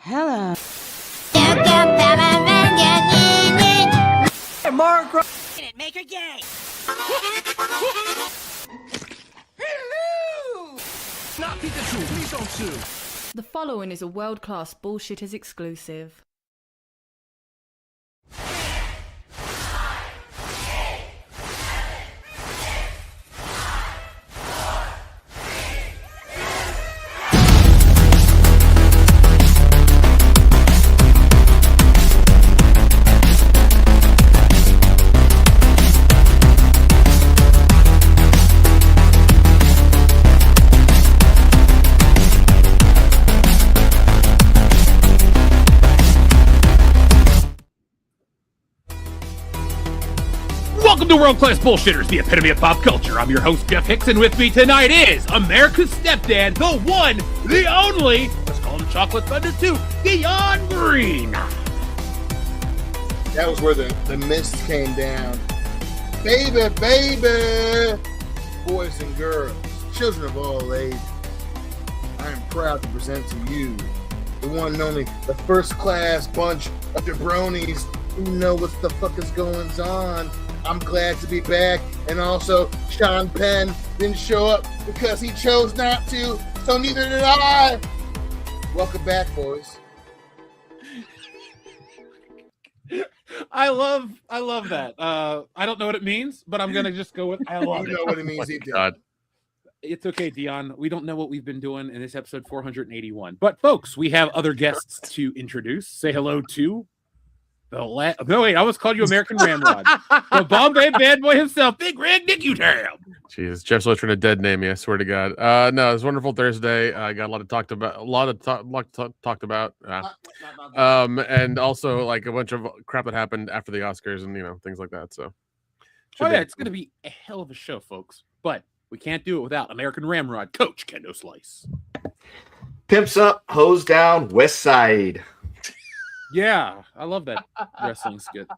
Hello. Mark, make her gay. Hello. Not Pikachu, please don't sue. The following is a world-class Bullshitters exclusive. Welcome to World Class Bullshitters, the epitome of pop culture. I'm your host, Jeff Hicks, and with me tonight is America's stepdad, the one, the only, let's call him Chocolate Thunder 2, Dion Green. That was where the mist came down. Baby, baby, boys and girls, children of all ages, I am proud to present to you the one and only, the first class bunch of jabronis who know what the fuck is going on. I'm glad to be back, and also Sean Penn didn't show up because he chose not to, so neither did I. Welcome back, boys. I love that. I don't know what it means, but I'm gonna just go with I love it. You know what it means, he did. God. It's okay, Dion. We don't know what we've been doing in this episode 481. But folks, we have other guests to introduce. Say hello to no, wait, I almost called you American Ramrod. The Bombay bad boy himself, Big Red Nick Utam. Jeez, Jeff's literally trying to dead name me. I swear to God. No, it's a wonderful Thursday. I got a lot to talked about. Talked about. And also like a bunch of crap that happened after the Oscars and things like that. So, It's going to be a hell of a show, folks. But we can't do it without American Ramrod Coach Kendo Slice. Pimps up, hose down, West Side. Yeah, I love that wrestling skit.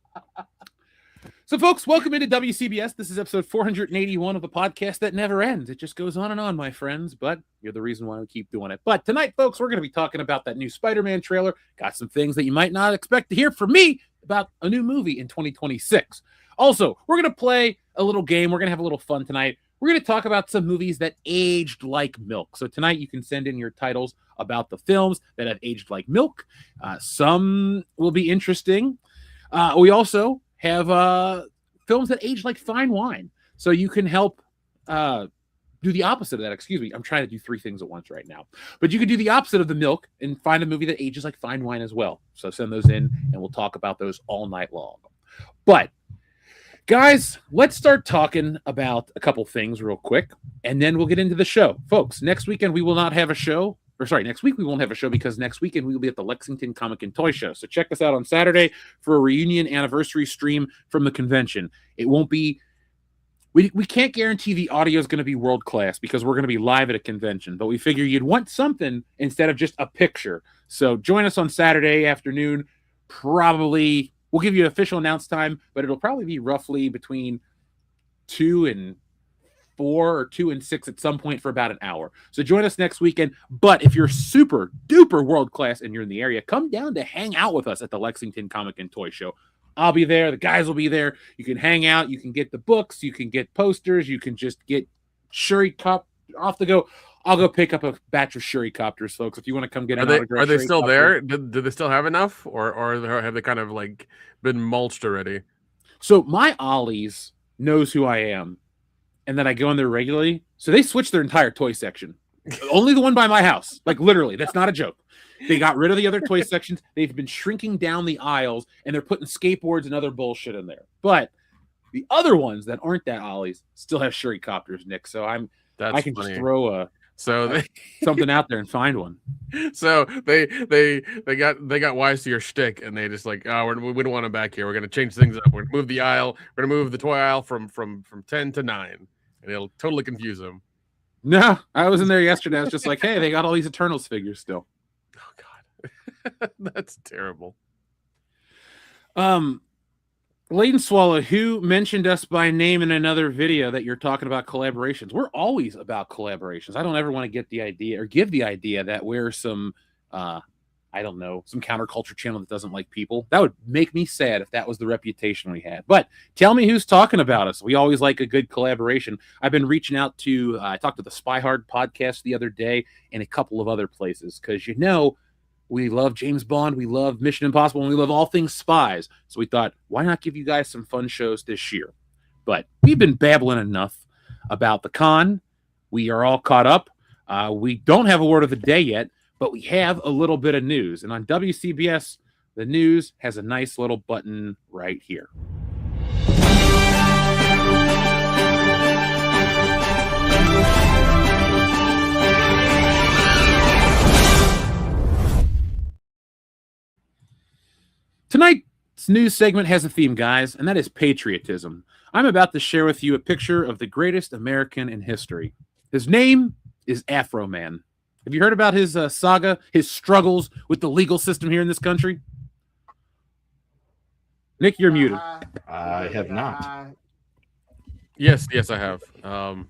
So, folks, welcome into WCBS. This is episode 481 of the podcast that never ends. It just goes on and on, my friends, but you're the reason why we keep doing it. But tonight, folks, we're going to be talking about that new Spider-Man trailer. Got some things that you might not expect to hear from me about a new movie in 2026. Also, we're going to play a little game. We're going to have a little fun tonight. We're going to talk about some movies that aged like milk. So tonight you can send in your titles about the films that have aged like milk. Some will be interesting. We also have films that age like fine wine. So you can help do the opposite of that. Excuse me. I'm trying to do three things at once right now. But you can do the opposite of the milk and find a movie that ages like fine wine as well. So send those in and we'll talk about those all night long. But guys, let's start talking about a couple things real quick, and then we'll get into the show. Folks, next weekend we will not have a show. Next week we won't have a show because next weekend we will be at the Lexington Comic and Toy Show. So check us out on Saturday for a reunion anniversary stream from the convention. It won't be... We can't guarantee the audio is going to be world class because we're going to be live at a convention, but we figure you'd want something instead of just a picture. So join us on Saturday afternoon, probably... We'll give you an official announce time, but it'll probably be roughly between 2 and 4 or 2 and 6 at some point for about an hour. So join us next weekend. But if you're super duper world class and you're in the area, come down to hang out with us at the Lexington Comic and Toy Show. I'll be there. The guys will be there. You can hang out. You can get the books. You can get posters. You can just get Shuri Cup off the go. I'll go pick up a batch of Shuri copters, folks. If you want to come get an autograph. Are they still there? Do they still have enough, or have they kind of like been mulched already? So my Ollie's knows who I am, and then I go in there regularly. So they switched their entire toy section. Only the one by my house. Like literally, that's not a joke. They got rid of the other toy sections. They've been shrinking down the aisles, and they're putting skateboards and other bullshit in there. But the other ones that aren't that Ollie's still have Shuri copters, Nick. So I can just throw something out there and find one. So they got wise to your shtick, and they just like, we don't want them back here. We're gonna change things up. We're gonna move the aisle. We're gonna move the toy aisle from 10 to 9, and it'll totally confuse them. No, I was in there yesterday. I was just like, hey, they got all these Eternals figures still. Oh God, that's terrible. Layden Swallow, who mentioned us by name in another video that you're talking about collaborations. We're always about collaborations. I don't ever want to get the idea or give the idea that we're some, I I don't know, some counterculture channel that doesn't like people. That would make me sad if that was the reputation we had. But tell me who's talking about us. We always like a good collaboration. I've been reaching out to, I talked to the Spy Hard podcast the other day and a couple of other places because, we love James Bond, we love Mission Impossible, and we love all things spies. So we thought, why not give you guys some fun shows this year? But we've been babbling enough about the con. We are all caught up. We don't have a word of the day yet, but we have a little bit of news. And on WCBS, the news has a nice little button right here. Tonight's news segment has a theme, guys, and that is patriotism. I'm about to share with you a picture of the greatest American in history. His name is Afroman. Have you heard about his saga, his struggles with the legal system here in this country? Nick, you're muted. I have not. Yes, I have. I'm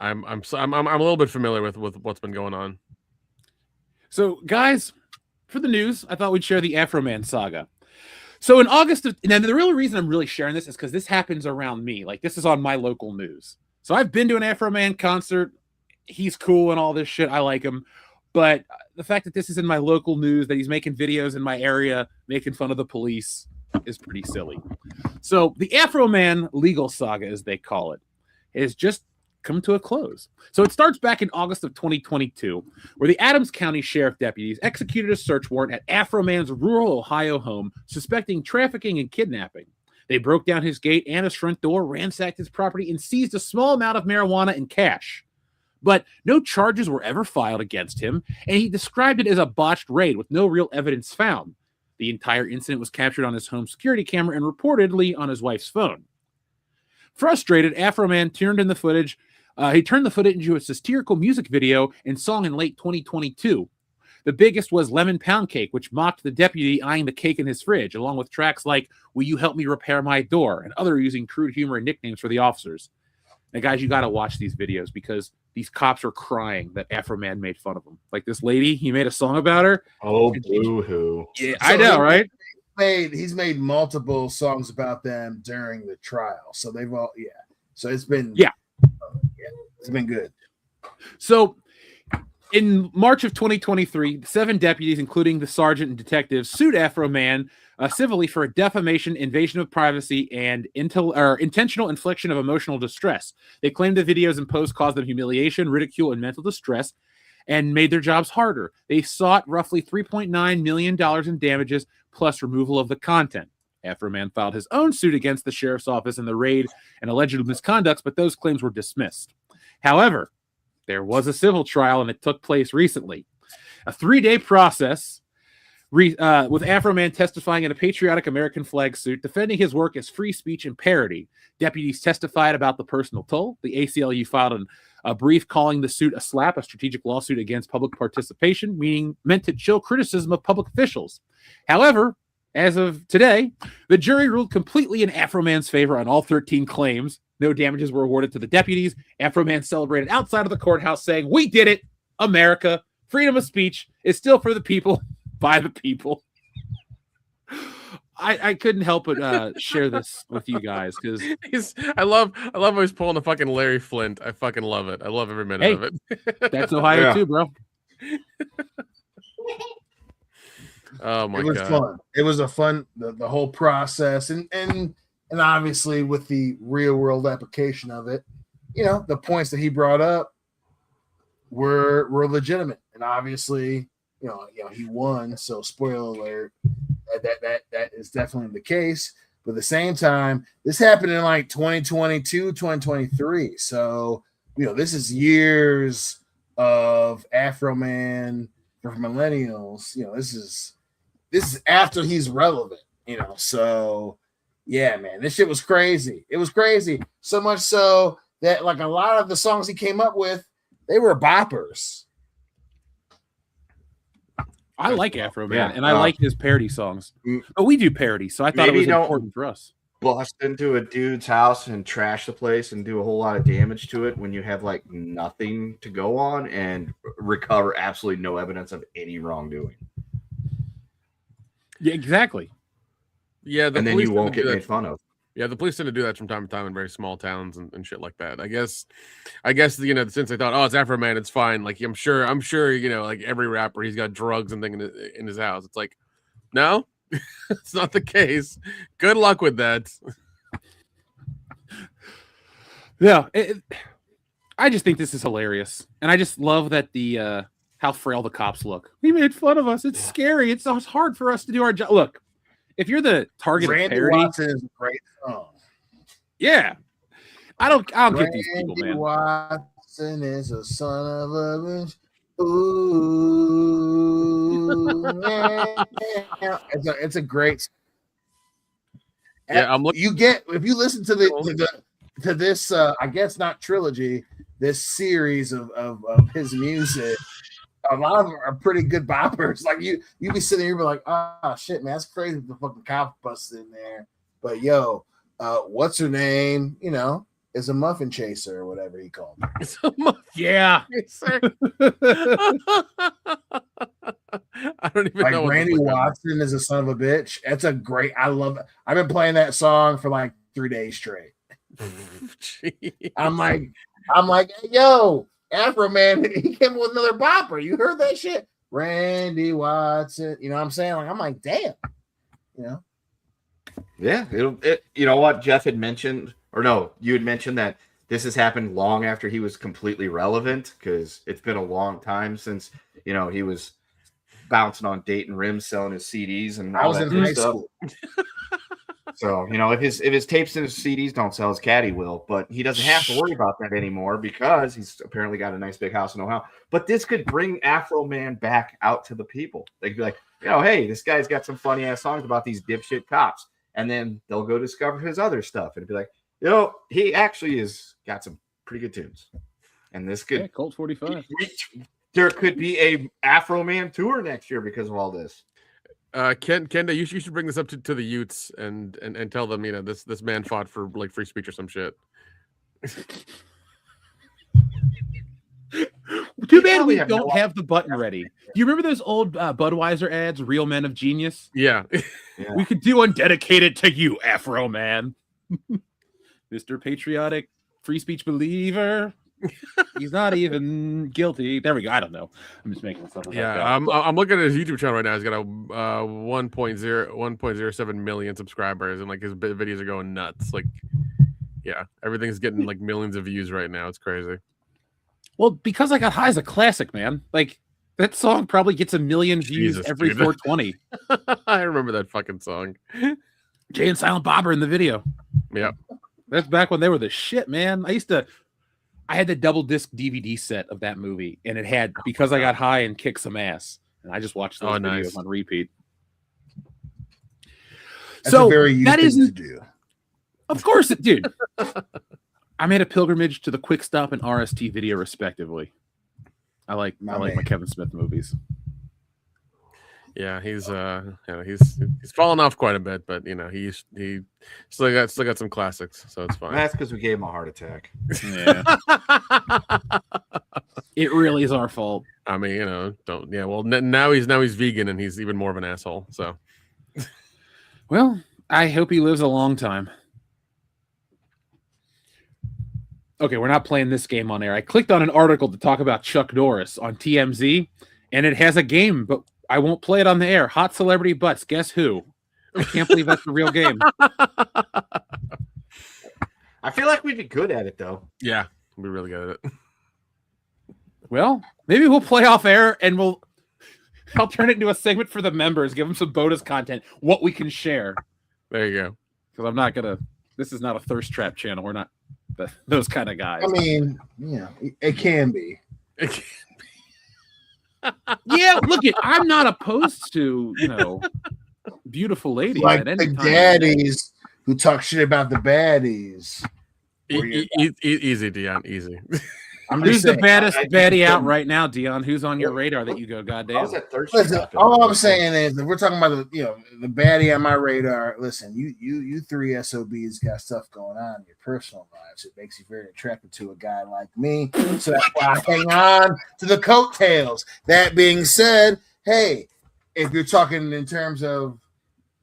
a little bit familiar with what's been going on. So, guys, for the news, I thought we'd share the Afroman saga. So in August and the real reason I'm really sharing this is because this happens around me. Like, this is on my local news. So I've been to an Afroman concert. He's cool and all this shit. I like him. But the fact that this is in my local news, that he's making videos in my area, making fun of the police, is pretty silly. So the Afroman legal saga, as they call it, is just come to a close. So it starts back in August of 2022, where the Adams County Sheriff deputies executed a search warrant at Afroman's rural Ohio home, suspecting trafficking and kidnapping. They broke down his gate and his front door, ransacked his property, and seized a small amount of marijuana and cash. But no charges were ever filed against him, and he described it as a botched raid with no real evidence found. The entire incident was captured on his home security camera and reportedly on his wife's phone. Frustrated, Afroman turned the footage into a satirical music video and song in late 2022. The biggest was Lemon Pound Cake, which mocked the deputy eyeing the cake in his fridge, along with tracks like Will You Help Me Repair My Door, and other using crude humor and nicknames for the officers. Now, guys, you got to watch these videos because these cops are crying that Afroman made fun of them. Like this lady, he made a song about her. Oh, boo-hoo. Yeah, I know, right? He's made multiple songs about them during the trial. So they've all, So it's been, it's been good. So in March of 2023, 7 deputies, including the sergeant and detectives, sued Afroman civilly for a defamation, invasion of privacy, and intentional infliction of emotional distress. They claimed the videos and posts caused them humiliation, ridicule, and mental distress, and made their jobs harder. They sought roughly $3.9 million in damages, plus removal of the content. Afroman filed his own suit against the sheriff's office in the raid and alleged misconducts, but those claims were dismissed. However, there was a civil trial, and it took place recently. A 3-day process with Afroman testifying in a patriotic American flag suit, defending his work as free speech and parody. Deputies testified about the personal toll. The ACLU filed a brief calling the suit a slap, a strategic lawsuit against public participation, meant to chill criticism of public officials. However, as of today, the jury ruled completely in Afroman's favor on all 13 claims. No damages were awarded to the deputies. Afroman celebrated outside of the courthouse, saying, "We did it, America. Freedom of speech is still for the people, by the people." I couldn't help but share this with you guys because I love how he's pulling a fucking Larry Flint. I fucking love it. I love every minute of it. That's Ohio too, bro. Oh my god, it was fun. It was a fun the whole process, and obviously with the real world application of it, the points that he brought up were legitimate, and obviously, he won. So spoiler alert, that is definitely the case. But at the same time, this happened in like 2022, 2023. So this is years of Afroman for millennials. This is after he's relevant. So. Yeah, man, this shit was crazy. It was crazy. So much so that like a lot of the songs he came up with, they were boppers. I like Afroman, and I like his parody songs. But we do parody, so I thought it was important for us. Bust into a dude's house and trash the place and do a whole lot of damage to it when you have like nothing to go on and recover absolutely no evidence of any wrongdoing. Yeah, exactly. Yeah, the And then police you tend won't to do get that. made fun of. Yeah, the police tend to do that from time to time in very small towns and shit like that. I guess since they thought, oh, it's Afroman, it's fine. Like I'm sure, like every rapper, he's got drugs and things in his house. It's like, no, it's not the case. Good luck with that. Yeah, I just think this is hilarious, and I just love that the how frail the cops look. He made fun of us. It's scary. It's hard for us to do our job. Look, if you're the target Randy of parody, Watson is a great song. yeah, I don't get these people, Randy man. Watson is a son of a bitch. Ooh, it's a great. Yeah, I'm looking. You get if you listen to to this. I guess not trilogy. This series of his music. A lot of them are pretty good boppers. Like you be sitting here, be like, oh shit, man, that's crazy. The fucking cop busted in there. But yo, what's her name? Is a muffin chaser or whatever he called her. Yeah. I don't even Like know. Randy Watson is a son of a bitch. That's a great. I love it. I've been playing that song for like 3 days straight. I'm like, hey, yo, Afroman, he came with another bopper. You heard that shit? Randy Watson. You know what I'm saying? Like, I'm like, damn. Yeah, you know what Jeff had mentioned, or no, you had mentioned that this has happened long after he was completely relevant, because it's been a long time since he was bouncing on Dayton rims selling his CDs and all I was that in high stuff. school. So if his tapes and his CDs don't sell, his caddy will, but he doesn't have to worry about that anymore because he's apparently got a nice big house in Ohio. But this could bring Afroman back out to the people. They could be like, hey, this guy's got some funny ass songs about these dipshit cops. And then they'll go discover his other stuff and be like, he actually has got some pretty good tunes. And this could Colt 45. There could be a Afroman tour next year because of all this. Kenda, you should bring this up to the youths and tell them, this man fought for like free speech or some shit. Too bad we don't have the button ready. Do you remember those old Budweiser ads, Real Men of Genius? Yeah. We could do one dedicated to you, Afroman. Mr. Patriotic Free Speech Believer. He's not even guilty. There we go. I don't know. I'm just making stuff up. Yeah, I'm looking at his YouTube channel right now. He's got a 1.07 million subscribers, and like his videos are going nuts. Like, yeah, everything's getting like millions of views right now. It's crazy. Well, Because I Got High is a classic, man. Like that song probably gets 1 million views every 420. I remember that fucking song. Jay and Silent Bob are in the video. Yep. That's back when they were the shit, man. I had the double disc DVD set of that movie, and it had Because I Got High and Kick Some Ass. And I just watched those videos on repeat. That's a very that isn't to do. Of course it, dude. I made a pilgrimage to the Quick Stop and RST video, respectively. I like my Kevin Smith movies. Yeah, he's fallen off quite a bit, but he's still got some classics, so it's fine. That's because we gave him a heart attack. Yeah. It really is our fault. I mean, don't. Yeah, well, now he's vegan and he's even more of an asshole. So, well, I hope he lives a long time. Okay, we're not playing this game on air. I clicked on an article to talk about Chuck Norris on TMZ, and it has a game, but I won't play it on the air. Hot celebrity butts. Guess who? I can't believe that's the real game. I feel like we'd be good at it, though. Yeah, we'll be really good at it. Well, maybe we'll play off air, and I'll turn it into a segment for the members. Give them some bonus content, what we can share. There you go. Because I'm not gonna. This is not a thirst trap channel. We're not those kind of guys. I mean, it can be. Yeah, look it. I'm not opposed to beautiful ladies. Like the daddies who talk shit about the baddies. Easy, Dion. Easy. Who's the baddest baddie out right now, Dion? Who's on your radar that you go, goddamn? Listen, all I'm saying is, if we're talking about the baddie on my radar, listen, you three SOBs got stuff going on in your personal lives. It makes you very attractive to a guy like me. So that's why I hang on to the coattails. That being said, hey, if you're talking in terms of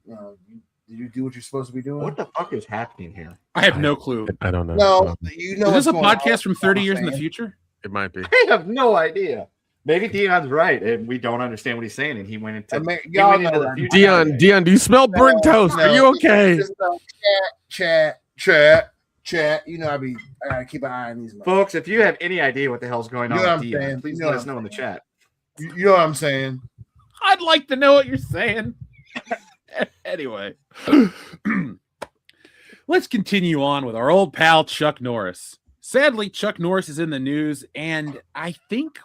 did you do what you're supposed to be doing? What the fuck is happening here? I have no clue. I don't know. No, you know. Is this a what's going podcast on. from 30 years in the Saying. future? It might be. I have no idea. Maybe Dion's right, and we don't understand what he's saying, and he went into, Y'all into know the that. future. Dion, do you smell burnt toast? Are you okay? Just, chat. You know, I gotta keep an eye on these. Folks, if you have any idea what the hell's going on You know with what I'm Dion, saying? please You know let what us know in the chat. You know what I'm saying? I'd like to know what you're saying. Anyway, let's continue on with our old pal Chuck Norris. Sadly, Chuck Norris is in the news, and I think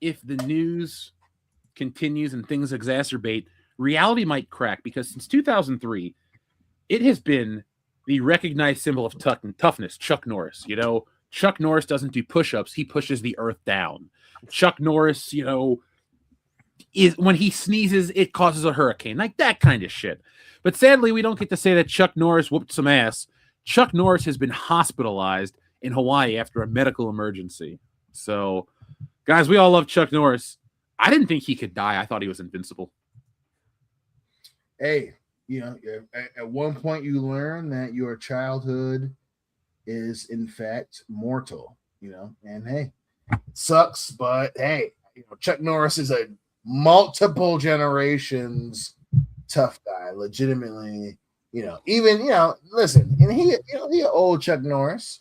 if the news continues and things exacerbate, reality might crack, because since 2003, it has been the recognized symbol of toughness, Chuck Norris. You know, Chuck Norris doesn't do push-ups, he pushes the earth down. Chuck Norris, you know, is when he sneezes, it causes a hurricane, like that kind of shit. But sadly, we don't get to say that Chuck Norris whooped some ass. Chuck Norris has been hospitalized in Hawaii after a medical emergency. So, guys, we all love Chuck Norris. I didn't think he could die. I thought he was invincible. Hey, you know, at one point you learn that your childhood is in fact mortal. You know, and hey, it sucks, but hey, you know, Chuck Norris is a multiple generations tough guy, legitimately. You know, even listen, and he an old Chuck Norris,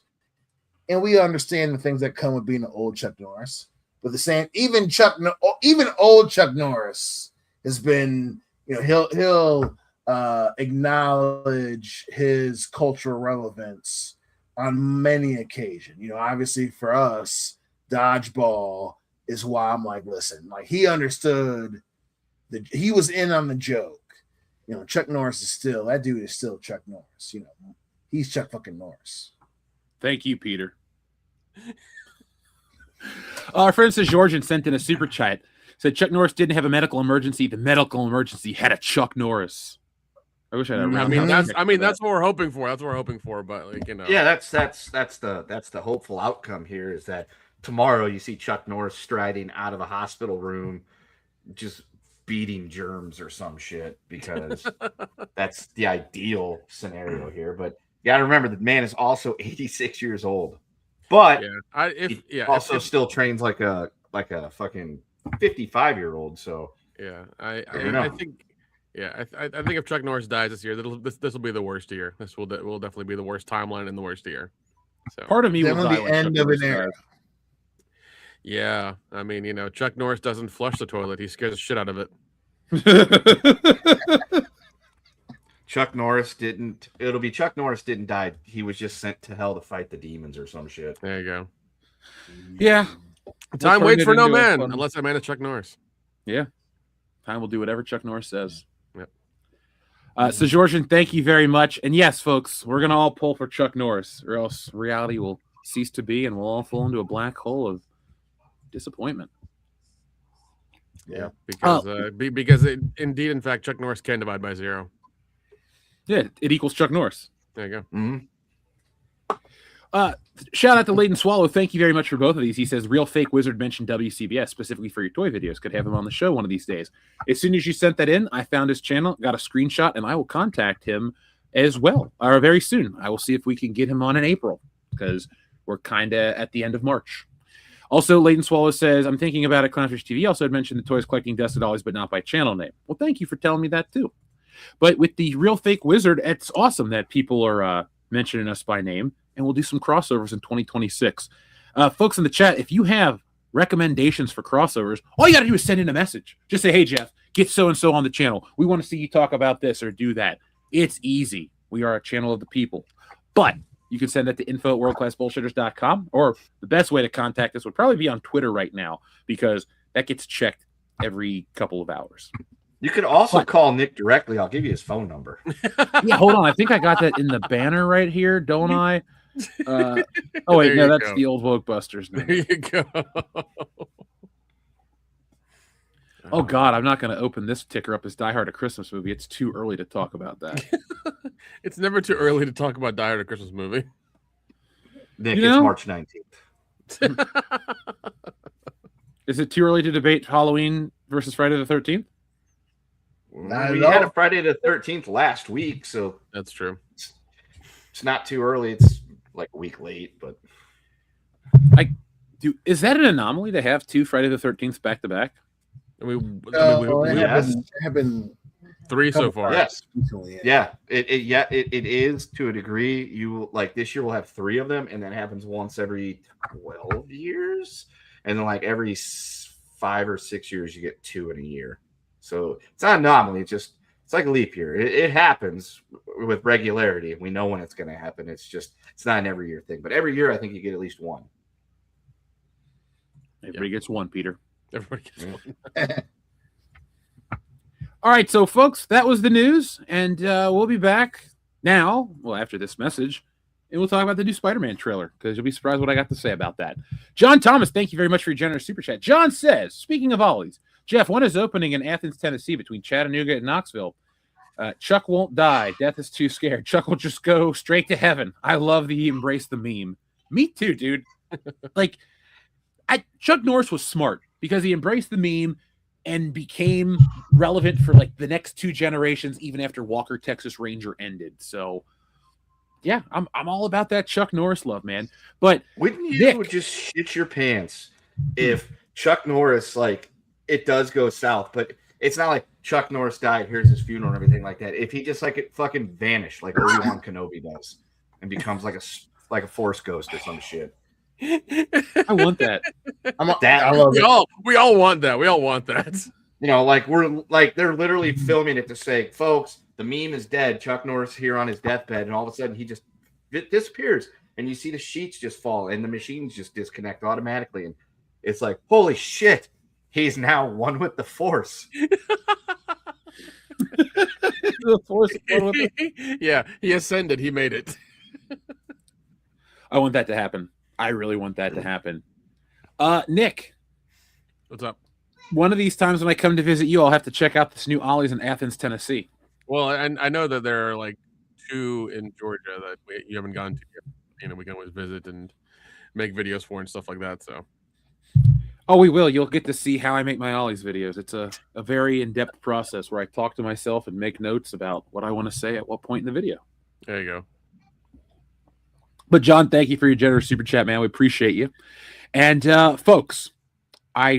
and we understand the things that come with being an old Chuck Norris. But the same, even old Chuck Norris has been, you know, he'll acknowledge his cultural relevance on many occasions. You know, obviously for us, dodgeball is why I'm like, listen, like he understood he was in on the joke. You know, Chuck Norris is still, that dude is still Chuck Norris. You know, he's Chuck fucking Norris. Thank you, Peter. Our friend says Georgian sent in a super chat. Said Chuck Norris didn't have a medical emergency. The medical emergency had a Chuck Norris. I wish I had. That's what we're hoping for. That's what we're hoping for. But like, you know, Yeah, that's the hopeful outcome here, is that tomorrow you see Chuck Norris striding out of a hospital room, just beating germs or some shit, because that's the ideal scenario here. But you got to remember, the man is also 86 years old, but he still trains like a fucking 55-year-old. So yeah, I think. Yeah, I think if Chuck Norris dies this year, this will be the worst year. This will definitely be the worst timeline and the worst year. So part of me will die the when end Chuck of an Norris era. dies. Yeah, I mean, you know, Chuck Norris doesn't flush the toilet; he scares the shit out of it. Chuck Norris didn't. It'll be Chuck Norris didn't die. He was just sent to hell to fight the demons or some shit. There you go. Yeah. Time We'll waits turn for it no into a man, fun- unless that man is Chuck Norris. Yeah. Time will do whatever Chuck Norris says. Yep. So, Georgian, thank you very much. And yes, folks, we're going to all pull for Chuck Norris, or else reality will cease to be and we'll all fall into a black hole of disappointment. Yeah, because indeed, in fact, Chuck Norris can divide by 0. Yeah, it equals Chuck Norris. There you go. Mm-hmm. Shout out to Leighton Swallow. Thank you very much for both of these. He says, Real Fake Wizard mentioned WCBS specifically for your toy videos. Could have him on the show one of these days. As soon as you sent that in, I found his channel, got a screenshot, and I will contact him as well, or very soon. I will see if we can get him on in April, because we're kind of at the end of March. Also, Leighton Swallow says, I'm thinking about it. Clownfish TV also had mentioned the toys collecting Dusted Dollies, but not by channel name. Well, thank you for telling me that too. But with the Real Fake Wizard, it's awesome that people are mentioning us by name, and we'll do some crossovers in 2026. Folks in the chat, if you have recommendations for crossovers, all you got to do is send in a message. Just say, hey, Jeff, get so-and-so on the channel. We want to see you talk about this or do that. It's easy. We are a channel of the people. But you can send that to info@worldclassbullshitters.com, or the best way to contact us would probably be on Twitter right now, because that gets checked every couple of hours. You could also call Nick directly. I'll give you his phone number. Yeah, hold on. I think I got that in the banner right here, don't I? Oh, wait, no, that's the old Woke Busters. There you go. Oh, God, I'm not going to open this ticker up as Die Hard, a Christmas movie. It's too early to talk about that. It's never too early to talk about Die Hard, a Christmas movie. Nick, it's March 19th. Is it too early to debate Halloween versus Friday the 13th? We had a Friday the 13th last week, so That's true. it's not too early. It's like a week late, but is that an anomaly to have 2 Friday the 13th back to back? We have been 3 so far. Yes. recently, Yeah, it is to a degree. You like this year we'll have 3 of them, and that happens once every 12 years, and then like every 5 or 6 years you get 2 in a year. So it's not an anomaly. It's like a leap year. It happens with regularity, and we know when it's going to happen. It's not an every year thing, but every year I think you get at least 1. Everybody gets 1, Peter. Everybody gets one. All right, so folks, that was the news, and we'll be back now, after this message, and we'll talk about the new Spider-Man trailer, because you'll be surprised what I got to say about that. John Thomas, thank you very much for your generous super chat. John says, speaking of Ollies, Jeff, one is opening in Athens, Tennessee, between Chattanooga and Knoxville. Chuck won't die. Death is too scared. Chuck will just go straight to heaven. I love the embrace the meme. Me too, dude. Chuck Norris was smart because he embraced the meme and became relevant for like the next 2 generations, even after Walker Texas Ranger ended. So, yeah, I'm all about that Chuck Norris love, man. But wouldn't you just shit your pants if Chuck Norris, like, it does go south, but it's not like Chuck Norris died, here's his funeral and everything like that. If he just like it fucking vanished like Obi-Wan Kenobi does and becomes like a Force ghost or some shit. I want that. I love it. We all want that. We all want that. You know, like they're literally filming it to say, folks, the meme is dead. Chuck Norris here on his deathbed, and all of a sudden he just disappears, and you see the sheets just fall, and the machines just disconnect automatically, and it's like, holy shit, he's now one with the Force. The Force. Yeah, he ascended. He made it. I want that to happen. I really want that to happen. Nick, What's up? one of these times when I come to visit you, I'll have to check out this new Ollie's in Athens, Tennessee. Well, I know that there are like 2 in Georgia that you haven't gone to yet. You know, we can always visit and make videos for and stuff like that. So, Oh, we will. You'll get to see how I make my Ollie's videos. It's a very in-depth process where I talk to myself and make notes about what I want to say at what point in the video. there you go. But John, thank you for your generous super chat, man. We appreciate you. And folks, I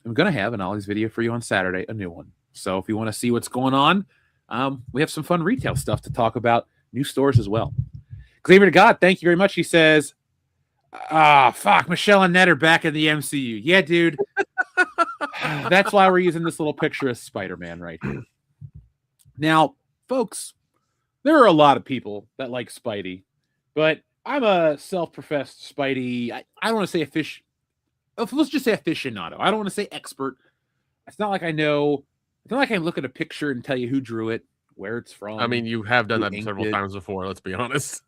am going to have an Ollie's video for you on Saturday, a new one. So if you want to see what's going on, we have some fun retail stuff to talk about, new stores as well. Claimer to God, thank you very much. He says, Michelle and Ned are back in the MCU. Yeah, dude. That's why we're using this little picture of Spider-Man right here. Now, folks, there are a lot of people that like Spidey, but I'm a self-professed Spidey. I don't want to say let's just say aficionado. I don't want to say expert. It's not like I know. It's not like I can look at a picture and tell you who drew it, where it's from. I mean, you have done that inked several it. times before. Let's be honest.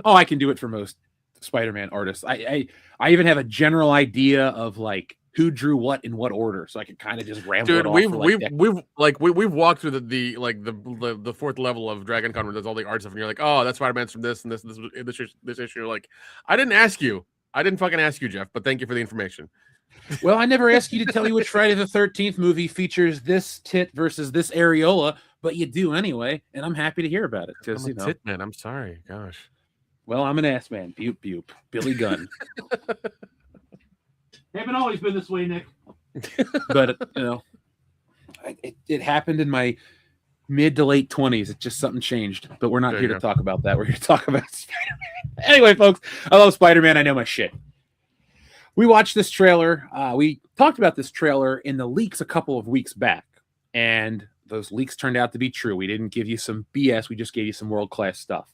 Oh, I can do it for most Spider-Man artists. I even have a general idea of like who drew what in what order, so I can kind of just ramble Dude, it off. we've walked through the 4th level of Dragon Con where there's all the art stuff, and you're like, oh, that's Spider-Man's from this and this issue. Like, I didn't ask you. I didn't fucking ask you, Jeff, but thank you for the information. Well, I never asked you to tell you which Friday the 13th movie features this tit versus this areola, but you do anyway, and I'm happy to hear about it. I'm a tit man. I'm sorry. Gosh. Well, I'm an ass man. Bupe, bupe. Billy Gunn. Haven't always been this way, Nick. But, it happened in my mid to late 20s. It's just something changed. But we're not here to talk about that. We're here to talk about Spider-Man. Anyway, folks, I love Spider-Man. I know my shit. We watched this trailer. We talked about this trailer in the leaks a couple of weeks back. And those leaks turned out to be true. We didn't give you some BS. We just gave you some world-class stuff.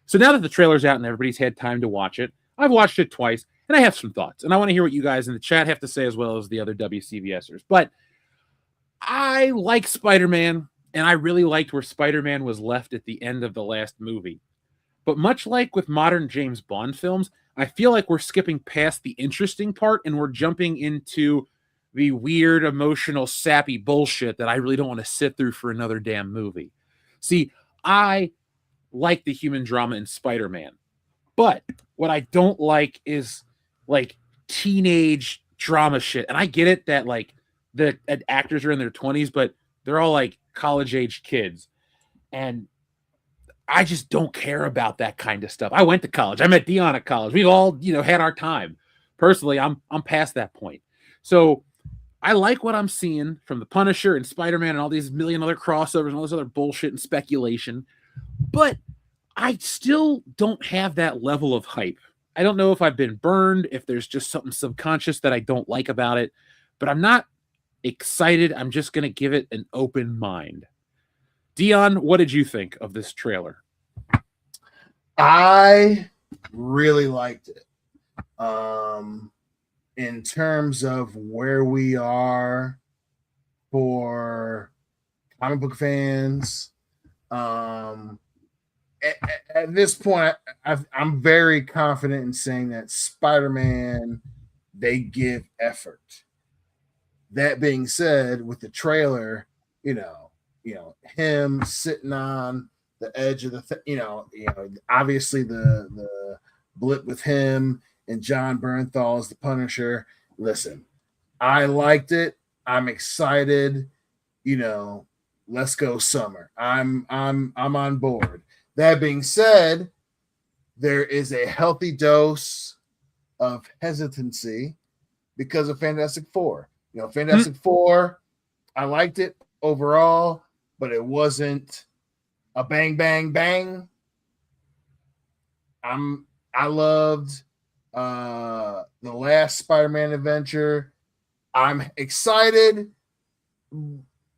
So now that the trailer's out and everybody's had time to watch it, I've watched it twice, and I have some thoughts. And I want to hear what you guys in the chat have to say as well as the other WCBSers. But I like Spider-Man, and I really liked where Spider-Man was left at the end of the last movie. But much like with modern James Bond films, I feel like we're skipping past the interesting part and we're jumping into the weird, emotional, sappy bullshit that I really don't want to sit through for another damn movie. See, I like the human drama in Spider-Man. But what I don't like is like teenage drama shit. And I get it that like the actors are in their 20s, but they're all like college-age kids. And I just don't care about that kind of stuff. I went to college. I met Dion at college. We've all, had our time. Personally, I'm past that point. So I like what I'm seeing from the Punisher and Spider-Man and all these million other crossovers and all this other bullshit and speculation. But I still don't have that level of hype. I don't know if I've been burned, if there's just something subconscious that I don't like about it, but I'm not excited. I'm just going to give it an open mind. Dion, what did you think of this trailer? I really liked it. In terms of where we are for comic book fans, at this point, I'm very confident in saying that Spider-Man, they give effort. That being said, with the trailer, him sitting on the edge of the, obviously the blip with him and John Bernthal as the Punisher. Listen, I liked it. I'm excited. Let's go summer. I'm on board. That being said, there is a healthy dose of hesitancy because of Fantastic Four. Fantastic Four, I liked it overall, but it wasn't a bang, bang, bang. I loved the last Spider-Man adventure. I'm excited.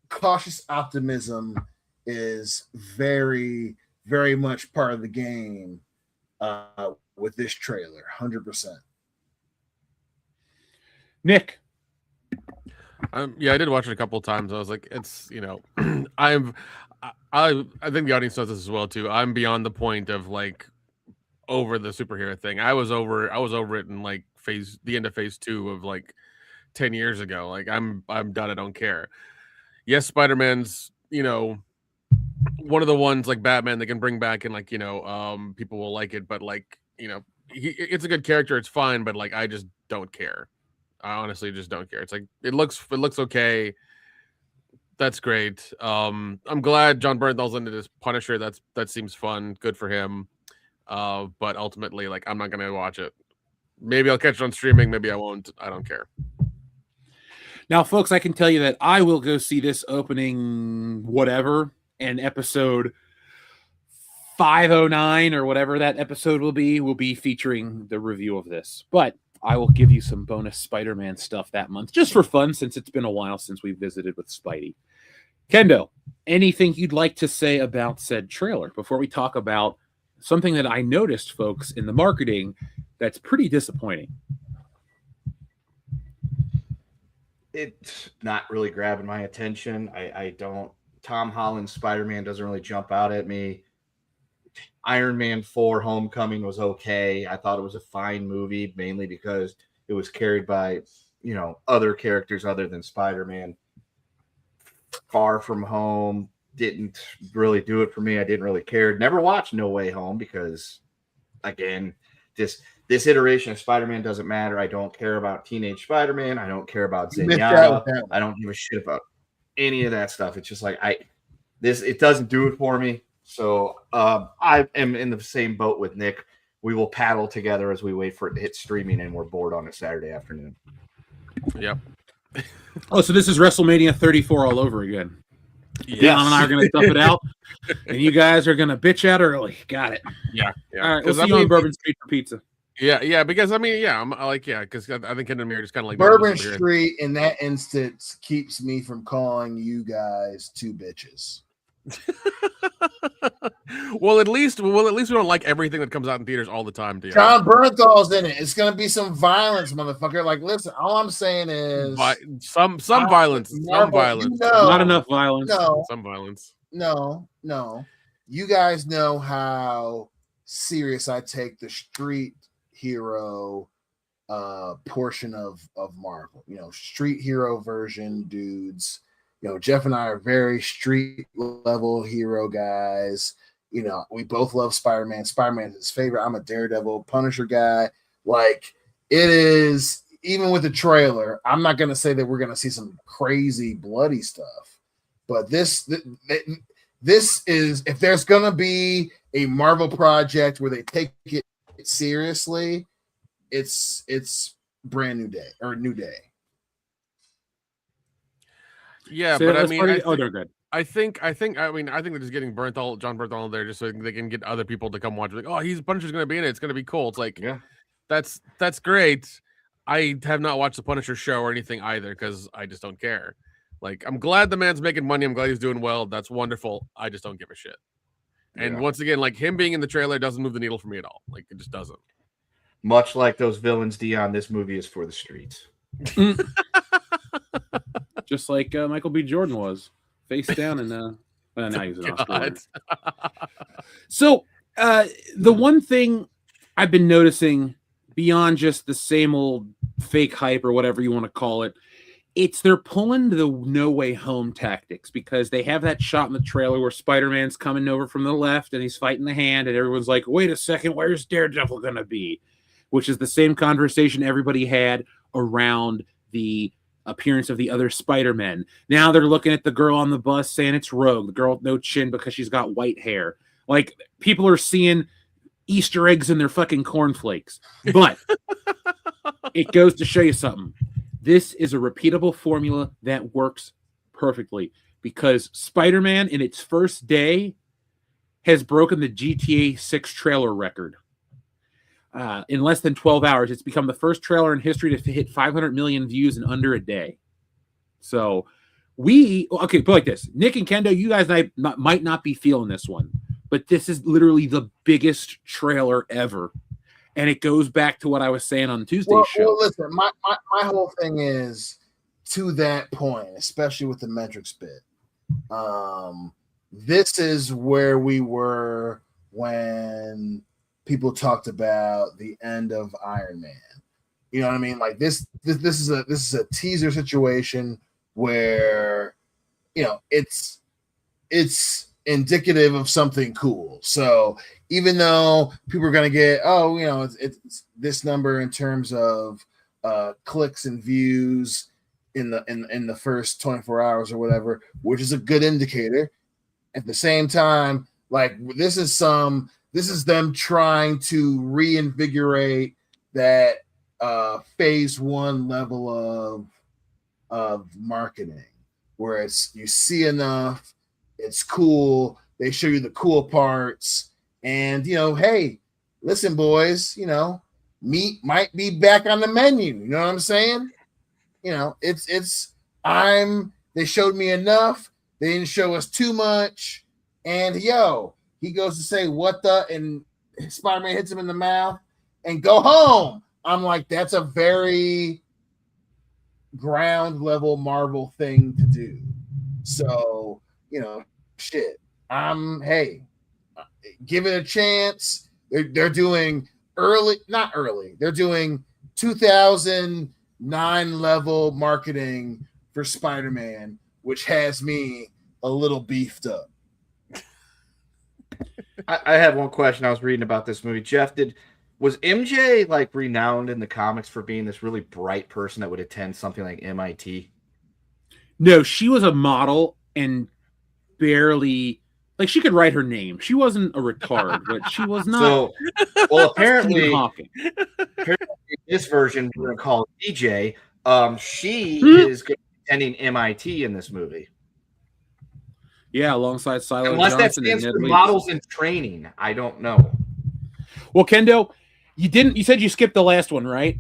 Cautious optimism is very, very much part of the game with this trailer, 100%. Nick. Yeah, I did watch it a couple of times. I was like, it's, I think the audience knows this as well too. I'm beyond the point of like over the superhero thing. I was over it in like the end of phase 2 of like 10 years ago. Like I'm done. I don't care. Yes, Spider-Man's, one of the ones like Batman they can bring back and like, people will like it, but like, it's a good character. It's fine, but like, I just don't care. I honestly just don't care. It's like, it looks okay. That's great. I'm glad John Bernthal's into this Punisher. That seems fun. Good for him. But ultimately, like, I'm not going to watch it. Maybe I'll catch it on streaming. Maybe I won't. I don't care. Now, folks, I can tell you that I will go see this opening whatever, and episode 509 or whatever that episode will be featuring the review of this. But I will give you some bonus Spider-Man stuff that month, just for fun, since it's been a while since we visited with Spidey. Kendo, anything you'd like to say about said trailer before we talk about something that I noticed, folks, in the marketing that's pretty disappointing? It's not really grabbing my attention. I don't. Tom Holland's Spider-Man doesn't really jump out at me. Iron Man 4 Homecoming was okay. I thought it was a fine movie, mainly because it was carried by, other characters other than Spider-Man. Far From Home didn't really do it for me. I didn't really care. Never watched No Way Home because, again, this iteration of Spider-Man doesn't matter. I don't care about Teenage Spider-Man. I don't care about Zenyatta. I don't give a shit about any of that stuff. It's just like it doesn't do it for me. So I am in the same boat with Nick. We will paddle together as we wait for it to hit streaming, and we're bored on a Saturday afternoon. Yep. Oh, so this is WrestleMania 34 all over again. Yes. Dion and I are going to tough it out, and you guys are going to bitch out early. Got it. Yeah. All right, we'll see you on Bourbon Street for pizza. Yeah, because because I think Ken and Mir just kind of like Bourbon Street in that instance keeps me from calling you guys two bitches. well, at least we don't like everything that comes out in theaters all the time, Dion. John Bernthal's in it. It's gonna be some violence, motherfucker. Like, listen, all I'm saying is some violence. Some violence. Not enough violence. No, some violence. No. You guys know how serious I take the street hero portion of Marvel. Street hero version dudes. Jeff and I are very street level hero guys. We both love Spider-Man. Spider-Man is his favorite. I'm a Daredevil, Punisher guy. Like, it is, even with the trailer, I'm not going to say that we're going to see some crazy bloody stuff, But this is, if there's gonna be a Marvel project where they take it seriously, it's Brand New Day or New Day. Yeah, So but I that's mean, part of the- they're good. I think they're just getting John Bernthal there just so they can get other people to come watch. Like, oh, Punisher's going to be in it. It's going to be cool. It's like, Yeah. that's great. I have not watched the Punisher show or anything either because I just don't care. Like, I'm glad the man's making money. I'm glad he's doing well. That's wonderful. I just don't give a shit. And once again, like, him being in the trailer doesn't move the needle for me at all. Like, it just doesn't. Much like those villains, Dion, this movie is for the streets. Just like Michael B. Jordan was face down and well, now he's an Oscar winner. So the one thing I've been noticing beyond just the same old fake hype or whatever you want to call it, it's they're pulling the No Way Home tactics, because they have that shot in the trailer where Spider-Man's coming over from the left and he's fighting the hand and everyone's like, wait a second, where's Daredevil gonna be? Which is the same conversation everybody had around the appearance of the other Spider-Men. Now they're looking at the girl on the bus saying it's Rogue, the girl with no chin because she's got white hair. Like, people are seeing Easter eggs in their fucking cornflakes. But it goes to show you something. This is a repeatable formula that works perfectly, because Spider-Man in its first day has broken the GTA 6 trailer record. In less than 12 hours, it's become the first trailer in history to hit 500 million views in under a day. So put like this. Nick and Kendo, you guys might not be feeling this one, but this is literally the biggest trailer ever. And it goes back to what I was saying on Tuesday's show. Well, listen, my whole thing is, to that point, especially with the metrics bit, this is where we were when people talked about the end of Iron Man. You know what I mean? Like, this is a teaser situation where, you know, it's indicative of something cool. So even though people are going to get, oh, you know, it's this number in terms of clicks and views in the first 24 hours or whatever, which is a good indicator. At the same time, like, this is them trying to reinvigorate that phase one level of marketing, where it's, you see enough, it's cool, they show you the cool parts, and, you know, hey, listen, boys, you know, meat might be back on the menu. You know what I'm saying? You know, they showed me enough, they didn't show us too much, and he goes to say what the, and Spider-Man hits him in the mouth and go home. I'm like, that's a very ground level Marvel thing to do. So, you know, shit. Hey, give it a chance. They're doing not early. They're doing 2009 level marketing for Spider-Man, which has me a little beefed up. I had one question. I was reading about this movie. Jeff, was MJ like renowned in the comics for being this really bright person that would attend something like MIT? No, she was a model and barely, like, she could write her name. She wasn't a retard, but she was not. So, well, apparently, Hawking. this version we're going to call DJ. She is going to be attending MIT in this movie. Yeah, alongside Silo Unless Johnson that stands and for Ned models in training. I don't know. Well, Kendo, you said you skipped the last one, right?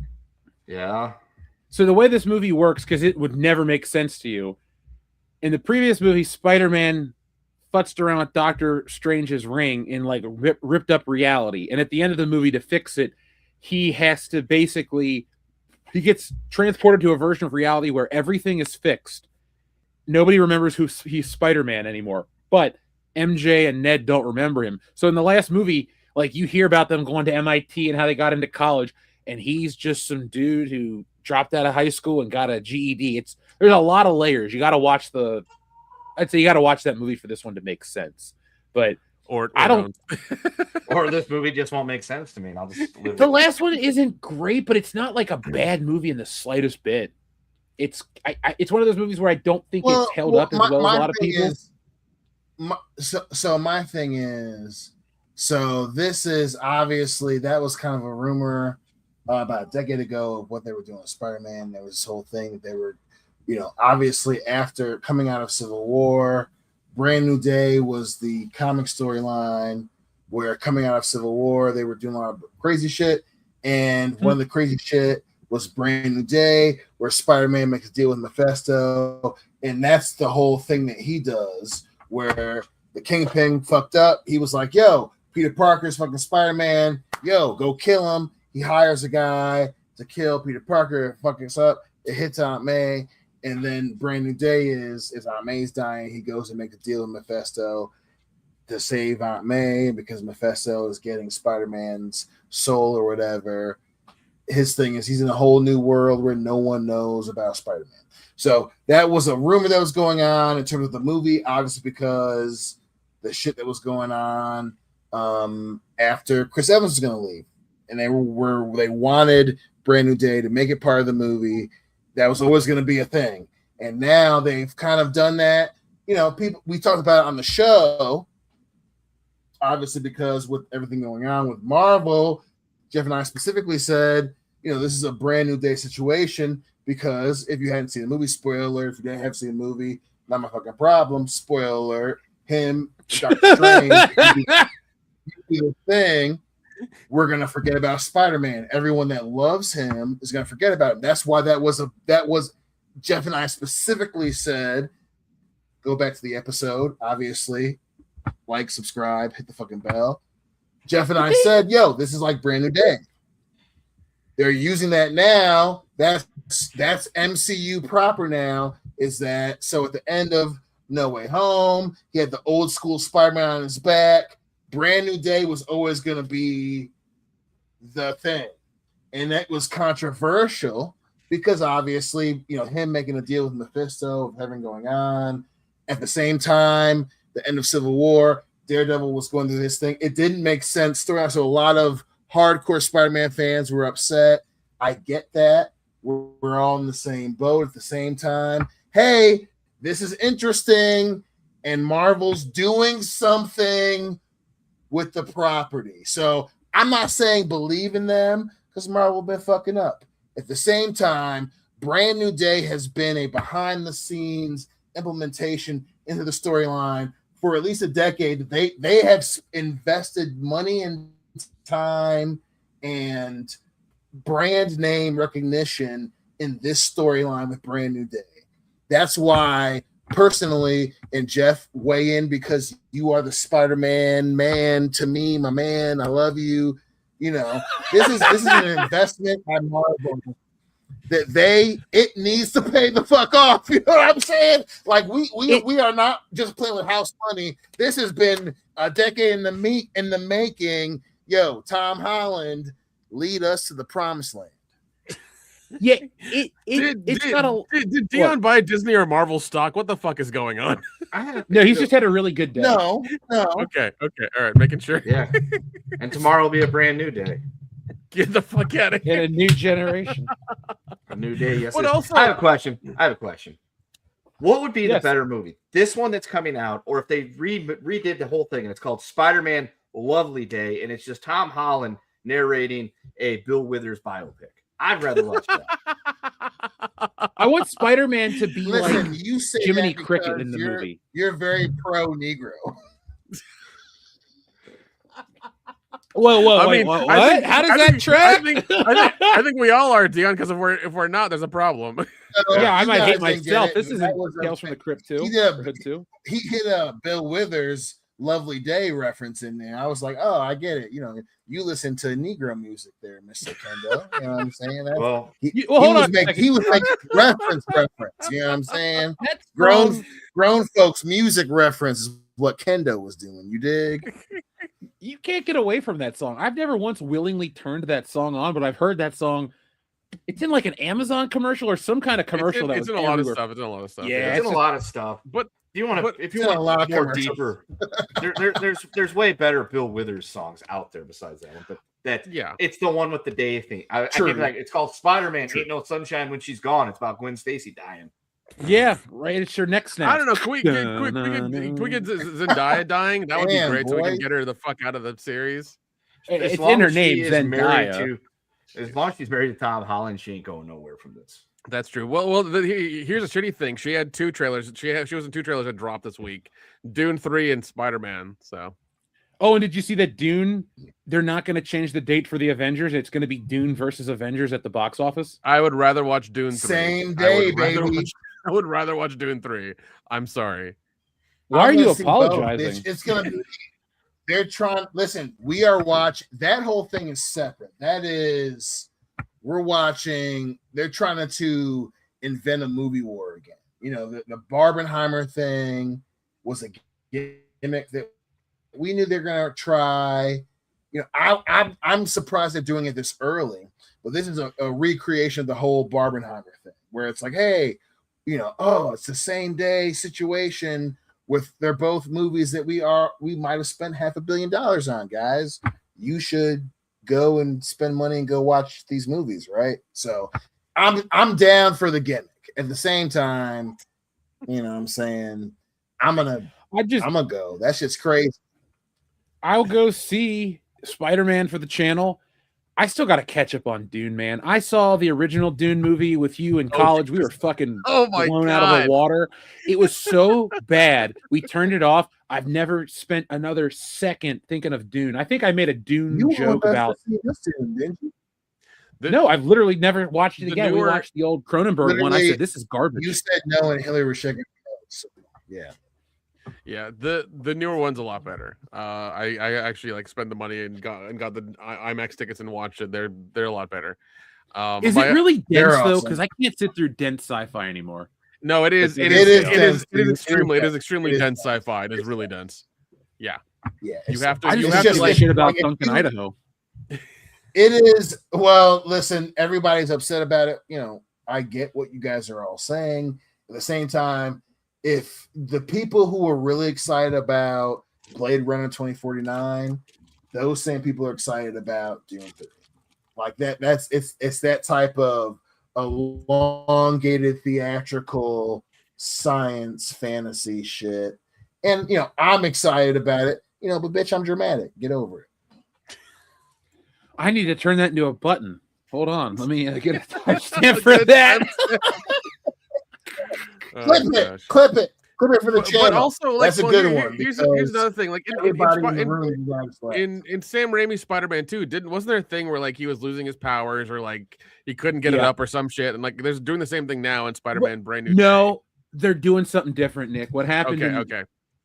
Yeah. So the way this movie works, because it would never make sense to you, in the previous movie, Spider-Man futzed around with Doctor Strange's ring in like ripped up reality. And at the end of the movie, to fix it, he has to basically, he gets transported to a version of reality where everything is fixed. Nobody remembers he's Spider-Man anymore, but MJ and Ned don't remember him. So in the last movie, like, you hear about them going to MIT and how they got into college, and he's just some dude who dropped out of high school and got a GED. There's a lot of layers. You got to watch I'd say you got to watch that movie for this one to make sense. But I don't. Or this movie just won't make sense to me. And I'll just The last one isn't great, but it's not like a bad movie in the slightest bit. it's one of those movies where I don't think it's held up as well as a lot of people. My thing is, so this is obviously, that was kind of a rumor about a decade ago of what they were doing with Spider-Man. There was this whole thing that they were, obviously after coming out of Civil War, Brand New Day was the comic storyline where coming out of Civil War, they were doing a lot of crazy shit. And one of the crazy shit was Brand New Day, where Spider-Man makes a deal with Mephisto. And that's the whole thing that he does, where the Kingpin fucked up. He was like, yo, Peter Parker's fucking Spider-Man. Yo, go kill him. He hires a guy to kill Peter Parker. It fucks up. It hits Aunt May. And then Brand New Day is Aunt May's dying. He goes and makes a deal with Mephisto to save Aunt May because Mephisto is getting Spider-Man's soul or whatever. His thing is he's in a whole new world where no one knows about Spider-Man. So that was a rumor that was going on in terms of the movie, obviously because the shit that was going on after Chris Evans was going to leave. And they wanted Brand New Day to make it part of the movie. That was always going to be a thing. And now they've kind of done that. People, we talked about it on the show, obviously because with everything going on with Marvel, Jeff and I specifically said, this is a Brand New Day situation because if you hadn't seen the movie, spoiler alert, if you didn't have seen the movie, not my fucking problem, spoiler alert, him, Doctor Strange, the thing, we're going to forget about Spider-Man. Everyone that loves him is going to forget about him. That's why that was Jeff and I specifically said, go back to the episode, obviously, like, subscribe, hit the fucking bell. Jeff and I said, yo, this is like Brand New Day. They're using that now. That's MCU proper now. Is that so? At the end of No Way Home, he had the old school Spider-Man on his back. Brand New Day was always going to be the thing. And that was controversial because obviously, him making a deal with Mephisto, everything going on. At the same time, the end of Civil War, Daredevil was going through this thing. It didn't make sense. So a lot of hardcore Spider-Man fans were upset. I get that. We're all in the same boat at the same time. Hey, this is interesting. And Marvel's doing something with the property. So I'm not saying believe in them because Marvel been fucking up. At the same time, Brand New Day has been a behind-the-scenes implementation into the storyline for at least a decade. They have invested money and time and brand name recognition in this storyline with Brand New Day. That's why, personally, and Jeff, weigh in because you are the Spider-Man man to me, my man. I love you. This is an investment by Marvel that it needs to pay the fuck off. You know what I'm saying? Like we are not just playing with house money. This has been a decade in the making. Yo, Tom Holland, lead us to the promised land. Yeah, did Dion buy Disney or Marvel stock? What the fuck is going on? No, he's just had a really good day. No. Okay, all right, making sure. Yeah, and tomorrow will be a brand new day. Get the fuck out of here. And a new generation. A new day. Yes. What else? I have a question. What would be the better movie? This one that's coming out, or if they redid the whole thing and it's called Spider-Man Lovely Day, and it's just Tom Holland narrating a Bill Withers biopic? I'd rather watch that. I want Spider-Man to be Listen, like you say Jiminy that Cricket in the you're, movie. You're very pro-Negro. Whoa! What? How does that track? I think we all are, Dion. Because if we're not, there's a problem. Yeah, I might hate myself. This isn't Tales from the Crypt 2. He hit a Bill Withers Lovely Day reference in there. I was like, oh, I get it. You listen to Negro music there, Mr. Kendo. You know what I'm saying? He was making reference. You know what I'm saying? That's grown folks music reference is what Kendo was doing. You dig? You can't get away from that song. I've never once willingly turned that song on, but I've heard that song. It's in like an Amazon commercial or some kind of commercial. It's in a lot of stuff. It's in a lot of stuff. Yeah, it's in a lot of stuff. But do you want to? If you want more deeper, there's way better Bill Withers songs out there besides that one. But that Yeah. it's the one with the day thing. I think like it's called Spider-Man. Ain't no sunshine when she's gone. It's about Gwen Stacy dying. Yeah, right. It's your next snap. I don't know. Can we get Zendaya dying? That would be great. So we can get her the fuck out of the series. It's in her name, Zendaya. As long as she's married to Tom Holland, she ain't going nowhere from this. That's true. Well, here's a shitty thing. She had 2 trailers. She was in 2 trailers that dropped this week: Dune 3 and Spider-Man. So. Oh, and did you see that Dune? They're not going to change the date for the Avengers. It's going to be Dune versus Avengers at the box office. I would rather watch Dune 3. Same day, baby. I would rather watch Dune 3. I'm sorry. Why are you apologizing? It's going to be. They're trying. Listen, we are watching. That whole thing is separate. That is. We're watching. They're trying to invent a movie war again. You know, the Barbenheimer thing was a gimmick that we knew they're going to try. You know, I'm surprised they're doing it this early, but this is a recreation of the whole Barbenheimer thing, where it's like, hey, you know, oh, it's the same day situation with they're both movies that we might have spent $500 million on, guys. You should go and spend money and go watch these movies, right? So I'm down for the gimmick. At the same time, you know what I'm saying, I'm gonna go. That shit's crazy. I'll go see Spider-Man for the channel. I still got to catch up on Dune, man. I saw the original Dune movie with you in college. We were fucking blown out of the water. It was so bad. We turned it off. I've never spent another second thinking of Dune. I think I made a Dune joke about. No, I've literally never watched it again. We watched the old Cronenberg one. I said, this is garbage. You said no, and Hillary was shaking. So, yeah. Yeah, the newer one's a lot better. I actually like spent the money and got the IMAX tickets and watched it. They're a lot better. Is it really dense though? Because I can't sit through dense sci-fi anymore. No, it is. It is extremely dense sci-fi. It is really dense. Yeah. Yeah. You have to. I You just have to like shit about Duncan, Idaho. It is. Well, listen, everybody's upset about it. You know, I get what you guys are all saying. At the same time, if the people who are really excited about Blade Runner 2049, those same people are excited about Dune 3. Like it's that type of elongated theatrical science fantasy shit. And you know, I'm excited about it, you know, but bitch, I'm dramatic. Get over it. I need to turn that into a button. Hold on. Let me get a timestamp for that. Clip it for the channel. But also, like, that's a good one. Here's another thing. Like in Sam Raimi's Spider-Man 2, wasn't there a thing where like he was losing his powers or like he couldn't get it up or some shit? And like there's doing the same thing now in Spider-Man Brand New Day. They're doing something different, Nick. What happened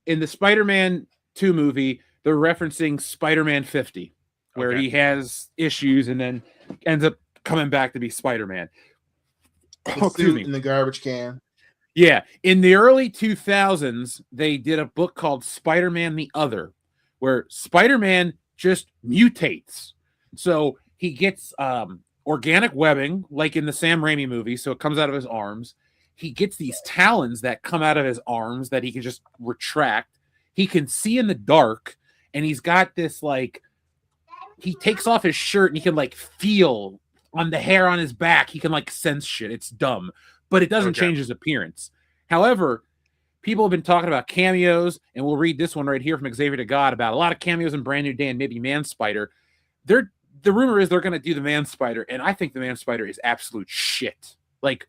in the Spider-Man 2 movie, they're referencing Spider-Man 50, where he has issues and then ends up coming back to be Spider-Man. In the garbage can. Yeah, in the early 2000s, they did a book called Spider-Man the Other, where Spider-Man just mutates. So he gets organic webbing, like in the Sam Raimi movie, so it comes out of his arms. He gets these talons that come out of his arms that he can just retract. He can see in the dark, and he's got this, like, he takes off his shirt, and he can, like, feel on the hair on his back. He can, like, sense shit. It's dumb. But it doesn't change his appearance. However, people have been talking about cameos, and we'll read this one right here from Xavier to God about a lot of cameos in Brand New Day and maybe Man Spider. The rumor is they're going to do the Man Spider, and I think the Man Spider is absolute shit. Like,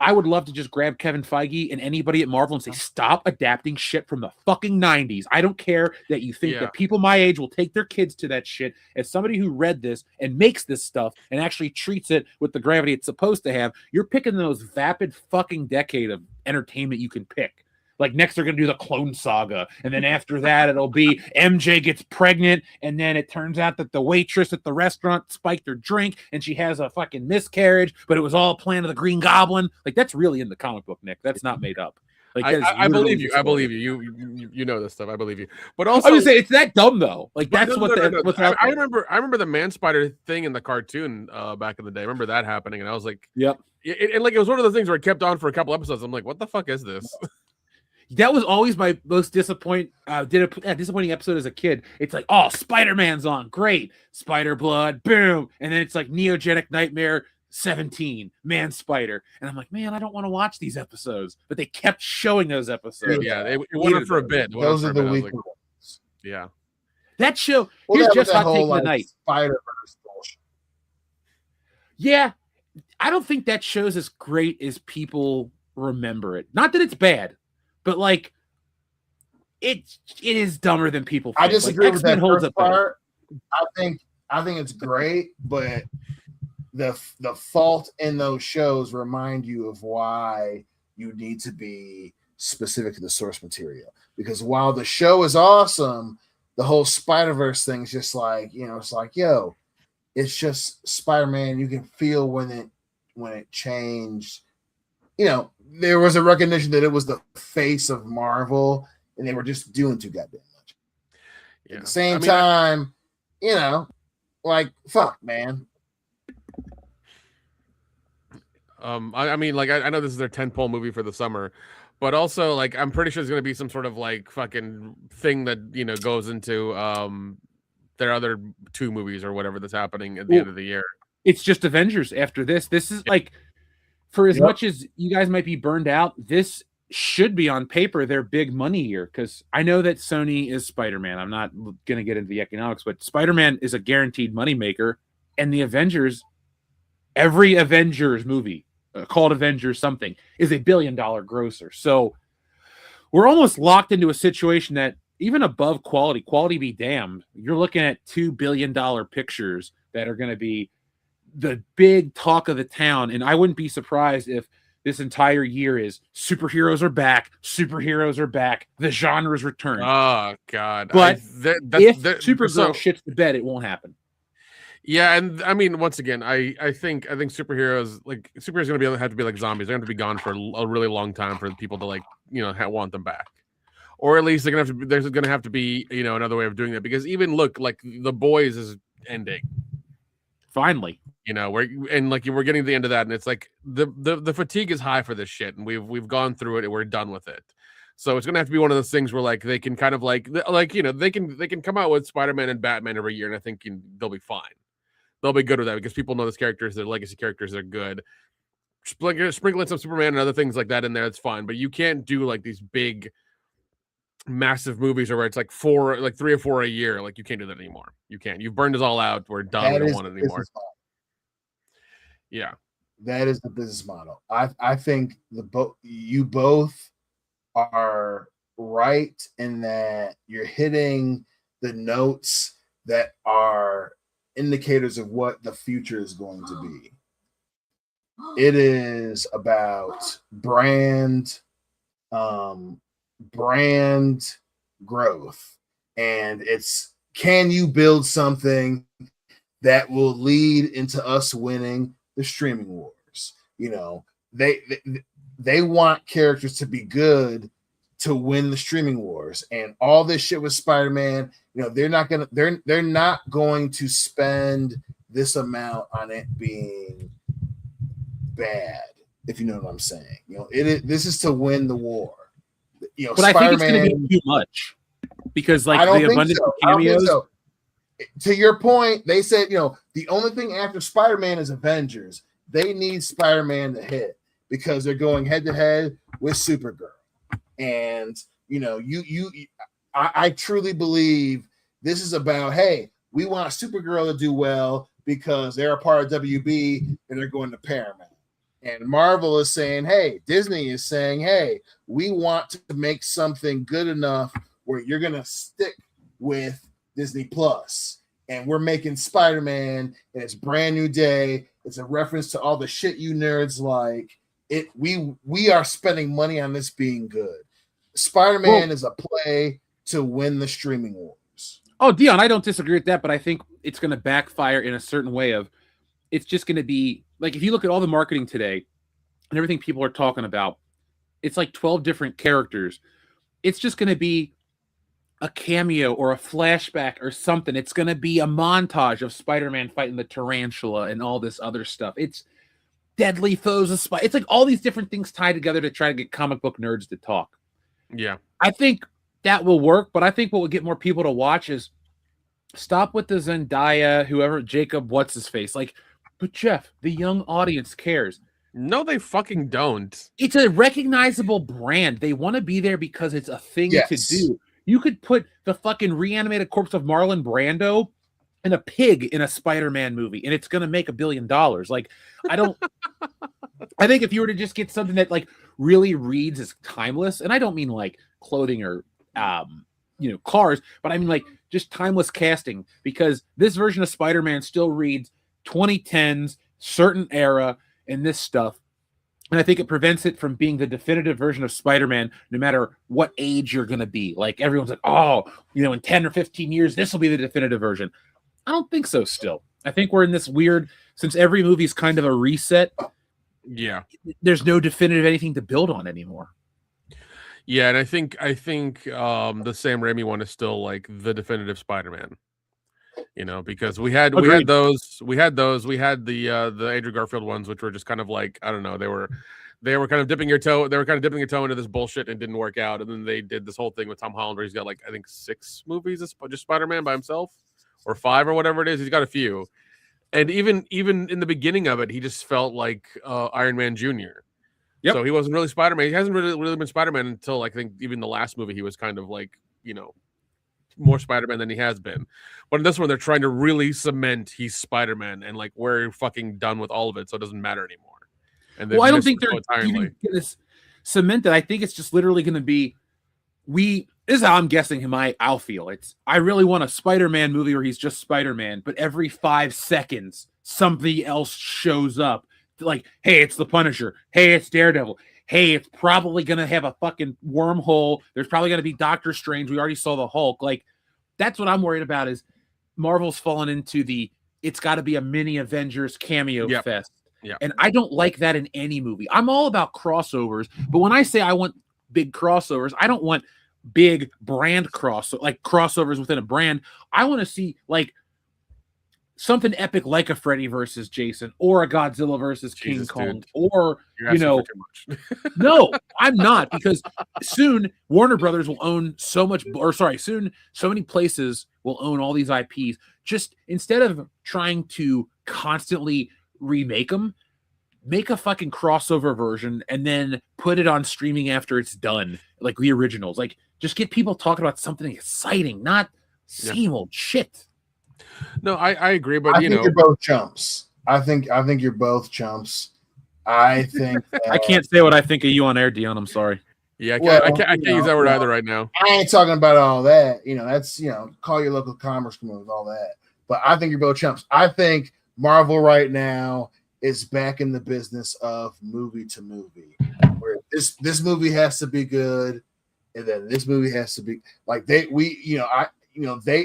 I would love to just grab Kevin Feige and anybody at Marvel and say, stop adapting shit from the fucking 90s. I don't care that you think that people my age will take their kids to that shit. As somebody who read this and makes this stuff and actually treats it with the gravity it's supposed to have, you're picking the most vapid fucking decade of entertainment you can pick. Like next they're going to do the Clone Saga. And then after that, it'll be MJ gets pregnant. And then it turns out that the waitress at the restaurant spiked her drink and she has a fucking miscarriage, but it was all a plan of the Green Goblin. Like that's really in the comic book, Nick. That's not made up. Like I believe you. I believe you. You know this stuff. I believe you. But also, I would say it's that dumb though. Like that's what's I remember the Man Spider thing in the cartoon back in the day. I remember that happening, and I was like, yep. And like it was one of the things where it kept on for a couple episodes. I'm like, what the fuck is this? That was always my most disappointing episode as a kid. It's like, oh, Spider-Man's on, great, Spider Blood, boom, and then it's like Neogenic Nightmare 17, Man Spider, and I'm like, man, I don't want to watch these episodes, but they kept showing those episodes. Yeah, it went on for a bit. Those are the weak ones. Yeah, that show. Well, here's that just hot whole, take of the like, night. Spider-Verse bullshit. Yeah, I don't think that show's as great as people remember it. Not that it's bad, but like it is dumber than people think. I disagree like, with that holds first up better. part. I think it's great, but the fault in those shows remind you of why you need to be specific to the source material. Because while the show is awesome, the whole Spider-Verse thing is just like, it's like, yo, it's just Spider-Man. You can feel when it changed. There was a recognition that it was the face of Marvel, and they were just doing too goddamn much. Yeah. At the same time, like, fuck, man. I mean, like, I know this is their tentpole movie for the summer, but also, like, I'm pretty sure there's gonna be some sort of like fucking thing that goes into their other 2 movies or whatever that's happening at the end of the year. It's just Avengers after this. This is like, for as much as you guys might be burned out, this should be on paper their big money year, because I know that Sony is Spider-Man. I'm not going to get into the economics, but Spider-Man is a guaranteed moneymaker, and the Avengers, every Avengers movie, called Avengers something, is $1 billion grosser. So we're almost locked into a situation that even above quality be damned, you're looking at $2 billion pictures that are going to be the big talk of the town. And I wouldn't be surprised if this entire year is superheroes are back, the genres return. Oh God! But if Supergirl so, shits the bed, it won't happen. Yeah, and I mean, once again, I think superheroes are going to have to be like zombies. They're going to be gone for a really long time for people to want them back, or at least there's going to have to be another way of doing that, because even look, like The Boys is ending. Finally, we're getting to the end of that, and it's like the fatigue is high for this shit, and we've gone through it and we're done with it. So it's gonna have to be one of those things where like they can kind of they can come out with Spider-Man and Batman every year, and I think they'll be fine. They'll be good with that because people know those characters, their legacy characters, are good. Sprinkling some Superman and other things like that in there, it's fine. But you can't do like these big, massive movies where it's like 3 or 4 a year. Like, you can't do that anymore. You can't. You've burned us all out. We're done. We don't want it anymore. Yeah, that is the business model. I think you both are right in that you're hitting the notes that are indicators of what the future is going to be. It is about brand growth, and it's, can you build something that will lead into us winning the streaming wars? They want characters to be good to win the streaming wars, and all this shit with Spider-Man, they're not going to spend this amount on it being bad, if you know what I'm saying. This is to win the war. But I think it's going to be too much, because the abundance of cameos. To your point, they said the only thing after Spider-Man is Avengers. They need Spider-Man to hit because they're going head to head with Supergirl. And I truly believe this is about, hey, we want Supergirl to do well because they're a part of WB and they're going to Paramount. And Marvel is saying, hey, Disney is saying, hey, we want to make something good enough where you're going to stick with Disney Plus. And we're making Spider-Man, and it's brand new day. It's a reference to all the shit you nerds like. We are spending money on this being good. Spider-Man is a play to win the streaming wars. Oh, Dion, I don't disagree with that, but I think it's going to backfire in a certain way of, it's just going to be, like, if you look at all the marketing today and everything people are talking about, it's like 12 different characters. It's just going to be a cameo or a flashback or something. It's going to be a montage of Spider-Man fighting the tarantula and all this other stuff. It's deadly foes of Spider. It's like all these different things tied together to try to get comic book nerds to talk. Yeah. I think that will work, but I think what would get more people to watch is stop with the Zendaya, whoever, Jacob, what's his face? Like, but Jeff, the young audience cares. No, they fucking don't. It's a recognizable brand. They want to be there because it's a thing to Yes. do. You could put the fucking reanimated corpse of Marlon Brando and a pig in a Spider-Man movie, and it's going to make $1 billion. Like, I think if you were to just get something that like really reads as timeless, and I don't mean like clothing or, cars, but I mean like just timeless casting, because this version of Spider-Man still reads 2010s, certain era, and this stuff. And I think it prevents it from being the definitive version of Spider-Man, no matter what age you're going to be. Like, everyone's like, oh, in 10 or 15 years, this will be the definitive version. I don't think so still. I think we're in this weird, since every movie is kind of a reset. Yeah. There's no definitive anything to build on anymore. Yeah, and I think the Sam Raimi one is still like the definitive Spider-Man. Because we had those, we had the Andrew Garfield ones, which were just kind of like, I don't know, they were kind of dipping your toe into this bullshit and it didn't work out. And then they did this whole thing with Tom Holland where he's got like, I think 6 movies of just Spider-Man by himself, or 5 or whatever it is. He's got a few. And even in the beginning of it, he just felt like Iron Man Jr. Yep. So he wasn't really Spider-Man. He hasn't really been Spider-Man until I think even the last movie he was kind of like, more Spider-Man than he has been. But in this one, they're trying to really cement he's Spider-Man, and like we're fucking done with all of it, so it doesn't matter anymore. And I don't think they're even going to cement it. I think it's just literally going to be, this is how I'm guessing I'll feel. I really want a Spider-Man movie where he's just Spider-Man, but every 5 seconds something else shows up. Like, hey, it's the Punisher. Hey, it's Daredevil. Hey, it's probably going to have a fucking wormhole. There's probably going to be Doctor Strange. We already saw the Hulk. Like, that's what I'm worried about, is Marvel's fallen into it's got to be a mini Avengers cameo fest. Yeah. And I don't like that in any movie. I'm all about crossovers, but when I say I want big crossovers, I don't want big brand crossovers within a brand. I want to see like something epic like a Freddy versus Jason, or a Godzilla versus King Kong, dude. or You're asking for too much. No, I'm not, because soon Warner Brothers will own so many places will own all these IPs. Just instead of trying to constantly remake them, make a fucking crossover version and then put it on streaming after it's done, like the originals. Like, just get people talking about something exciting, not same old shit. No, I agree, but I think you're both chumps. I think you're both chumps. I think I can't say what I think of you on air, Dion. I'm sorry. Yeah, I can't use that word either right now. I ain't talking about all that. That's call your local commerce community, all that. But I think you're both chumps. I think Marvel right now is back in the business of movie to movie, where this movie has to be good, and then this movie has to be like they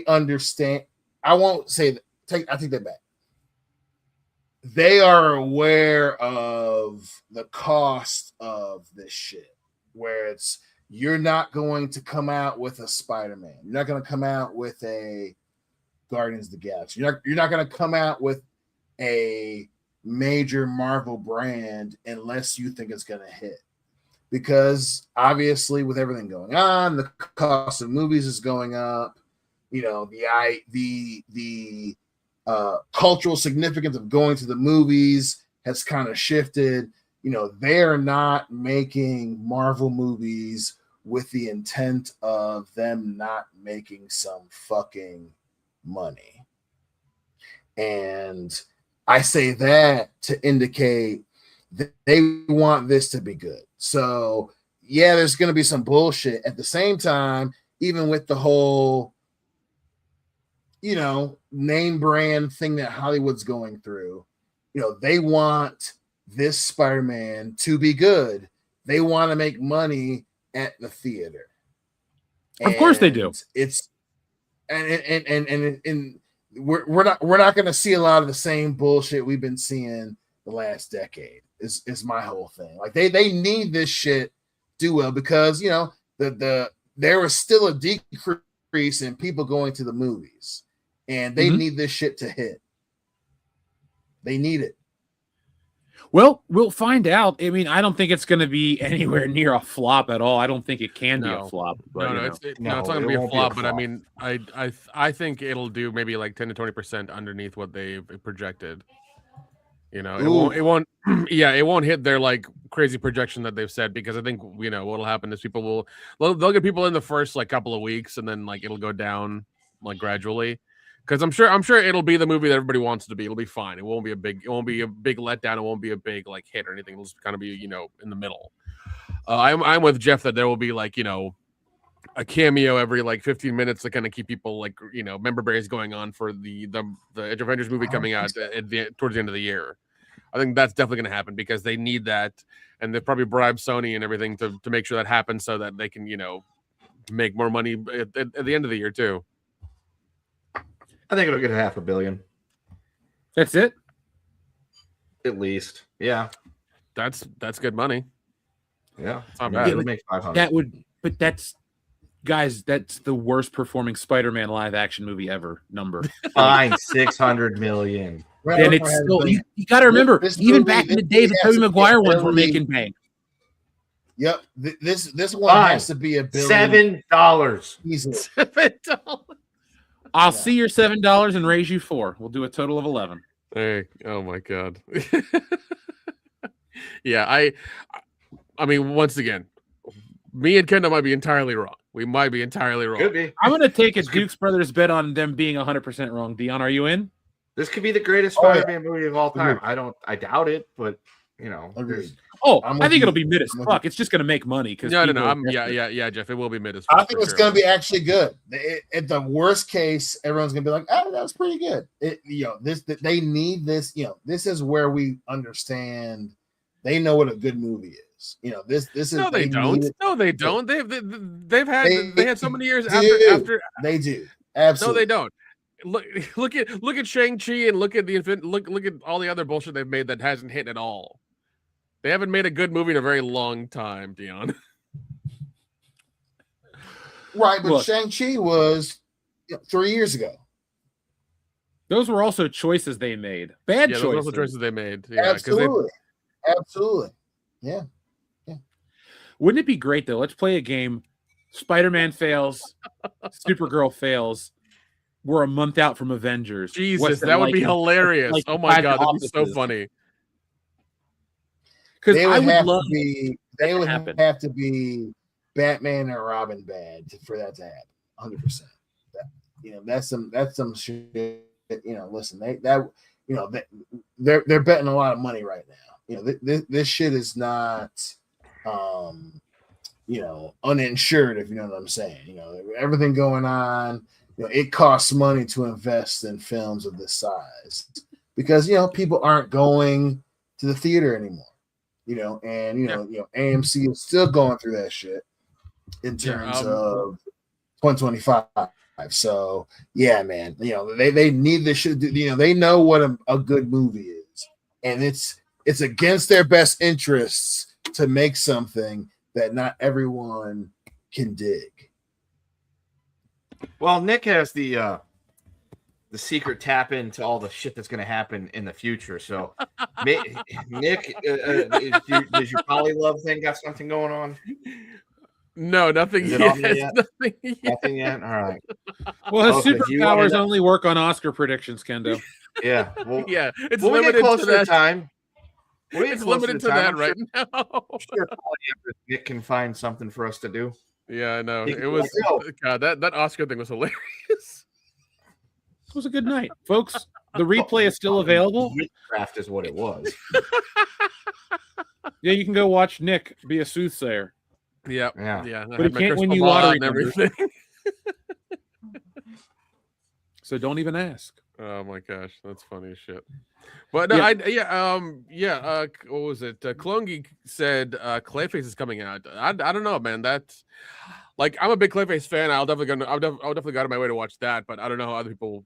understand. I won't say that. I take that back. They are aware of the cost of this shit, where you're not going to come out with a Spider-Man. You're not going to come out with a Guardians of the Galaxy. You're not going to come out with a major Marvel brand unless you think it's going to hit. Because obviously, with everything going on, the cost of movies is going up. The cultural significance of going to the movies has kind of shifted. They're not making Marvel movies with the intent of them not making some fucking money. And I say that to indicate that they want this to be good. So, yeah, there's going to be some bullshit. At the same time, even with the whole name brand thing that Hollywood's going through, they want this Spider-Man to be good. They want to make money at the theater. Of course they do. We're not going to see a lot of the same bullshit we've been seeing the last decade. Is my whole thing. Like they need this shit do well, because there was still a decrease in people going to the movies. And they need this shit to hit. They need it. Well, we'll find out. I mean, I don't think it's going to be anywhere near a flop at all. I don't think it can be a flop. But, It's not No, going to it be a won't be a flop. But I flop. mean, I think it'll do maybe like 10 to 20% underneath what they've projected. You know, it won't. Yeah, it won't hit their like crazy projection that they've said, because I think what'll happen is they'll get people in the first like couple of weeks, and then like it'll go down like gradually. Because I'm sure it'll be the movie that everybody wants it to be. It'll be fine. It won't be a big letdown. It won't be a big like hit or anything. It'll just kind of be in the middle. I'm with Jeff that there will be like a cameo every like 15 minutes to kind of keep people like member berries going on for the Edge of Avengers movie coming out towards the end of the year. I think that's definitely going to happen because they need that, and they'll probably bribe Sony and everything to make sure that happens so that they can make more money at the end of the year too. I think it'll get $500 million. That's it? At least. Yeah. That's good money. Yeah. It's not bad. It'll make 500. That's the worst performing Spider-Man live action movie ever number. Fine, $600 million. And it's still, you got to remember, even back in the day, the Tobey Maguire ones were making bank. Yep. This one has to be $1 billion. $7. Easily. $7. I'll see your $7 and raise you $4. We'll do a total of 11. Hey, oh my God. Yeah, I mean, once again, me and Kendall might be entirely wrong. We might be entirely wrong. Could be. I'm going to take a Dukes Brothers bet on them being 100% wrong. Dion, are you in? This could be the greatest Spider-Man movie of all time. I doubt it, but Agreed. I think it'll be mid as fuck. It's just going to make money. No. Yeah, Jeff. It will be mid as I think it's going to be actually good. At the worst case, everyone's going to be like, "Oh, that's pretty good." They need this. This is where we understand. They know what a good movie is. This is. No, they don't. No, they don't. They've had so many years after. They do. Absolutely. No, they don't. Look at Shang-Chi and look at look at all the other bullshit they've made that hasn't hit at all. They haven't made a good movie in a very long time, Dion. Right, but Shang-Chi was 3 years ago. Those were also choices they made. Bad choices. Those were also choices they made. Yeah, absolutely. Absolutely. Yeah. Wouldn't it be great, though? Let's play a game. Spider-Man fails. Supergirl fails. We're a month out from Avengers. Jesus, that would be hilarious. Oh my God, that'd be so funny. Because they would have to be Batman or Robin bad for that to happen. 100%. That's some shit. Listen, they're betting a lot of money right now. This shit is not uninsured, if you know what I'm saying. Everything going on. It costs money to invest in films of this size because people aren't going to the theater anymore. AMC is still going through that shit in terms of 2025. So yeah, man, they need this shit. They know what a good movie is, and it's against their best interests to make something that not everyone can dig. Well, Nick has the secret tap into all the shit that's going to happen in the future. So, Nick, does your poly love thing got something going on? No, nothing yet. Nothing yet. All right. Well, his superpowers only work on Oscar predictions, Kendo. Yeah. Well, yeah. It's when limited we get closer to that time. It's limited to that right now. Sure, Nick can find something for us to do. Yeah, I know. It was God. That Oscar thing was hilarious. It was a good night, folks. The replay is still available. Witchcraft is what it was. Yeah, you can go watch Nick be a soothsayer. Yeah. But he can't win you lottery and everything. So don't even ask. Oh my gosh, that's funny as shit. But no, what was it? Clone Geek said Clayface is coming out. I don't know, man. That's like I'm a big Clayface fan. I'll definitely go out of my way to watch that. But I don't know how other people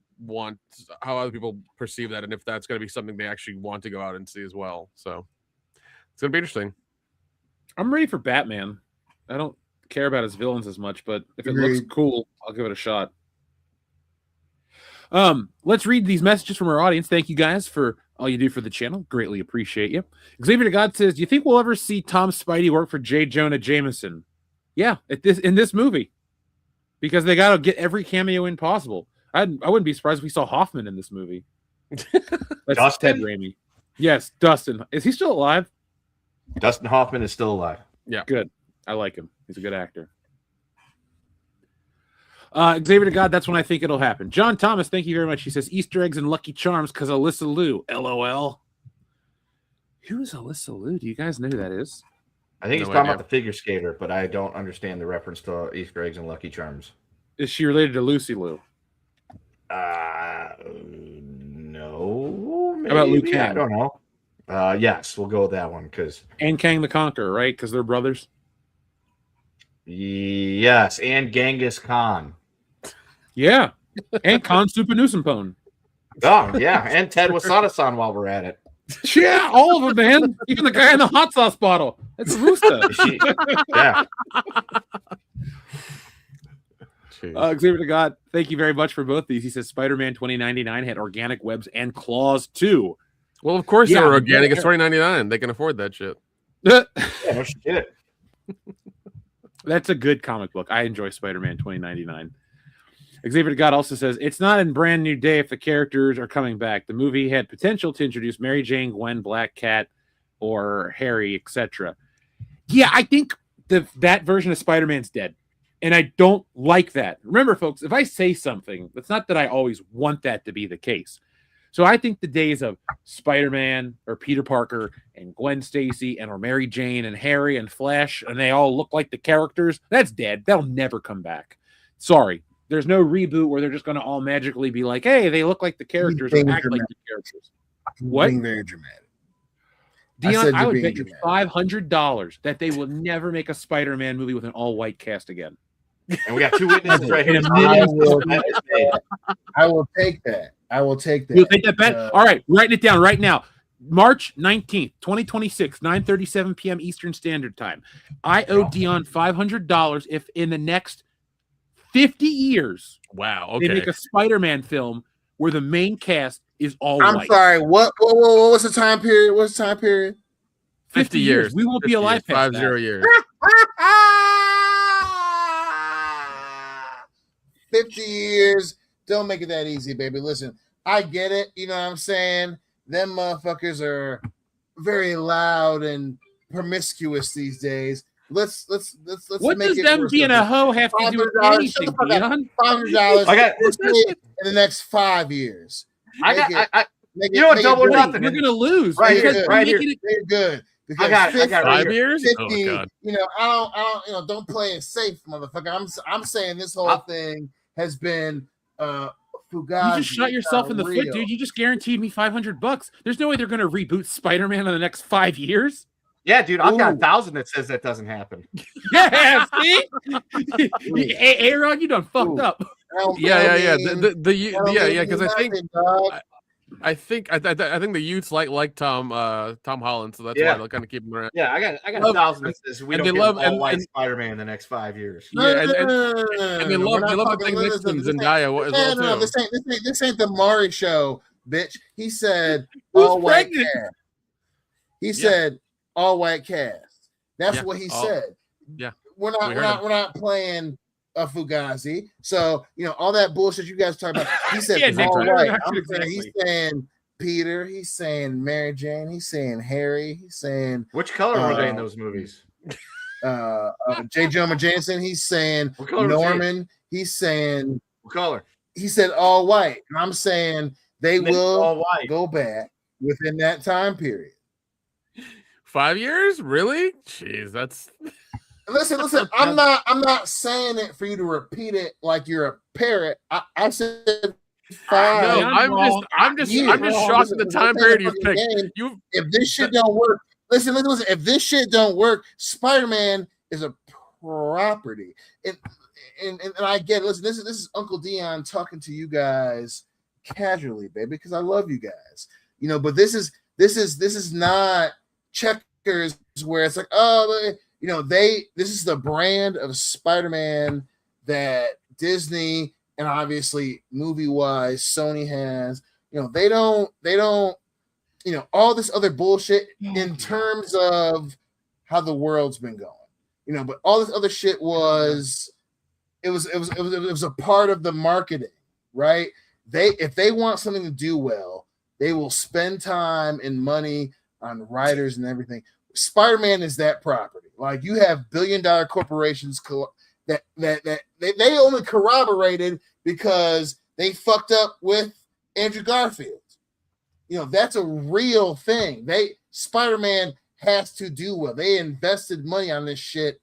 perceive that, and if that's going to be something they actually want to go out and see as well. So it's going to be interesting. I'm ready for Batman. I don't care about his villains as much, but if it looks cool, I'll give it a shot. Let's read these messages from our audience. Thank you guys for all you do for the channel. Greatly appreciate you. Xavier to God says, do you think we'll ever see Tom Spidey work for J. Jonah Jameson? Yeah, in this movie. Because they got to get every cameo in possible. I wouldn't be surprised if we saw Hoffman in this movie. That's Dustin? Ted Raimi. Yes, Dustin. Is he still alive? Dustin Hoffman is still alive. Yeah. Good. I like him. He's a good actor. Xavier to God, that's when I think it'll happen. John Thomas, thank you very much. He says Easter eggs and Lucky Charms because Alyssa Liu. LOL. Who is Alyssa Liu? Do you guys know who that is? I think No he's talking idea. about the figure skater, but I don't understand the reference to Easter eggs and Lucky Charms. Is she related to Lucy Liu? No. Maybe. How about Liu I Kang? don't know. Yes, we'll go with that one because And Kang the Conqueror, right? Because they're brothers. yes, and Genghis Khan. Yeah. And Khan Supernusempone. Oh yeah, and Ted Wasada-san while we're at it. Yeah, all of them, man. Even the guy in the hot sauce bottle. That's Rusta. Yeah. Xavier to God, thank you very much for both these. He says Spider-Man 2099 had organic webs and claws too. Well, of course Yeah, they were organic. It's yeah. $20.99. They can afford that shit. Yeah, no shit. That's a good comic book. I enjoy Spider-Man 2099. Xavier to God also says it's not in Brand New Day if the characters are coming back. The movie had potential to introduce Mary Jane, Gwen, Black Cat, or Harry, etc. Yeah, I think that version of Spider-Man's dead. And I don't like that. Remember, folks, if I say something, it's not that I always want that to be the case. So I think the days of Spider-Man or Peter Parker and Gwen Stacy and or Mary Jane and Harry and Flash, and they all look like the characters, that's dead. That'll never come back. Sorry. There's no reboot where they're just going to all magically be like, hey, they look like the characters or act like the characters. What? Being very dramatic. Dion, I would being bet you dramatic. $500 that they will never make a Spider-Man movie with an all-white cast again. And we got two witnesses right here. In a minute. I will take that. I will take that. You'll take that bet? All right, writing it down right now. March 19th, 2026, 9:37 p.m. Eastern Standard Time. I owe Dion $500 if in the next 50 years Wow. they Okay. make a Spider-Man film where the main cast is all I'm white. sorry. What was the time period? What's the time period? 50 years. We won't be 50 alive years. past 50 that. years. 50 years. Don't make it that easy, baby. Listen, I get it. You know what I'm saying? Them motherfuckers are very loud and promiscuous these days. Let's What make does it them worse. being a hoe have to do with $500, anything, shut the fuck up. Dion? $500 I got- in the next 5 years. I Make got. it- Make You know what, make double or good. nothing. You're gonna lose Right because here, you're right here. making it- They're good. Because I got it 50, right 5 here. years? 50, Oh, God. you know, I don't, don't play it safe, motherfucker. I'm saying this whole thing has been fugazi. You just shot yourself in the real. foot, dude. You just guaranteed me $500. There's no way they're gonna reboot Spider-Man in the next 5 years. Yeah, dude, I've got Ooh. 1,000 that says that doesn't happen. Yeah, see? Hey, Aaron, you done fucked Ooh. up. Yeah. mean- Yeah. Because I think nothing, dog. I think the youths like Tom Holland, so that's Yeah. why they'll kind of keep him around. Yeah, I got Love- 1,000 that says we and don't they get love- all and- white and- Spider-Man in the next 5 years. Yeah, and they We're love not the talking- thing next to listen, Zendaya as well no, too. this ain't the Maury show, bitch. He said Who's all white pregnant? cast. He said all white cast. That's Yeah, what he all- said. yeah. We're We heard him. not playing a Fugazi. So you know all that bullshit you guys talk about. He said Yeah, all Nick, white. exactly. I'm saying he's saying Peter. He's saying Mary Jane. He's saying Harry. He's saying Which color were they in those movies? J. Jonah Jameson. He's saying What color was he? Norman. He's saying What color? he said all white. And I'm saying they They will all white. go back within that time period. 5 years? Really? Jeez, that's Listen. I'm not saying it for you to repeat it like you're a parrot. I said 5. no. I'm I'm just years. shocked at the time period you've Fucking picked. game. You If this shit don't work, listen. If this shit don't work, Spider-Man is a property. And I get it. Listen, this is Uncle Dion talking to you guys casually, baby, because I love you guys. You know, but this is not Checkers where it's like, oh, you know, this is the brand of Spider-Man that Disney and obviously movie-wise Sony has. You know, they don't all this other bullshit in terms of how the world's been going, but all this other shit was a part of the marketing, right? If they want something to do well, they will spend time and money on writers and everything. Spider-Man is that property. Like, you have billion-dollar corporations that they only corroborated because they fucked up with Andrew Garfield. That's a real thing. Spider-Man has to do well. They invested money on this shit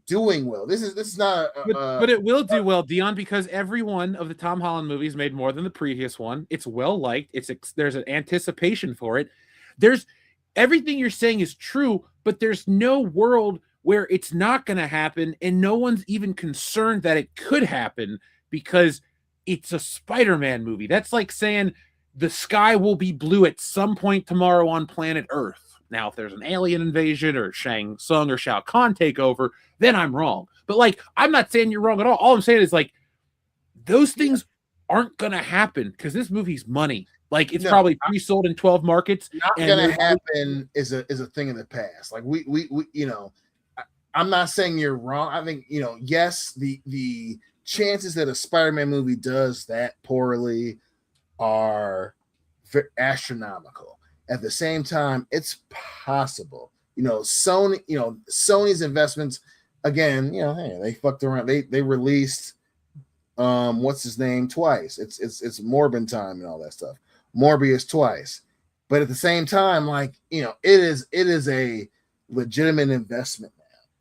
doing well. This is not but it will do well, Dion, because every one of the Tom Holland movies made more than the previous one. It's well liked. There's an anticipation for it. There's everything you're saying is true, but there's no world where it's not going to happen, and no one's even concerned that it could happen because it's a Spider-Man movie. That's like saying the sky will be blue at some point tomorrow on planet Earth. Now, if there's an alien invasion or Shang Tsung or Shao Kahn take over, then I'm wrong. But, like, I'm not saying you're wrong at all. All I'm saying is, like, those things aren't going to happen because this movie's money. Like, it's probably pre-sold in 12 markets. Not going to happen is a thing in the past. Like, we I'm not saying you're wrong. I think, yes, the chances that a Spider-Man movie does that poorly are astronomical. At the same time, it's possible. Sony's investments, again, hey, they fucked around. They released what's his name twice. It's Morbin time and all that stuff. Morbius twice. But at the same time, like, it is a legitimate investment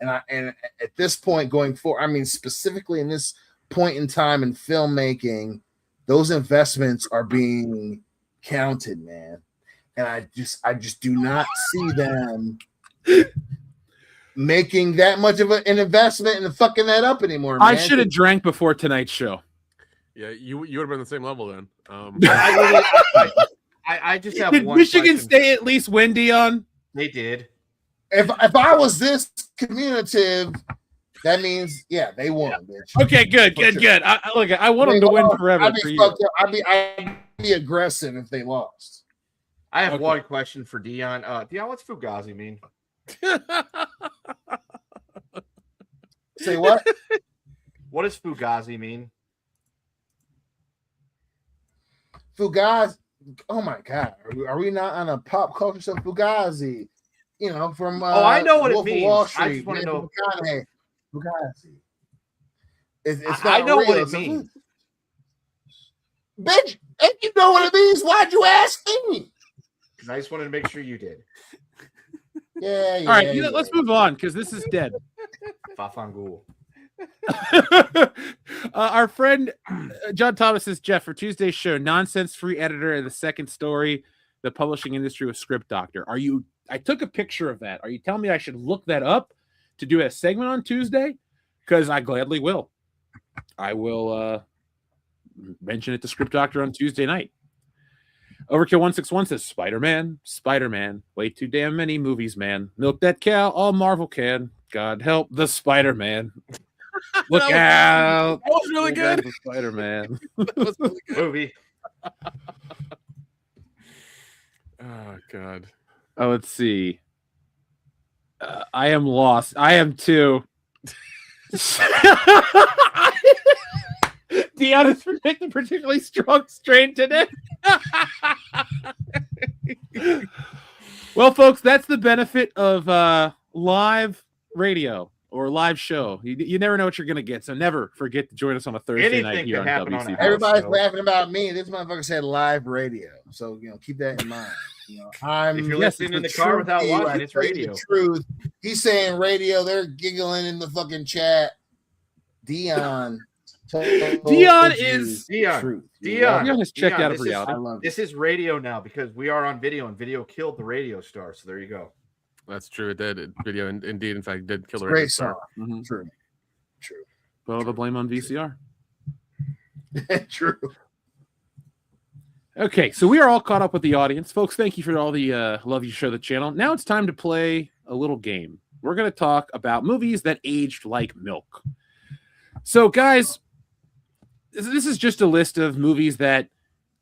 now. And at this point going forward, I mean, specifically in this point in time in filmmaking, those investments are being counted, man. And I just do not see them making that much of an investment and fucking that up anymore, man. I should have drank before tonight's show. Yeah, you would have been the same level then. I just have Did one Michigan question. State at least win, Dion? They did. If I was this communicative, that means they won. Bitch. Okay, good. I want them to win forever. I'd be fucked up. I'd be aggressive if they lost. I have one question for Dion. Dion, what's Fugazi mean? Say what? What does Fugazi mean? Fugazi. Oh my God. Are we not on a pop culture show? Fugazi. From I know what Wolf it of means. Wall Street. I just want to know. Fugazi. It's not I know real. what it means. Bitch, if you know what it means, why'd you ask me? Because I just wanted to make sure you did. Yeah. All right, let's move on because this is dead. Fafangul. Our friend John Thomas says, Jeff, for Tuesday's show, nonsense-free editor of the second story, the publishing industry with Script Doctor. I took a picture of that. Are you telling me I should look that up to do a segment on Tuesday? Because I gladly will. I will mention it to Script Doctor on Tuesday night. Overkill 161 says, Spider-Man, way too damn many movies, man. Milk that cow, all Marvel can. God help the Spider-Man. Look out. That was really good. The Spider-Man. That was really good. Movie. Oh, God. Oh, let's see. I am lost. I am too. Dion is predicting particularly strong strain today. Well, folks, that's the benefit of live radio or live show. You never know what you're going to get, so never forget to join us on a Thursday night here on WCBs. Everybody's laughing about me. This motherfucker said live radio, so keep that in mind. If you're listening in the car without watching, it's radio. Truth. He's saying radio. They're giggling in the fucking chat. Dion is Dion. Dion has checked out of reality. This is radio now because we are on video, and video killed the radio star. So there you go. That's true. It did. Video, indeed, in fact, did kill the great radio song. star. Mm-hmm. True. Well, the blame on VCR. True. Okay, so we are all caught up with the audience. Folks, thank you for all the love you show the channel. Now it's time to play a little game. We're going to talk about movies that aged like milk. So, guys, this is just a list of movies that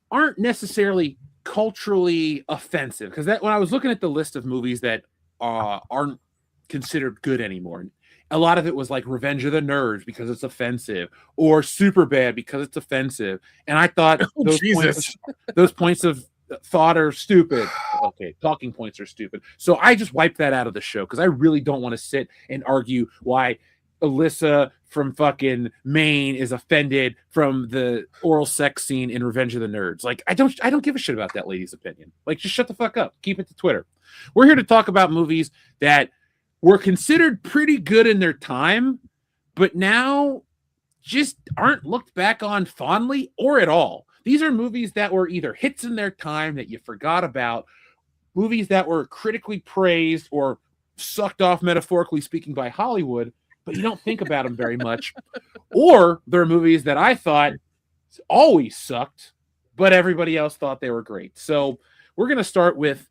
aren't necessarily culturally offensive, because that when I was looking at the list of movies that aren't considered good anymore, a lot of it was like Revenge of the Nerds because it's offensive, or Superbad because it's offensive. And I thought those points of thought are stupid. Okay, talking points are stupid. So I just wiped that out of the show because I really don't want to sit and argue why Alyssa from fucking Maine is offended from the oral sex scene in Revenge of the Nerds. Like, I don't give a shit about that lady's opinion. Like, just shut the fuck up. Keep it to Twitter. We're here to talk about movies that were considered pretty good in their time, but now just aren't looked back on fondly or at all. These are movies that were either hits in their time that you forgot about, movies that were critically praised or sucked off, metaphorically speaking, by Hollywood, but you don't think about them very much. Or there are movies that I thought always sucked, but everybody else thought they were great. So we're going to start with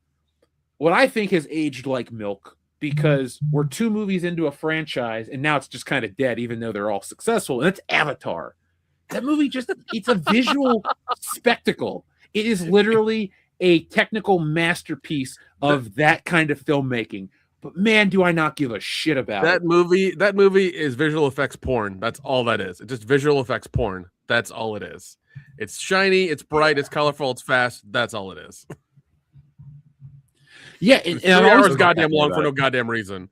what I think has aged like milk, because we're 2 movies into a franchise and now it's just kind of dead, even though they're all successful. And it's Avatar. That movie it's a visual spectacle. It is literally a technical masterpiece of that kind of filmmaking. But man, do I not give a shit about that it. movie. That movie is visual effects porn. That's all that is. It's just visual effects porn. That's all it is. It's shiny, it's bright, it's colorful, it's fast. That's all it is. Yeah, and 3 I'm always hours goddamn long for it. no goddamn reason.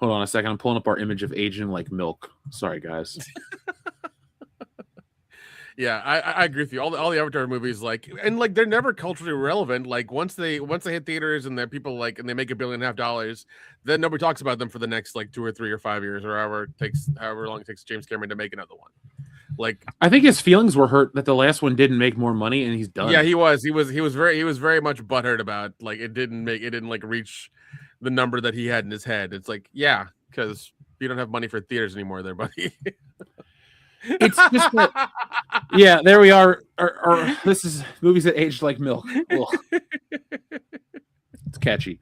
Hold on a second. I'm pulling up our image of aging like milk. Sorry, guys. Yeah, I agree with you. All the Avatar movies, like they're never culturally relevant. Like once they hit theaters and people and they make $1.5 billion, then nobody talks about them for the next 2 or 3 or 5 years, or however long it takes James Cameron to make another one. Like, I think his feelings were hurt that the last one didn't make more money, and he's done. Yeah, he was very much butthurt about it didn't reach the number that he had in his head. It's like, yeah, because you don't have money for theaters anymore, there, buddy. It's just that, yeah, there we are. This is movies that aged like milk. It's catchy.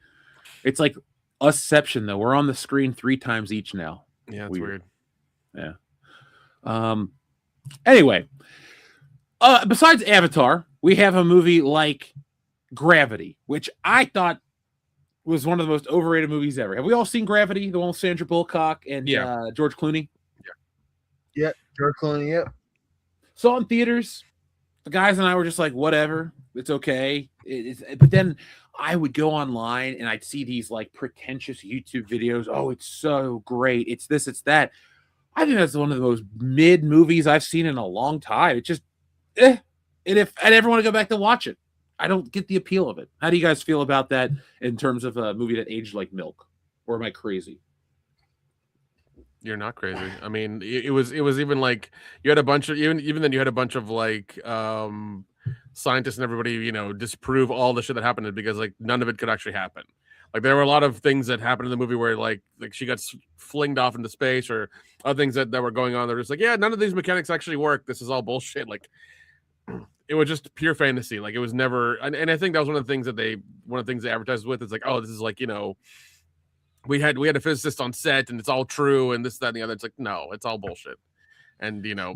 It's like Usception, though. We're on the screen 3 times each now. Yeah, it's weird. Yeah. Anyway, besides Avatar, we have a movie like Gravity, which I thought was one of the most overrated movies ever. Have we all seen Gravity? The one with Sandra Bullock and George Clooney? Yep, George Clooney, yep. Saw it in theaters. The guys and I were just like, whatever, it's okay. But then I would go online and I'd see these pretentious YouTube videos. Oh, it's so great. It's this, it's that. I think that's one of the most mid movies I've seen in a long time. It just, And if I'd ever want to go back to watch it, I don't get the appeal of it. How do you guys feel about that in terms of a movie that aged like milk? Or am I crazy? You're not crazy. I mean, it was even you had a bunch of even then you had a bunch of scientists and everybody disprove all the shit that happened because none of it could actually happen. There were a lot of things that happened in the movie where she got flinged off into space, or other things that were going on. They're just yeah, none of these mechanics actually work. This is all bullshit. It was just pure fantasy. It was never. And I think that was one of the things they advertised with. It's this is we had a physicist on set and it's all true and this, that, and the other. It's no, it's all bullshit. And you know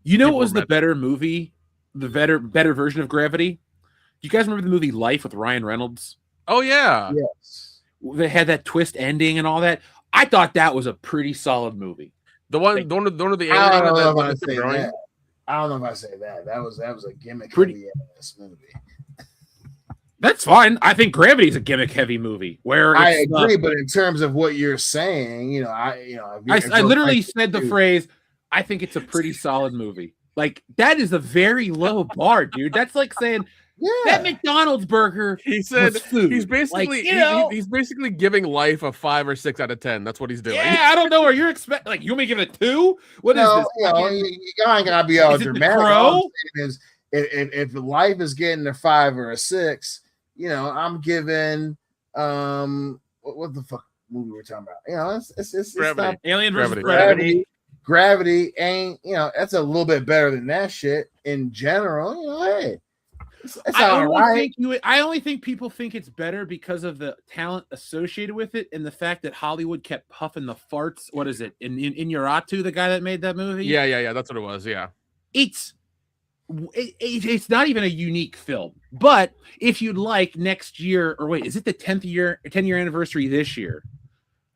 what was the better movie, the better version of Gravity? Do you guys remember the movie Life with Ryan Reynolds? Oh yeah. Yes. They had that twist ending and all that. I thought that was a pretty solid movie. The one of the I don't know if I say that. I don't know if I say that. That was a gimmick heavy ass movie. That's fine. I think Gravity is a gimmick heavy movie. Where I agree, but in terms of what you're saying, I literally said the phrase. I think it's a pretty solid movie. That is a very low bar, dude. That's like saying that McDonald's burger. He said was food. He's basically he's basically giving Life a 5 or 6 out of 10. That's what he's doing. Yeah, I don't know where you're expecting. You want me to give it a 2? What is this? You ain't gotta be all dramatic. All I'm saying is, if Life is getting a 5 or a 6. I'm giving what the fuck movie we're talking about? It's Gravity. not, Alien versus Gravity. Gravity ain't that's a little bit better than that shit in general. Hey, it's I only think people think it's better because of the talent associated with it and the fact that Hollywood kept puffing the farts. What is it? In Inarritu, the guy that made that movie? Yeah. That's what it was. Yeah. It's it's not even a unique film. But if you'd like next year, or wait, is it the 10-year anniversary this year?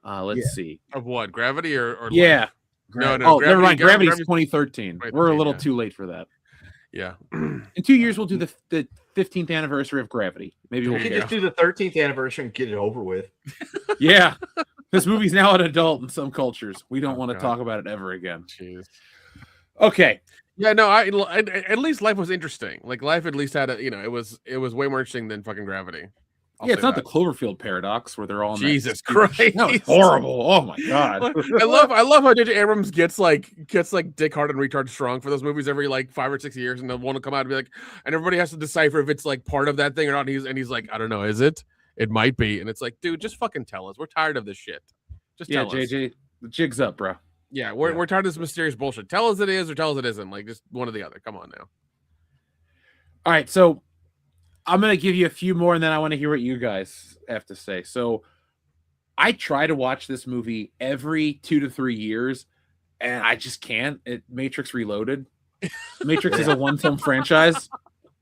Let's see. Of what? Gravity or Yeah. Life? No, Oh, never mind. Gravity's Gravity's 2013. We're a little yeah. too late for that. Yeah. In 2 years, we'll do the 15th anniversary of Gravity. Maybe We we'll could get just do the 13th anniversary and get it over with. Yeah. This movie's now an adult in some cultures. We don't want to God. talk about it ever again. Jeez. Okay. Yeah, no, I at least Life was interesting. Like Life at least had a, it was way more interesting than fucking Gravity. Yeah, it's not the Cloverfield paradox where they're all in Jesus that Christ. That was horrible. Oh my god. I love how J.J. Abrams gets like Dick Hard and Retard Strong for those movies every like 5 or 6 years, and they'll want to come out and be like, and everybody has to decipher if it's like part of that thing or not. And he's like, I don't know, is it? It might be. And it's like, dude, just fucking tell us. We're tired of this shit. Just tell us. JJ, the jig's up, bro. Yeah, we're tired of this mysterious bullshit. Tell us it is or tell us it isn't. Like just one or the other. Come on now. All right, so I'm gonna give you a few more, and then I want to hear what you guys have to say. So I try to watch this movie every 2 to 3 years, and I just can't. Matrix Reloaded. Matrix is a one-film franchise.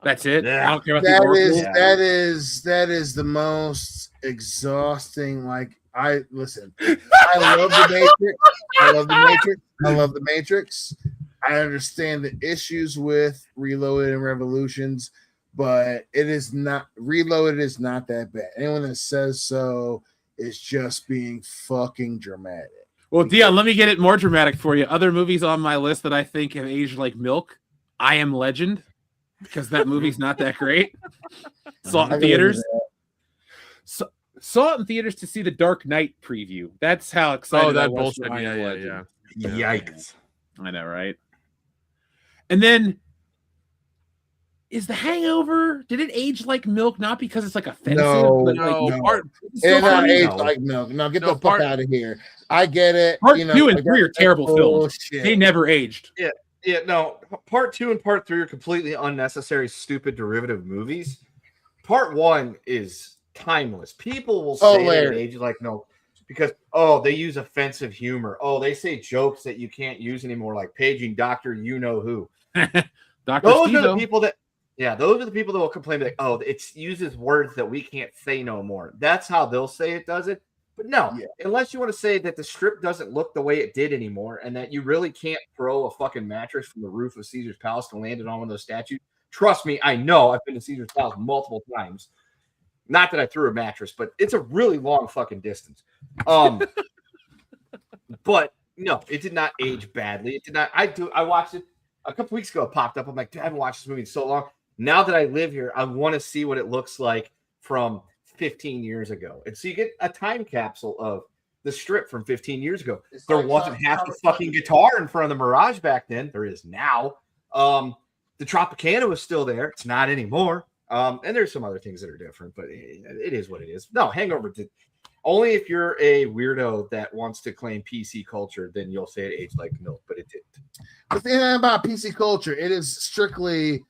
That's it. Yeah. I don't care about the Oracle. That is the most exhausting. Like I love the Matrix. I love the Matrix. I understand the issues with Reloaded and Revolutions, but it is not Reloaded is not that bad. Anyone that says so is just being fucking dramatic. Well, Dion, let me get it more dramatic for you. Other movies on my list that I think have aged like milk. I Am Legend, because that movie's not that great. Saw it in theaters. Saw it in theaters to see the Dark Knight preview. That's how excited I was. Bullshit. Yeah. Yikes. I know, right? And then is The Hangover, did it age like milk? Not because it's like offensive, but like It's not age like milk. No, get the fuck out of here. I get it. Part 2 and 3 are terrible films. They never aged. Yeah, no. Part 2 and part 3 are completely unnecessary, stupid derivative movies. Part 1 is timeless. People will say that it ages like milk because they use offensive humor. They say jokes that you can't use anymore, like paging Dr. You Know Who. Those are the people that will complain like, it uses words that we can't say no more. That's how they'll say it does it. But no, unless you want to say that the strip doesn't look the way it did anymore and that you really can't throw a fucking mattress from the roof of Caesar's Palace to land it on one of those statues. Trust me, I know. I've been to Caesar's Palace multiple times. Not that I threw a mattress, but it's a really long fucking distance. But no, it did not age badly. It did not. I watched it a couple weeks ago. It popped up. I'm like, dude, I haven't watched this movie in so long. Now that I live here, I want to see what it looks like from 15 years ago. And so you get a time capsule of the strip from 15 years ago. There wasn't half the fucking guitar in front of the Mirage back then. There is now. The Tropicana was still there. It's not anymore. And there's some other things that are different, but it is what it is. No, Hangover did. Only if you're a weirdo that wants to claim PC culture, then you'll say it aged like milk, but it didn't. The thing about PC culture, it is strictly,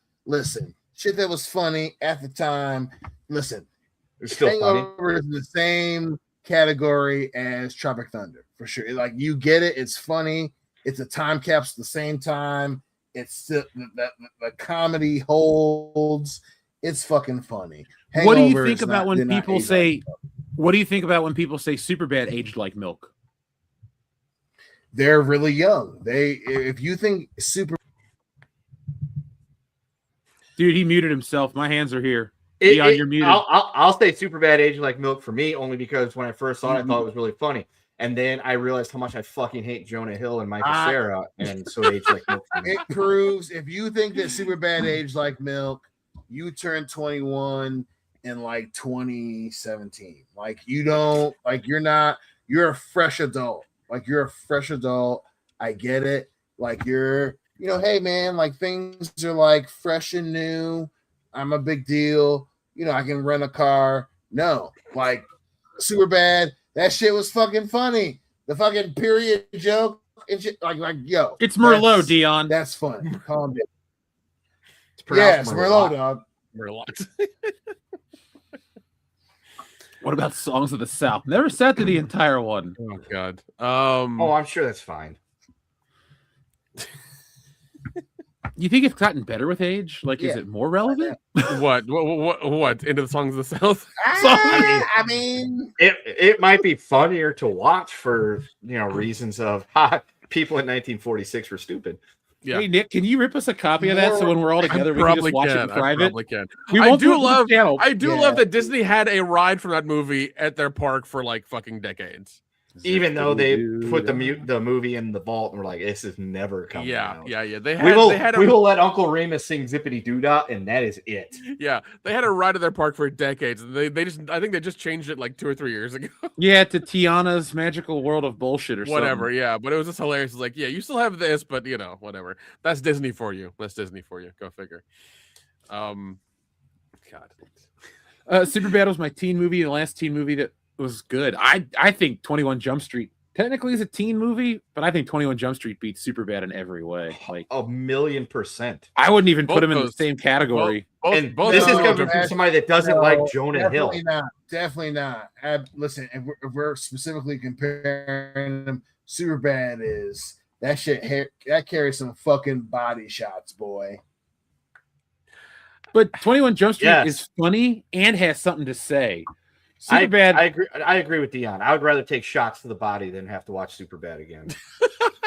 shit that was funny at the time. Listen, it's still Hangover is in the same category as Tropic Thunder, for sure. Like, you get it. It's funny. It's a time capsule at the same time. It's still, the comedy holds. It's fucking funny. What do you think about when people say? What do you think about when people say Superbad aged like milk? They're really young. If you think dude, he muted himself. My hands are here. You're muted. I'll say Superbad aged like milk for me, only because when I first saw it, I thought it was really funny. And then I realized how much I fucking hate Jonah Hill and Michael Cera, and so it aged like milk for me. It proves if you think that Superbad aged like milk, you turned 21 in like 2017. Like, you don't, like, you're a fresh adult. Like, you're a fresh adult. I get it. Like, you're, hey man, like, things are like fresh and new. I'm a big deal. I can rent a car. No, like, Superbad, that shit was fucking funny. The fucking period joke and shit, like, yo. It's Merlot, Dion. That's fun. Calm down. It's Merlot, dog. Merlot. What about Songs of the South? Never sat through the entire one. Oh God. I'm sure that's fine. You think it's gotten better with age? Like, is Yeah. it more relevant? What? Into the Songs of the South? I mean, It might be funnier to watch for reasons of people in 1946 were stupid. Yeah. Hey Nick, can you rip us a copy of that so when we're all together we can just watch it in private? Probably can. We I won't do do it love. on the channel. I do love that Disney had a ride from that movie at their park for like fucking decades. Even though they put the movie in the vault and were like, this is never coming out. Yeah. We will let Uncle Remus sing Zippity Doo Dah, and that is it. Yeah, they had a ride at their park for decades. I think they just changed it like 2 or 3 years ago. Yeah, to Tiana's Magical World of Bullshit or Whatever, something. yeah. But it was just hilarious. It's like, yeah, you still have this, but whatever. That's Disney for you. Go figure. God. Superbad was my teen movie, the last teen movie that was good. I think 21 Jump Street technically is a teen movie, but I think 21 Jump Street beats Superbad in every way. Like 1,000,000%. I wouldn't even put Both them in the those- same category. Both This is of coming them- from somebody that doesn't like Jonah Hill. Definitely not. Listen, if we're specifically comparing them, Superbad is that shit. That carries some fucking body shots, boy. But 21 Jump Street Yes. is funny and has something to say. I Superbad, agree with Dion. I would rather take shots to the body than have to watch Superbad again.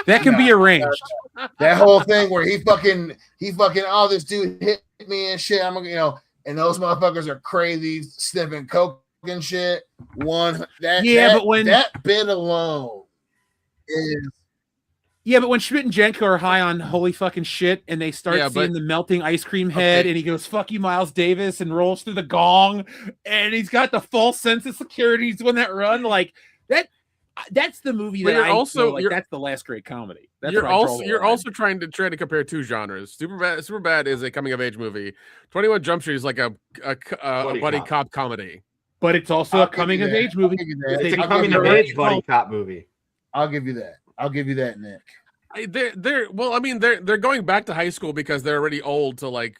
that can be arranged. That whole thing where he fucking, oh, this dude hit me and shit. And those motherfuckers are crazy, sniffing coke and shit. But when that bit alone is. Yeah, but when Schmidt and Jenko are high on holy fucking shit and they start seeing the melting ice cream head and he goes, fuck you, Miles Davis, and rolls through the gong and he's got the false sense of security. He's doing that run. Like that's the movie that that's the last great comedy. That's you're also trying to compare two genres. Superbad is a coming of age movie. 21 Jump Street is like a buddy cop comedy. But it's also a coming of age movie. It's a coming of age buddy cop movie. I'll give you that, Nick. They're going back to high school because they're already old to find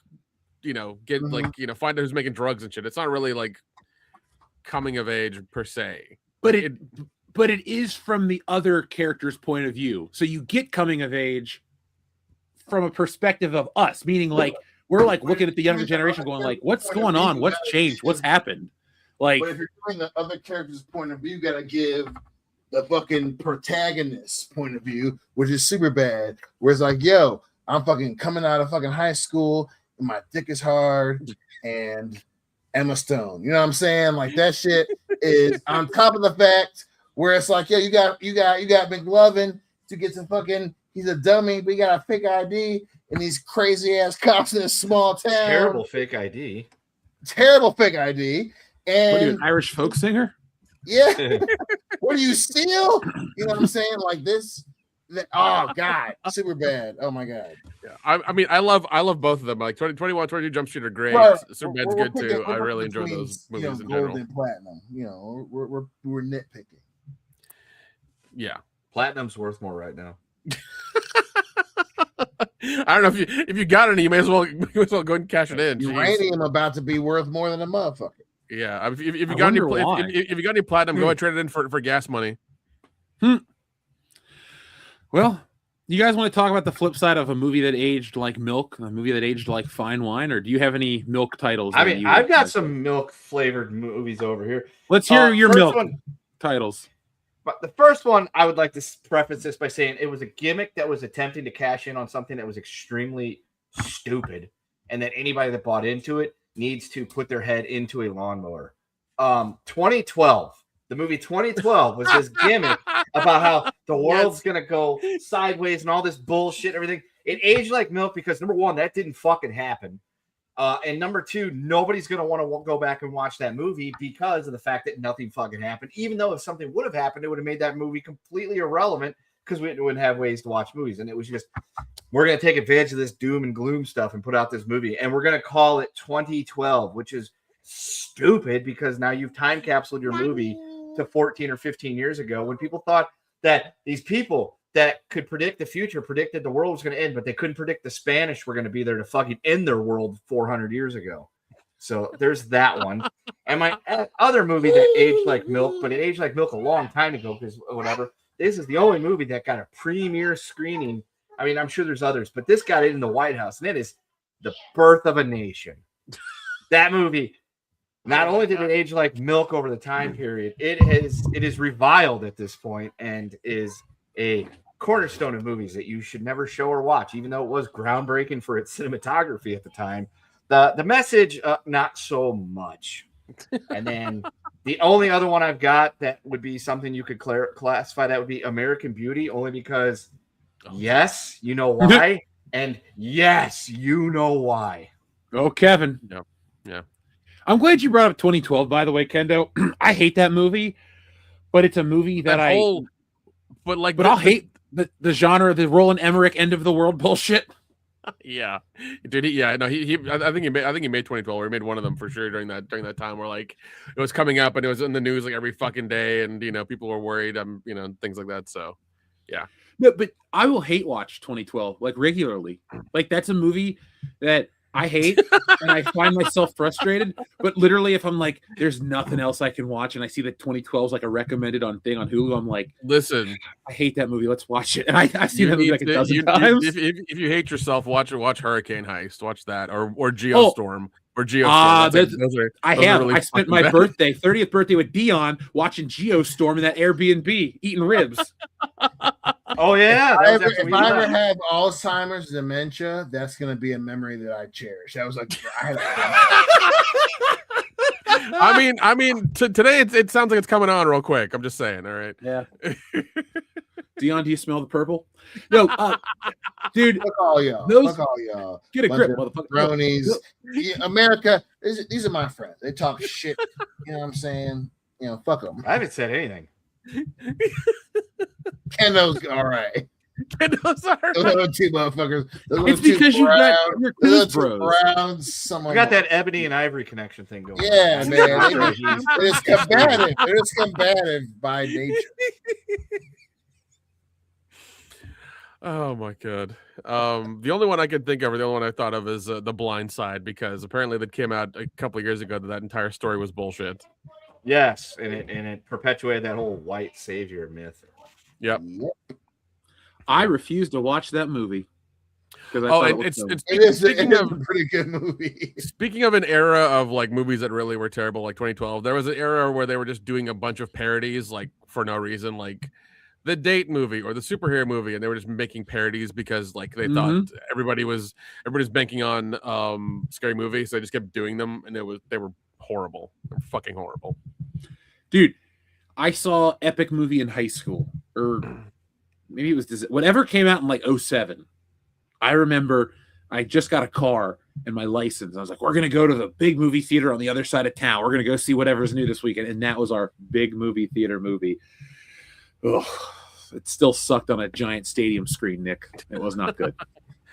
out who's making drugs and shit. It's not really like coming of age per se. But it is from the other character's point of view. So you get coming of age from a perspective of us, meaning like we're like looking at the younger generation going like, what's going on? What's changed? What's happened? Like, but if you're doing the other character's point of view, you gotta give the fucking protagonist's point of view, which is Superbad, where it's like, yo, I'm fucking coming out of fucking high school and my dick is hard and Emma Stone. You know what I'm saying? Like that shit is on top of the fact where it's like, yo, you got McLovin to get some fucking, he's a dummy, but he got a fake ID and these crazy ass cops in a small town. Terrible fake ID. And what are you, an Irish folk singer? Yeah. What do you steal? You know what I'm saying? Like this. Oh God, Superbad. Oh my God. Yeah. I love both of them. Like 21, 22 Jump Street are great. But Superbad's good too. I really enjoy those movies in gold general. and platinum. We're nitpicking. Yeah. Platinum's worth more right now. I don't know if you got any, you may as well go ahead and cash it in. Uranium about to be worth more than a motherfucker. Yeah, if you got any platinum, go ahead and trade it in for gas money. Well, you guys want to talk about the flip side of a movie that aged like milk, a movie that aged like fine wine, or do you have any milk titles? I've got some milk flavored movies over here. Let's hear your milk titles. But the first one, I would like to preface this by saying it was a gimmick that was attempting to cash in on something that was extremely stupid, and that anybody that bought into it needs to put their head into a lawnmower. 2012. The movie 2012 was this gimmick about how the world's going to go sideways and all this bullshit, everything. It aged like milk because, number one, that didn't fucking happen. And number two, nobody's going to want to go back and watch that movie because of the fact that nothing fucking happened. Even though if something would have happened, it would have made that movie completely irrelevant because we wouldn't have ways to watch movies. And it was just, we're going to take advantage of this doom and gloom stuff and put out this movie. And we're going to call it 2012, which is stupid because now you've time capsuled your movie to 14 or 15 years ago when people thought that these people that could predict the future predicted the world was going to end, but they couldn't predict the Spanish were going to be there to fucking end their world 400 years ago. So there's that one. And my other movie that aged like milk, but it aged like milk a long time ago because whatever. This is the only movie that got a premiere screening I mean, I'm sure there's others, but this got it in the White House, and it is The Birth of a Nation. That movie, not only did it age like milk over the time period, it is reviled at this point and is a cornerstone of movies that you should never show or watch, even though it was groundbreaking for its cinematography at the time. The message, not so much. And then the only other one I've got that would be something you could classify, that would be American Beauty, only because, yes, you know why, and yes, you know why. Oh, Kevin. Yeah. I'm glad you brought up 2012, by the way, Kendo. I hate that movie, but it's a movie that But I'll hate the genre, the Roland Emmerich end of the world bullshit. Yeah, dude. I think he made 2012, or he made one of them for sure during that time where like it was coming up and it was in the news like every fucking day, and people were worried, things like that. So, yeah. No, but I will hate watch 2012 like regularly. Like that's a movie that I hate and I find myself frustrated. But literally, if I'm like, there's nothing else I can watch, and I see that 2012 is like a recommended on Hulu, I'm like, listen, I hate that movie. Let's watch it. And I've seen that movie like a dozen times. If you hate yourself, watch Hurricane Heist. Watch that, or Geostorm. Or Geostorm. I spent my 30th birthday with Dion watching Geostorm in that Airbnb, eating ribs. Oh yeah. If I ever have Alzheimer's, dementia, that's gonna be a memory that I cherish. That was like, I mean, today it sounds like it's coming on real quick. I'm just saying. All right. Yeah. Dion, do you smell the purple? No, dude. Fuck all y'all. Get a grip, motherfucker. Bronies. America, these are my friends. They talk shit. You know what I'm saying? Fuck them. I haven't said anything. Kendo's all right. Kendo's all right. Those other two motherfuckers. It's because you got your Coos Bros. We got that ebony and ivory connection thing going. Yeah, man. It's combative. It's combative by nature. Oh my god. The only one I could think of, or the only one I thought of, is The Blind Side, because apparently that came out a couple of years ago that entire story was bullshit. Yes, and it perpetuated that whole white savior myth. Yep. I refuse to watch that movie because it is a pretty good movie. Speaking of an era of like movies that really were terrible, like 2012, there was an era where they were just doing a bunch of parodies, like for no reason, like the Date movie or the superhero movie, and they were just making parodies because like they thought everybody's banking on scary movies, so they just kept doing them, and they were horrible. They were fucking horrible. Dude, I saw Epic Movie in high school, or maybe it was whatever came out in like 2007. I remember I just got a car and my license. I was like, we're going to go to the big movie theater on the other side of town. We're going to go see whatever's new this weekend. And that was our big movie theater movie. Ugh, it still sucked on a giant stadium screen, Nick. It was not good.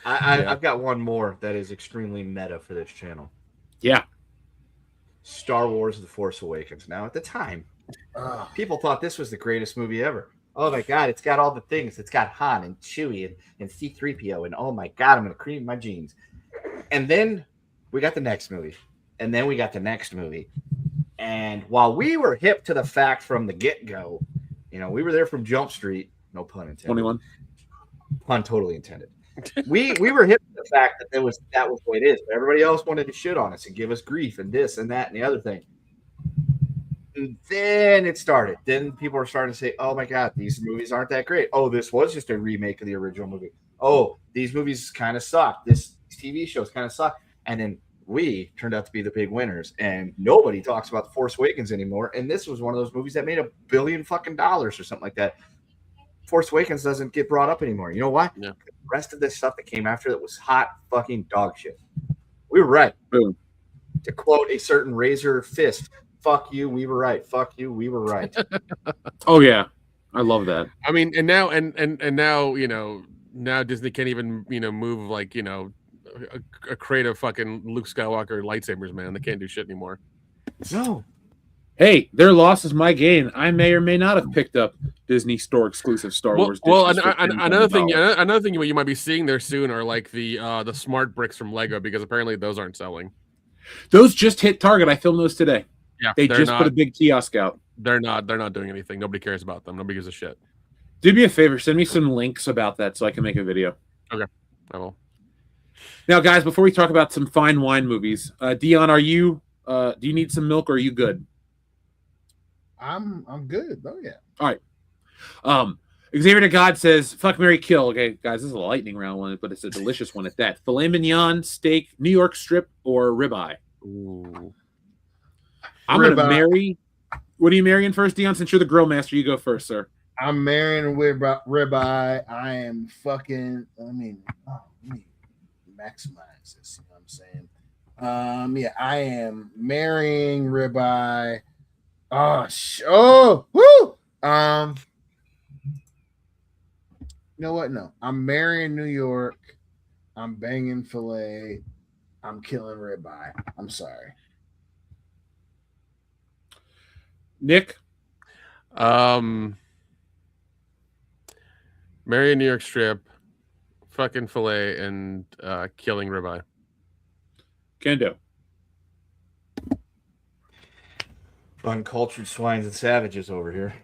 I've got one more that is extremely meta for this channel. Yeah. Star Wars The Force Awakens. Now, at the time, people thought this was the greatest movie ever. Oh, my God, it's got all the things. It's got Han and Chewie and C-3PO, and oh, my God, I'm going to cream my jeans. And then we got the next movie, and then we got the next movie. And while we were hip to the fact from the get-go, we were there from Jump Street, no pun intended. 21. Pun totally intended. We were hip to the fact that was the way it is. But everybody else wanted to shit on us and give us grief and this and that and the other thing. And then it started. Then people were starting to say, oh my God, these movies aren't that great. Oh, this was just a remake of the original movie. Oh, these movies kind of suck. These TV shows kind of suck. And then we turned out to be the big winners. And nobody talks about The Force Awakens anymore. And this was one of those movies that made $1 billion fucking dollars or something like that. Force Awakens doesn't get brought up anymore. You know why? Yeah. The rest of this stuff that came after that was hot fucking dog shit. We were right. Boom. To quote a certain Razor Fist, fuck you, we were right. Fuck you, we were right. Oh yeah. I love that. I mean, and now now Disney can't even move like a crate of fucking Luke Skywalker lightsabers, man. They can't do shit anymore. No. Hey, their loss is my gain. I may or may not have picked up Disney Store exclusive Star Wars. Well, another thing you might be seeing there soon are like the smart bricks from Lego, because apparently those aren't selling. Those just hit Target. I filmed those today. Yeah, they just put a big kiosk out. They're not doing anything. Nobody cares about them. Nobody gives a shit. Do me a favor, send me some links about that so I can make a video. I will. Now, guys, before we talk about some fine wine movies, Dion, are you? Do you need some milk, or are you good? I'm good. Oh yeah. All right. Xavier to God says, "Fuck, Mary, kill." Okay, guys, this is a lightning round one, but it's a delicious one at that. Filet mignon, steak, New York strip, or ribeye. Ooh. I'm gonna Ribeye. marry. What are you marrying first, Dion? Since you're the grill master, you go first, sir. I'm marrying ribeye. I am fucking. Let me maximize this. You know what I'm saying? Yeah, I am marrying ribeye. Woo. You know what? No, I'm marrying New York. I'm banging filet. I'm killing ribeye. I'm sorry. Nick, Marry a New York strip, fucking fillet, and killing ribeye. Kendo. Uncultured swines and savages over here.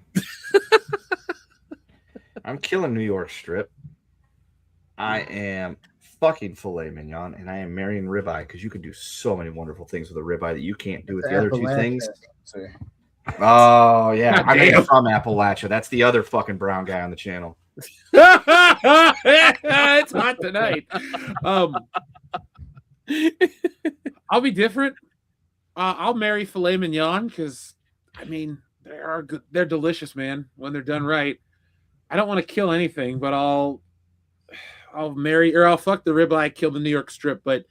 I'm killing New York strip. I am fucking filet mignon, and I am marrying ribeye because you can do so many wonderful things with a ribeye that you can't do with the other two things. Oh yeah, God I mean damn. from Appalachia. That's the other fucking brown guy on the channel. It's hot tonight. I'll be different. I'll marry filet mignon because I mean they're delicious, man, when they're done right. I don't want to kill anything, but I'll marry or I'll fuck the ribeye, kill the New York strip. But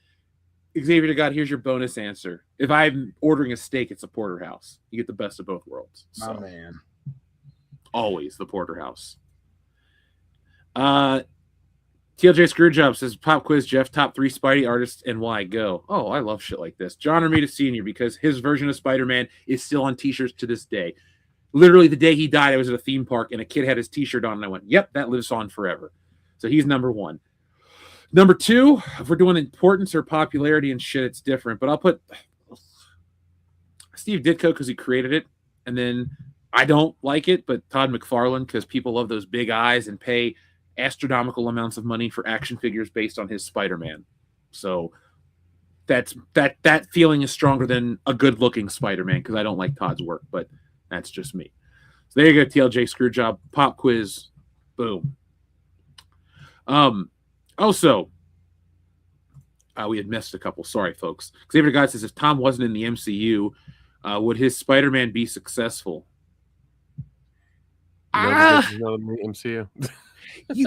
Xavier to God, here's your bonus answer. If I'm ordering a steak, it's a porterhouse. You get the best of both worlds. So, My man. always the porterhouse. TLJ Screwjob says, pop quiz, Jeff, top 3 Spidey artists and why. Go. Oh, I love shit like this. John Romita Sr., because his version of Spider-Man is still on t-shirts to this day. Literally the day he died, I was at a theme park and a kid had his t-shirt on and I went, yep, that lives on forever. So he's number 1. Number 2, if we're doing importance or popularity and shit, it's different. But I'll put Steve Ditko because he created it. And then I don't like it, but Todd McFarlane because people love those big eyes and pay astronomical amounts of money for action figures based on his Spider-Man. So that feeling is stronger than a good-looking Spider-Man because I don't like Todd's work, but that's just me. So there you go, TLJ Screwjob. Pop quiz. Boom. Also, we had missed a couple. Sorry, folks. Xavier God says, if Tom wasn't in the MCU, would his Spider-Man be successful? No, MCU.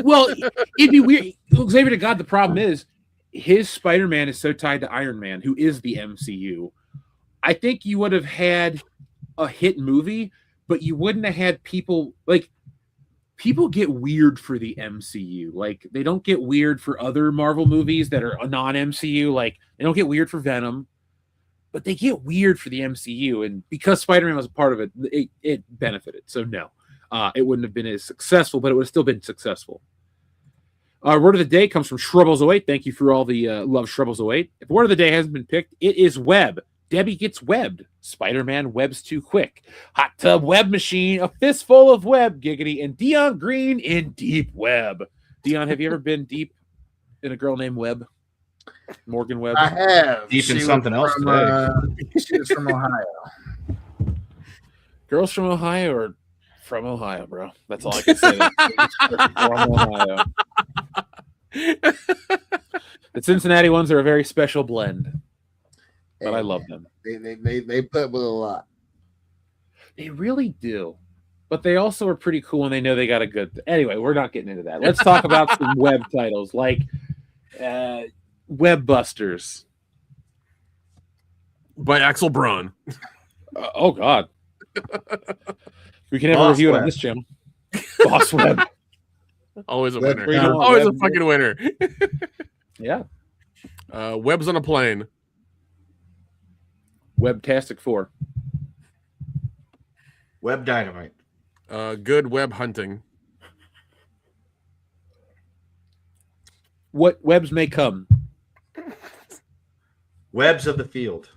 Well, it'd be weird. Xavier to God, the problem is his Spider-Man is so tied to Iron Man, who is the MCU. I think you would have had a hit movie, but you wouldn't have had people get weird for the MCU. Like they don't get weird for other Marvel movies that are a non-MCU. Like they don't get weird for Venom, but they get weird for the MCU. And because Spider-Man was a part of it, it benefited. So no. It wouldn't have been as successful, but it would have still been successful. Word of the day comes from Shrubbles08. Thank you for all the love, Shrubbles08. If word of the day hasn't been picked, it is web. Debbie gets webbed. Spider-Man webs too quick. Hot tub web machine, a fistful of web, giggity, and Dion Green in deep web. Dion, have you ever been deep in a girl named Webb? Morgan Webb? I have. Deep in something else today. She was from Ohio. Girls from Ohio or from Ohio, bro. That's all I can say. From Ohio. The Cincinnati ones are a very special blend, but I love them. They put with a lot. They really do, but they also are pretty cool when they know they got a good. Anyway, we're not getting into that. Let's talk about some web titles like Web Busters by Axel Braun. Oh God. We can have a review it on this channel. Boss Web. Always a Web winner. Braun. Always a Web. fucking winner. Yeah. Webs on a plane. Webtastic 4. Web Dynamite. Good web hunting. What webs may come? Webs of the Field.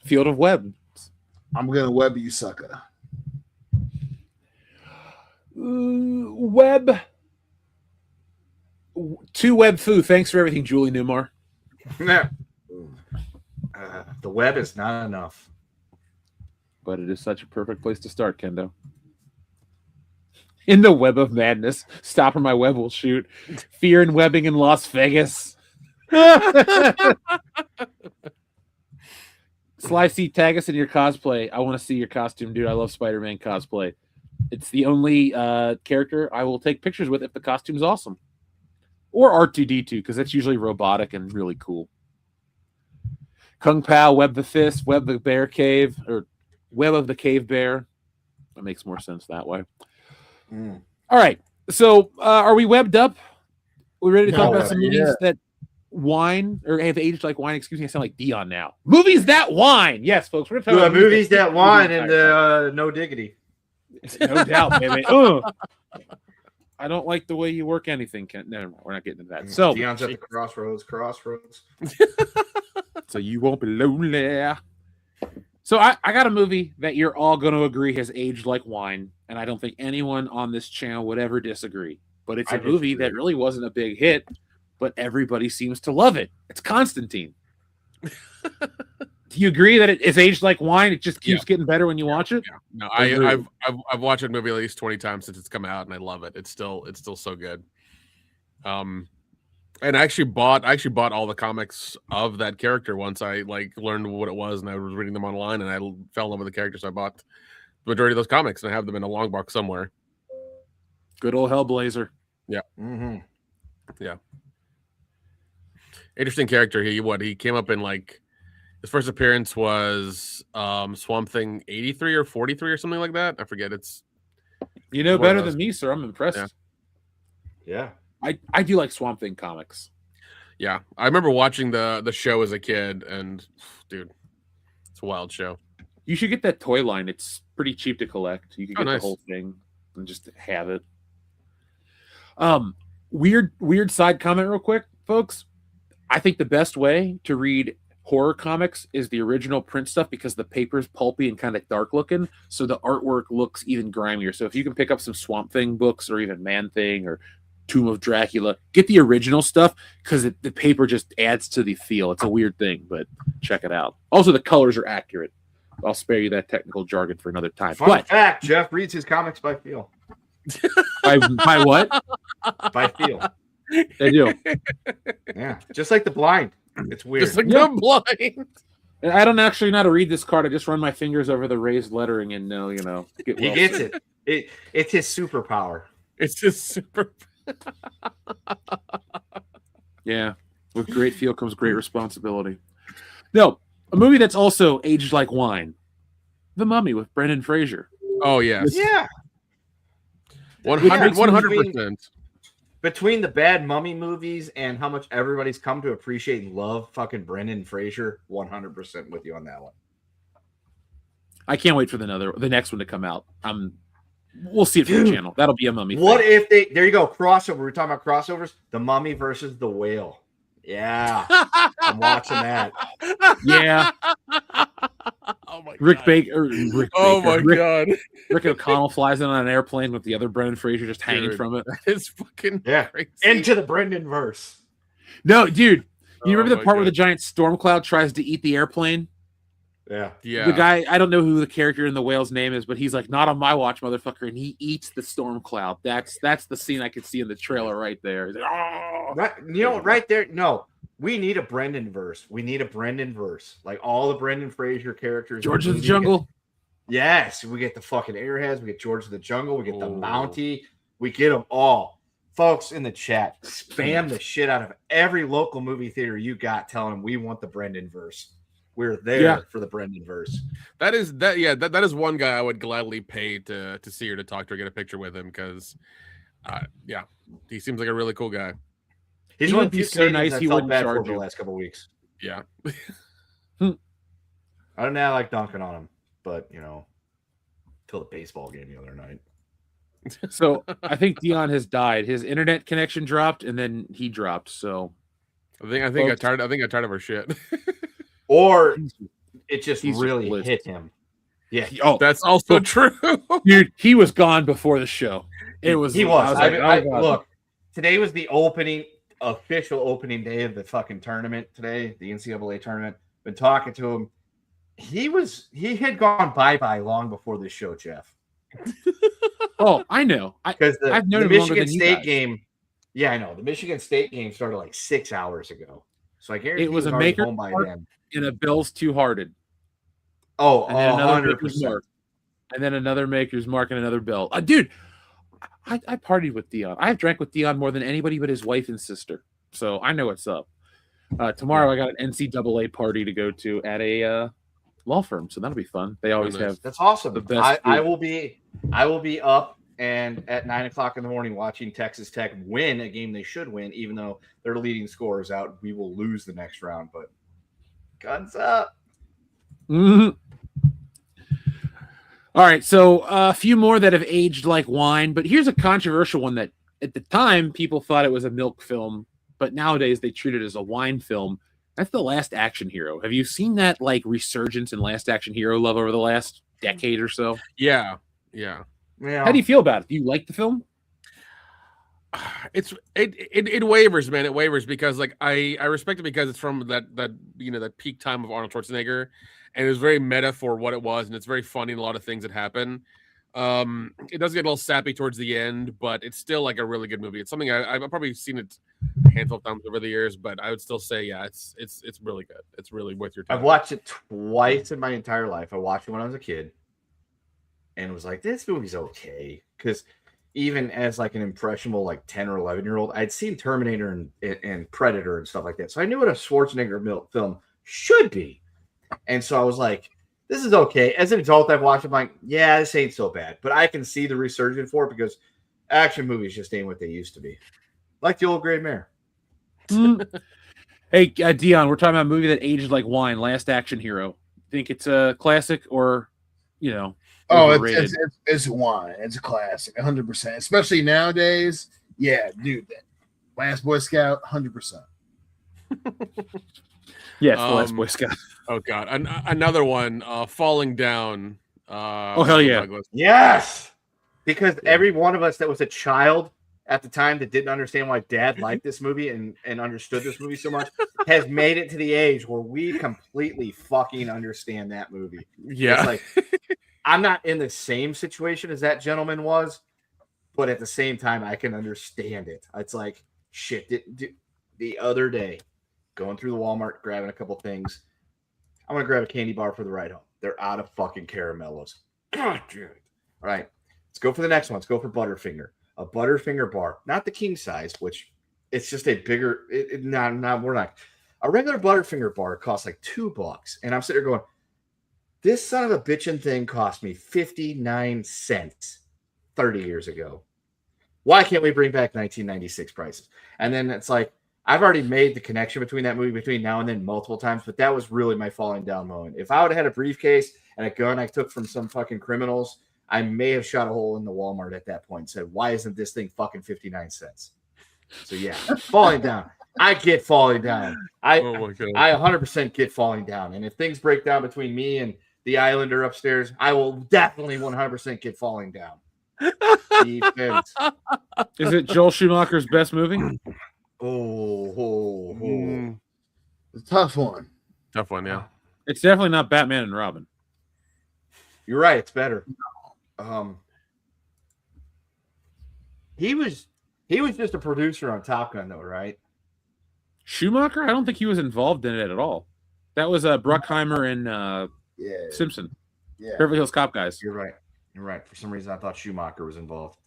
Field of Web. I'm gonna web you, sucker. Web To Web Foo, thanks for everything, Julie Newmar. The web is not enough. But it is such a perfect place to start, Kendo. In the web of madness, stop or my web will shoot. Fear and webbing in Las Vegas. Sly C, tag us in your cosplay. I want to see your costume, dude. I love Spider-Man cosplay. It's the only character I will take pictures with if the costume's awesome. Or R2-D2, because that's usually robotic and really cool. Kung Pao, Web the Fist, Web the Bear Cave, or Web of the Cave Bear. That makes more sense that way. All right. So are we webbed up? We ready to talk about some movies that wine or have aged like wine? Excuse me, I sound like Dion now. Movies that wine. Yes, folks. We're talking about movies that wine and no diggity. No doubt, baby. I don't like the way you work anything, Kent. No, we're not getting into that. So Dion's at the crossroads. So you won't be lonely. So I got a movie that you're all going to agree has aged like wine, and I don't think anyone on this channel would ever disagree. But it's a movie that really wasn't a big hit, but everybody seems to love it. It's Constantine. Do you agree that it's aged like wine? It just keeps getting better when you watch it. No, I've watched that movie at least 20 times since it's come out, and I love it. It's still so good. And I actually bought all the comics of that character once I learned what it was, and I was reading them online, and I fell in love with the character. So I bought the majority of those comics, and I have them in a long box somewhere. Good old Hellblazer. Yeah. Mm-hmm. Yeah. Interesting character. He came up in his first appearance was Swamp Thing 83 or 43 or something like that. I forget. It's better than me, sir. I'm impressed. Yeah. I do like Swamp Thing comics. Yeah. I remember watching the show as a kid, and dude, it's a wild show. You should get that toy line. It's pretty cheap to collect. You can get the whole thing and just have it. Weird side comment real quick, folks. I think the best way to read horror comics is the original print stuff because the paper's pulpy and kind of dark looking, so the artwork looks even grimier. So if you can pick up some Swamp Thing books or even Man Thing or Tomb of Dracula, get the original stuff because the paper just adds to the feel. It's a weird thing, but check it out. Also, the colors are accurate. I'll spare you that technical jargon for another time. Fun fact, Jeff reads his comics by feel. By what? By feel. They do. Yeah, just like the blind. It's weird. Just like the blind. I don't actually know how to read this card. I just run my fingers over the raised lettering and know, he gets it. It's his superpower. It's his super. Yeah, with great feel comes great responsibility. No, a movie that's also aged like wine, The Mummy with Brendan Fraser. Oh yes, yeah, 100%. Between the bad Mummy movies and how much everybody's come to appreciate and love fucking Brendan Fraser, 100% with you on that one. I can't wait for the next one to come out. We'll see it from the channel. That'll be a Mummy. What if there you go, crossover. We're talking about crossovers. The Mummy versus the Whale. Yeah. I'm watching that. Yeah. Oh my Rick god. Baker. God. Rick O'Connell flies in on an airplane with the other Brendan Fraser just hanging from it. It's fucking crazy. Into the Brendan verse. No, dude. You remember the part where the giant storm cloud tries to eat the airplane? Yeah. The guy, I don't know who the character in the whale's name is, but he's like, not on my watch, motherfucker, and he eats the storm cloud. That's the scene I could see in the trailer right there. He's like, oh. Right there. No, we need a Brendan verse. Like all the Brendan Fraser characters. George of the Jungle. Yes, we get the fucking Airheads. We get George of the Jungle. We get the Mountie. We get them all. Folks in the chat, spam the shit out of every local movie theater you got, telling them we want the Brendan verse. We're there for the Brendan verse. That is one guy I would gladly pay to see or to talk to or get a picture with him because, he seems like a really cool guy. He's one of the so nice he wouldn't charge the last couple of weeks. Yeah. I don't know. I like dunking on him, but till the baseball game the other night. So I think Dion has died. His internet connection dropped, and then he dropped. So I think I got tired of our shit. Or it just really hit him. Yeah. That's also true. Dude, he was gone before the show. He was. I was like, look, today was the official opening day of the fucking tournament today, the NCAA tournament. Been talking to him. He had gone bye-bye long before this show, Jeff. Oh, I know. Because I've known the him longer Michigan than you State guys. game. Yeah, I know. The Michigan State game started like 6 hours ago. So I guarantee It was he a already maker home by mark then. and a Bills two-hearted. Oh, And then another 100%. maker's mark. And then another maker's mark and another bill. Dude, I partied with Dion. I've drank with Dion more than anybody but his wife and sister. So I know what's up. Tomorrow I got an NCAA party to go to at a law firm, so that'll be fun. They always have. That's awesome. The best I food. will be up and at 9:00 in the morning watching Texas Tech win a game they should win, even though their leading scorer is out. We will lose the next round, but guns up. Mhm. All right, so a few more that have aged like wine, but here's a controversial one that at the time people thought it was a milk film, but nowadays they treat it as a wine film. That's The Last Action Hero. Have you seen that like resurgence in Last Action Hero love over the last decade or so? Yeah. How do you feel about it? Do you like the film? It wavers, man. It wavers because like I respect it because it's from that peak time of Arnold Schwarzenegger, and it was very meta for what it was, and it's very funny in a lot of things that happen. It does get a little sappy towards the end, but it's still like a really good movie. It's something I've probably seen it a handful of times over the years, but I would still say, yeah, it's really good. It's really worth your time. I've watched it twice in my entire life. I watched it when I was a kid, and was like, this movie's okay. Because even as like an impressionable like 10 or 11-year-old, I'd seen Terminator and Predator and stuff like that, so I knew what a Schwarzenegger film should be. And so I was like, this is okay. As an adult, I've watched it. I'm like, yeah, this ain't so bad. But I can see the resurgence for it because action movies just ain't what they used to be. Like the old Gray Mare. Hey, Dion, we're talking about a movie that aged like wine, Last Action Hero. Think it's a classic or, overrated? It's wine. It's a classic, 100%. Especially nowadays. Yeah, dude. Last Boy Scout, 100%. Yeah, it's The Last Boy Scout. Oh God, another one, Falling Down. Oh hell yeah! Yes, because every one of us that was a child at the time that didn't understand why Dad liked this movie and understood this movie so much has made it to the age where we completely fucking understand that movie. Yeah, it's like I'm not in the same situation as that gentleman was, but at the same time I can understand it. It's like shit. The other day, going through the Walmart, grabbing a couple things. I'm going to grab a candy bar for the ride home. They're out of fucking caramellos. God, dude. All right. Let's go for the next one. Let's go for Butterfinger. A Butterfinger bar. Not the king size, which it's just a bigger. We're not. A regular Butterfinger bar costs like $2. And I'm sitting there going, this son of a bitchin' thing cost me 59 cents 30 years ago. Why can't we bring back 1996 prices? And then it's like, I've already made the connection between that movie between now and then multiple times, but that was really my falling down moment. If I would have had a briefcase and a gun I took from some fucking criminals, I may have shot a hole in the Walmart at that point and said, why isn't this thing fucking 59 cents? So yeah, falling down. I get falling down. I 100% get falling down. And if things break down between me and the Islander upstairs, I will definitely 100% get falling down. Defense. Is it Joel Schumacher's best movie? It's a tough one. Tough one, yeah. It's definitely not Batman and Robin. You're right. It's better. He was just a producer on Top Gun, though, right? Schumacher? I don't think he was involved in it at all. That was Bruckheimer and Simpson. Yeah. Beverly Hills Cop guys. You're right. For some reason, I thought Schumacher was involved.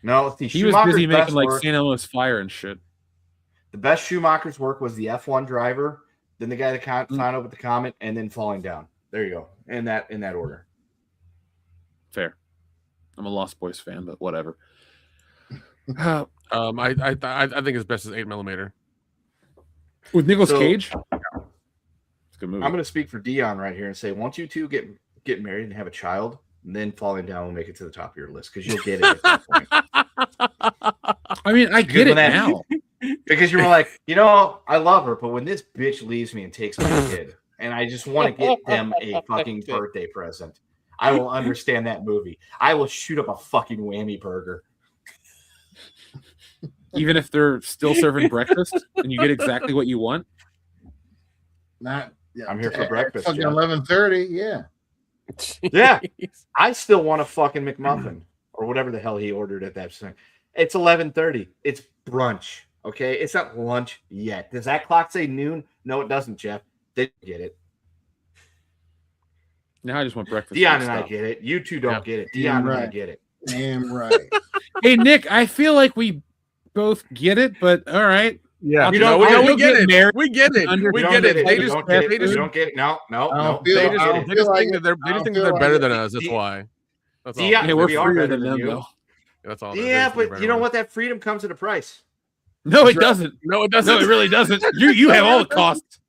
No, he was busy making like St. Elmo's Fire and shit. The best Schumacher's work was the F1 driver, then the guy that found out with the Comet, and then Falling Down. There you go. In that order. Fair. I'm a Lost Boys fan, but whatever. I think his best is 8mm. With Nicolas Cage? It's a good movie. I'm going to speak for Dion right here and say, once you two get married and have a child, then Falling Down will make it to the top of your list because you'll get it at that point. I mean, I get it now. Because you were like, I love her, but when this bitch leaves me and takes my kid, and I just want to get them a fucking birthday present, I will understand that movie. I will shoot up a fucking whammy burger. Even if they're still serving breakfast and you get exactly what you want? Not. Yeah, I'm here for breakfast. Fucking Jeff. 11:30. Yeah. Yeah. I still want a fucking McMuffin or whatever the hell he ordered at that time. It's 11:30. It's brunch. Okay, it's not lunch yet. Does that clock say noon? No, it doesn't, Jeff. They get it. Now I just want breakfast. Dion and I get it. You two don't get it. Dion and I get it. Damn right. Hey, Nick, I feel like we both get it, but all right. Yeah, You know, know, we get it. married. We get it. We get it. They just don't get it. No. They just think that they're better than us. That's why. That's all. Yeah, we're freer than them, though. That's all. Yeah, but you know what? That freedom comes at a price. No, it doesn't. No, it doesn't. No, it really doesn't. You have all the costs.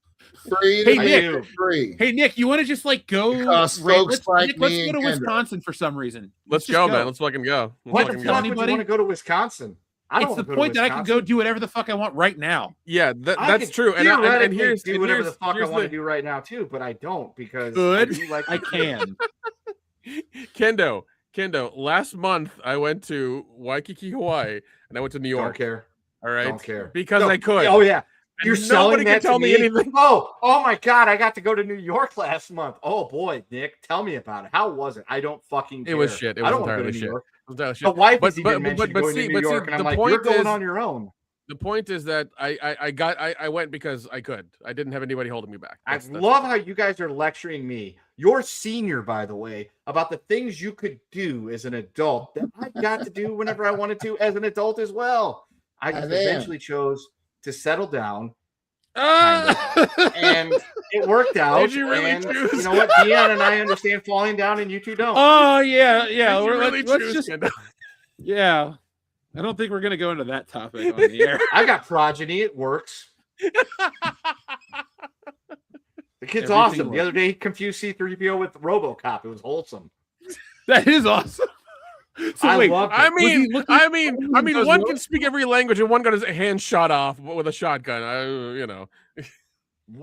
Free. Hey, Nick. Free. Hey, Nick, you want to just like go? Because folks like let's me go to and Kendra. Wisconsin for some reason. Let's just go, man. Let's fucking go. What fucking the go. fuck would you want to go to Wisconsin? It's the point that I can go do whatever the fuck I want right now. Yeah, that's true. And here's do whatever the fuck I want to do do right now too, but I don't because I can. Kendo, last month I went to Waikiki, Hawaii, and I went to New York. Don't care. All right. Don't care. Because I could. Oh yeah. You're and selling nobody that can tell to me anything. Oh my God. I got to go to New York last month. Oh boy, Nick, tell me about it. How was it? I don't fucking care. It was shit. It was entirely shit. The wife is even mentioned going to New York, and I'm like, you're going on your own. The point is that I went because I could. I didn't have anybody holding me back. I love how you guys are lecturing me. You're senior, by the way, about the things you could do as an adult that I got to do whenever I wanted to as an adult as well. I just eventually chose to settle down. And it worked out. Did you really choose? You know what? Dion and I understand falling down, and you two don't. Oh yeah. Did you really choose? Yeah. I don't think we're gonna go into that topic on the air. I got progeny. It works. The kid's Everything awesome. works. The other day, he confused C-3PO with RoboCop. It was wholesome. That is awesome. So I wait, love it. I mean, those one notes? can speak every language, and one got his hand shot off with a shotgun. You know.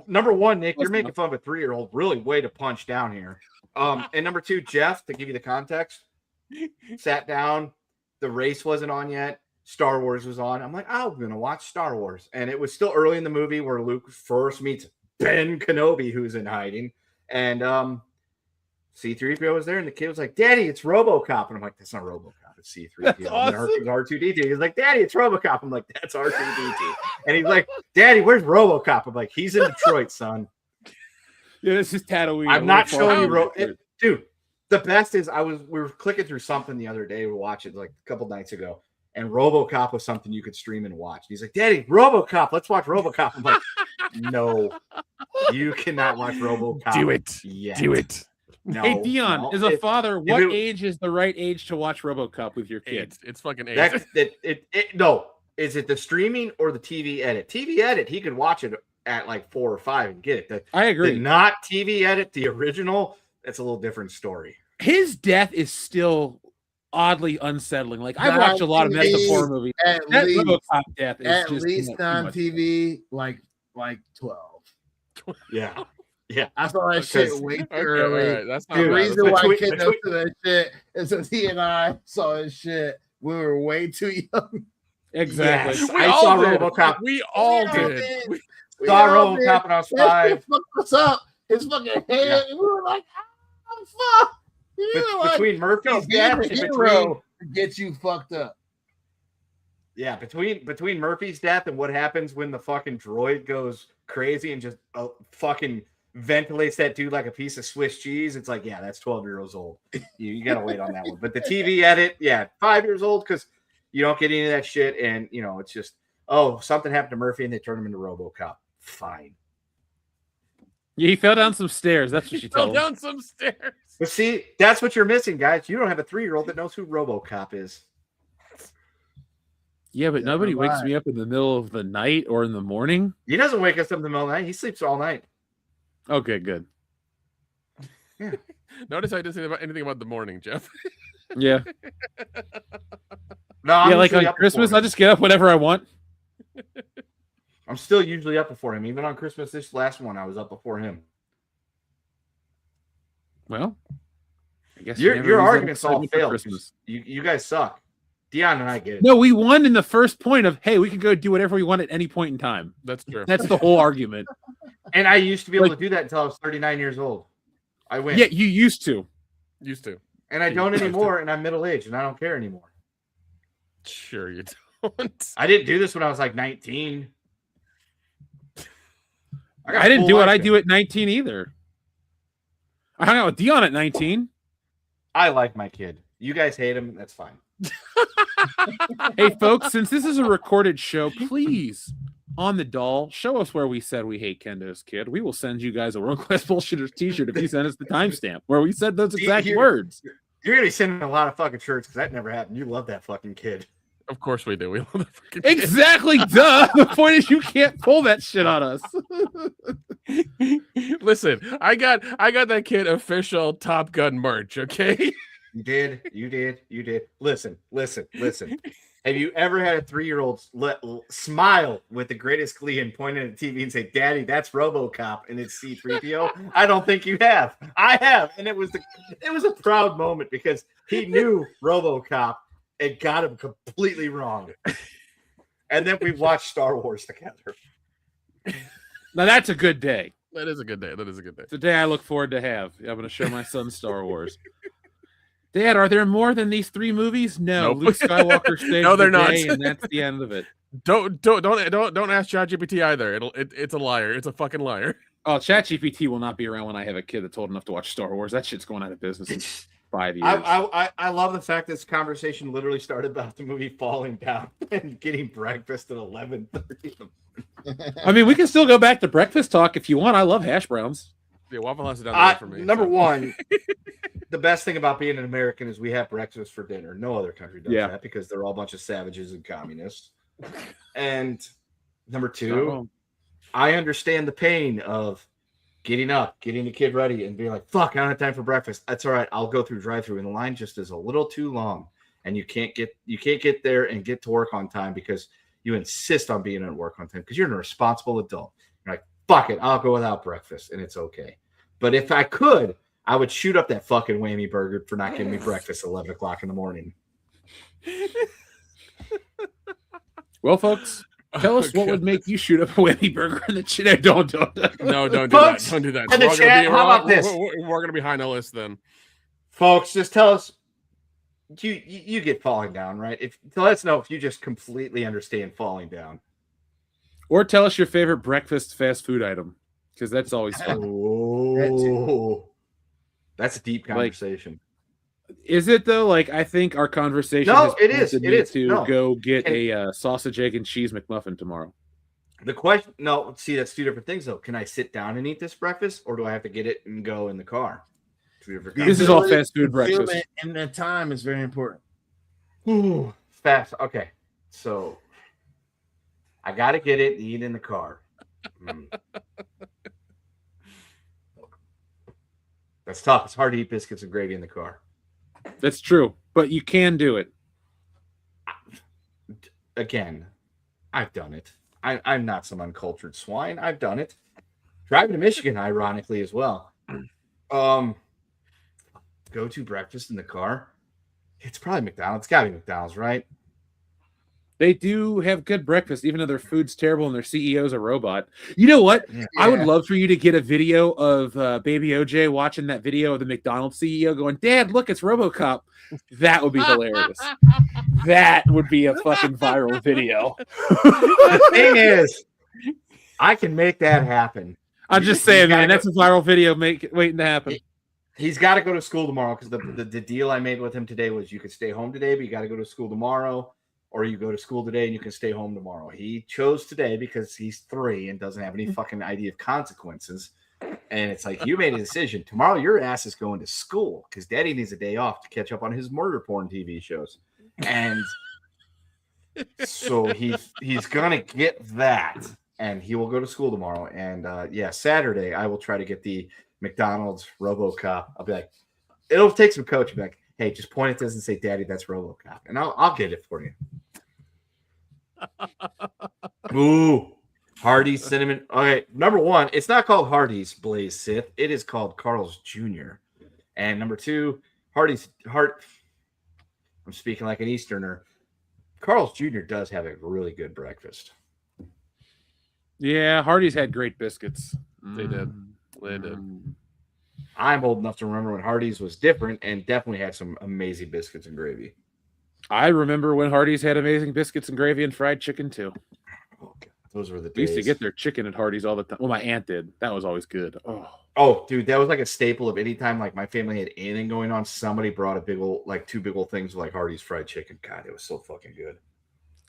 Number one, Nick, you're making fun of a 3-year-old. Really way to punch down here. And number two, Jeff, to give you the context, sat down. The race wasn't on yet. Star Wars was on. I'm like, I'm going to watch Star Wars. And it was still early in the movie where Luke first meets Ben Kenobi, who's in hiding. And C-3PO was there, and the kid was like, Daddy, it's RoboCop. And I'm like, that's not RoboCop. It's C-3PO. That's awesome. And R2-D2. He's like, Daddy, it's RoboCop. I'm like, that's R2-D2. And he's like, Daddy, where's RoboCop? I'm like, he's in Detroit, son. Yeah, this is Tatooine. I'm not showing you, dude. The best is we were clicking through something the other day. We were watching like a couple nights ago, and RoboCop was something you could stream and watch. He's like, Daddy, RoboCop, let's watch RoboCop. I'm like, no, you cannot watch RoboCop. Do it. Yet. Do it. No, Hey Dion, no. as a father, what it- age is the right age to watch RoboCop with your kid? It's fucking 8. No, is it the streaming or the TV edit? TV edit, he could watch it at like 4 or 5 and get it. I agree. The not TV edit, the original, that's a little different story. His death is still oddly unsettling. Like I've watched a lot of messed horror movies. At That least, RoboCop death is at just least too on much. TV, like 12. Yeah. Yeah. I saw that shit way too early. Right. That's not The Dude, bad. reason why between- kids up to that shit is because he and I saw his shit. We were way too young. Exactly. Yes. We I all saw did. RoboCop. We all We all did. did. We- We Saw all did. RoboCop when I was That 5. shit fucked us up. His fucking head. Yeah. And we were like, oh, fuck. We were like, Between Murphy's being death a and between hero gets you fucked up. yeah, between Murphy's death and what happens when the fucking droid goes crazy and just fucking ventilates that dude like a piece of Swiss cheese, it's like, yeah, that's 12 years old. You gotta wait on that one. But the TV edit, yeah, 5 years old because you don't get any of that shit, and you know it's just something happened to Murphy and they turned him into RoboCop. Fine. Yeah, he fell down some stairs. That's what she fell told him. down some stairs. But see, that's what you're missing, guys. You don't have a 3-year-old that knows who RoboCop is. Yeah, but Yeah, nobody wakes right. me up in the middle of the night or in the morning. He doesn't wake us up in the middle of the night. He sleeps all night. Okay, good. Notice I didn't say anything about the morning, Jeff. Yeah. No, I'm Yeah, like usually on up Christmas, before I him. just get up whenever I want. I'm still usually up before him. Even on Christmas, this last one, I was up before him. Well, I guess Your you never lose that arguments all excitement for failed. Christmas. You guys suck. Dion and I get it. No, we won in the first point of, hey, we can go do whatever we want at any point in time. That's true. That's the whole argument. And I used to be able Like- to do that until I was 39 years old. I win. Yeah, you used to. Used to. And I don't anymore, and I'm middle-aged, and I don't care anymore. Sure you don't. I didn't do this when I was like 19. I didn't do what I do at 19 either. I hung out with Dion at 19. I like my kid. You guys hate him. That's fine. Hey, folks, since this is a recorded show, please, on the doll, show us where we said we hate Kendo's kid. We will send you guys a World Class Bullshitters t-shirt if you send us the timestamp where we said those exact words. You're going to be sending a lot of fucking shirts because that never happened. You love that fucking kid. Of course we do. We love the fucking kid. Exactly, duh. The point is you can't pull that shit on us. Listen, I got that kid official Top Gun merch, okay? You did. Listen. Have you ever had a 3-year-old smile with the greatest glee and point at the TV and say, "Daddy, that's RoboCop," and it's C-3PO? I don't think you have. I have, and it was a proud moment because he knew RoboCop and got him completely wrong. And then we watched Star Wars together. Now that's a good day. That is a good day. It's a day I look forward to have. I'm going to show my son Star Wars. Dad, are there more than these 3 movies? No, Nope. Luke Skywalker stays No, they're the not. day, and that's the end of it. Don't ask G.M.P.C either. It's a liar. It's a fucking liar. Oh, ChatGPT will not be around when I have a kid that's old enough to watch Star Wars. That shit's going out of business in 5 years. I love the fact this conversation literally started about the movie falling down and getting breakfast at 11:30. I mean, we can still go back to breakfast talk if you want. I love hash browns. Yeah, Waffle House is down the road for me. Number one, the best thing about being an American is we have breakfast for dinner. No other country does that because they're all a bunch of savages and communists. And number 2, I understand the pain of getting up, getting the kid ready, and being like, "Fuck, I don't have time for breakfast." That's all right. I'll go through drive-through, and the line just is a little too long, and you can't get there and get to work on time because you insist on being at work on time because you're a responsible adult. You're like, "Fuck it, I'll go without breakfast," and it's okay. But if I could, I would shoot up that fucking whammy burger for not giving me breakfast at 11 o'clock in the morning. Well, folks, tell us what would make you shoot up a whammy burger in the chin. Don't. No, don't do Folks, that. Don't do that. in the chat, how about this? We're gonna be high on the list then. Folks, just tell us. You get falling down, right? Let us know if you just completely understand falling down. Or tell us your favorite breakfast fast food item, because that's always fun. Oh, that's a deep conversation. Is it though? Like, I think our conversation. No, has it is. prompted It me is. to No. go get a sausage, egg, and cheese McMuffin tomorrow. The question, no, see, that's 2 different things though. Can I sit down and eat this breakfast, or do I have to get it and go in the car? 2 different This is all fast food breakfast. And the time is very important. Ooh, fast. Okay, so I got to get it and eat in the car. That's tough. It's hard to eat biscuits and gravy in the car. That's true, but you can do it. Again, I've done it. I'm not some uncultured swine. I've done it. Driving to Michigan, ironically, as well. Go to breakfast in the car. It's probably McDonald's. It's gotta be McDonald's, right? They do have good breakfast, even though their food's terrible and their CEO's a robot. You know what? Yeah. I would love for you to get a video of Baby OJ watching that video of the McDonald's CEO going, "Dad, look, it's RoboCop." That would be hilarious. That would be a fucking viral video. The thing is, I can make that happen. I'm just saying, man, that's a viral video waiting to happen. He's got to go to school tomorrow because the deal I made with him today was you could stay home today, but you got to go to school tomorrow. Or you go to school today and you can stay home tomorrow. He chose today because he's 3 and doesn't have any fucking idea of consequences. And it's like, you made a decision. Tomorrow your ass is going to school because daddy needs a day off to catch up on his murder porn TV shows. And so he's going to get that. And he will go to school tomorrow. And Saturday I will try to get the McDonald's RoboCop. I'll be like, it'll take some coaching. Like, hey, just point at this and say, "Daddy, that's RoboCop," and I'll get it for you. Ooh, Hardee's cinnamon. Okay, number 1, it's not called Hardee's Blaze Sith. It is called Carl's Jr. And number 2, I'm speaking like an Easterner. Carl's Jr. does have a really good breakfast. Yeah, Hardee's had great biscuits. They did. They did. I'm old enough to remember when Hardee's was different and definitely had some amazing biscuits and gravy. I remember when Hardee's had amazing biscuits and gravy and fried chicken too. Oh, God. Those were the We days. used to get their chicken at Hardee's all the time. Well, my aunt did. That was always good. Oh, dude, that was like a staple of any time like my family had anything going on. Somebody brought a big old, like 2 big old things of, like Hardee's fried chicken. God, it was so fucking good.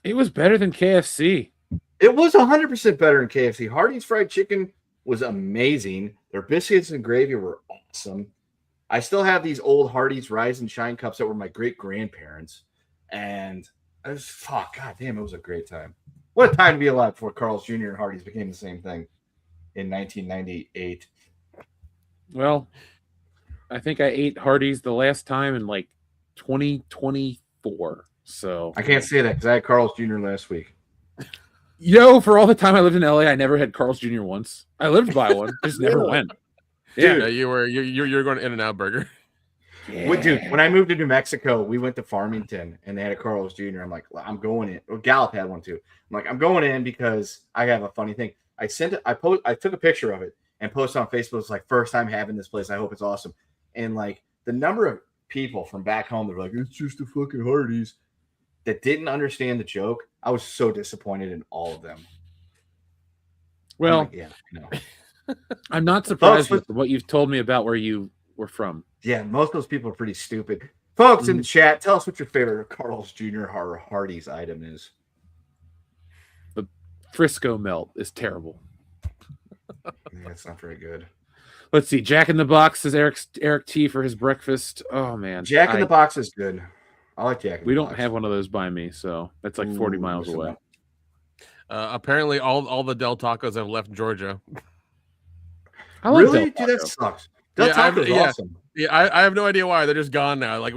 It was better than KFC. It was 100% better than KFC. Hardee's fried chicken was amazing. Their biscuits and gravy were awesome. I still have these old Hardee's Rise and Shine cups that were my great grandparents. And it was, god damn, it was a great time. What a time to be alive before Carl's Jr. and Hardee's became the same thing in 1998. Well, I think I ate Hardee's the last time in like 2024. So I can't say that because I had Carl's Jr. last week. For all the time I lived in LA, I never had Carl's Jr. once. I lived by one, just never went. Yeah, you're going to In-N-Out Burger. Yeah. Dude, when I moved to New Mexico, we went to Farmington and they had a Carl's Jr. I'm like, I'm going in. Well, Gallup had one too. I'm like, I'm going in because I have a funny thing. I took a picture of it and posted on Facebook. It's like, first time having this place. I hope it's awesome. And like the number of people from back home, they're like, it's just a fucking Hardee's, that didn't understand the joke. I was so disappointed in all of them. Well, like, yeah, no. I'm not surprised with what you've told me about where you were from. Yeah, most of those people are pretty stupid. Folks in the chat, tell us what your favorite Carl's Jr. or Hardee's item is. The Frisco melt is terrible. That's not very good. Let's see. Jack in the Box is Eric T for his breakfast. Oh man, Jack in the Box is good. I like Jack in the Box. We don't have one of those by me, so that's like 40 miles away. Apparently, all the Del Tacos have left Georgia. I like really? Del Dude, that sucks. Del Taco is awesome. Yeah, I have no idea why they're just gone now. I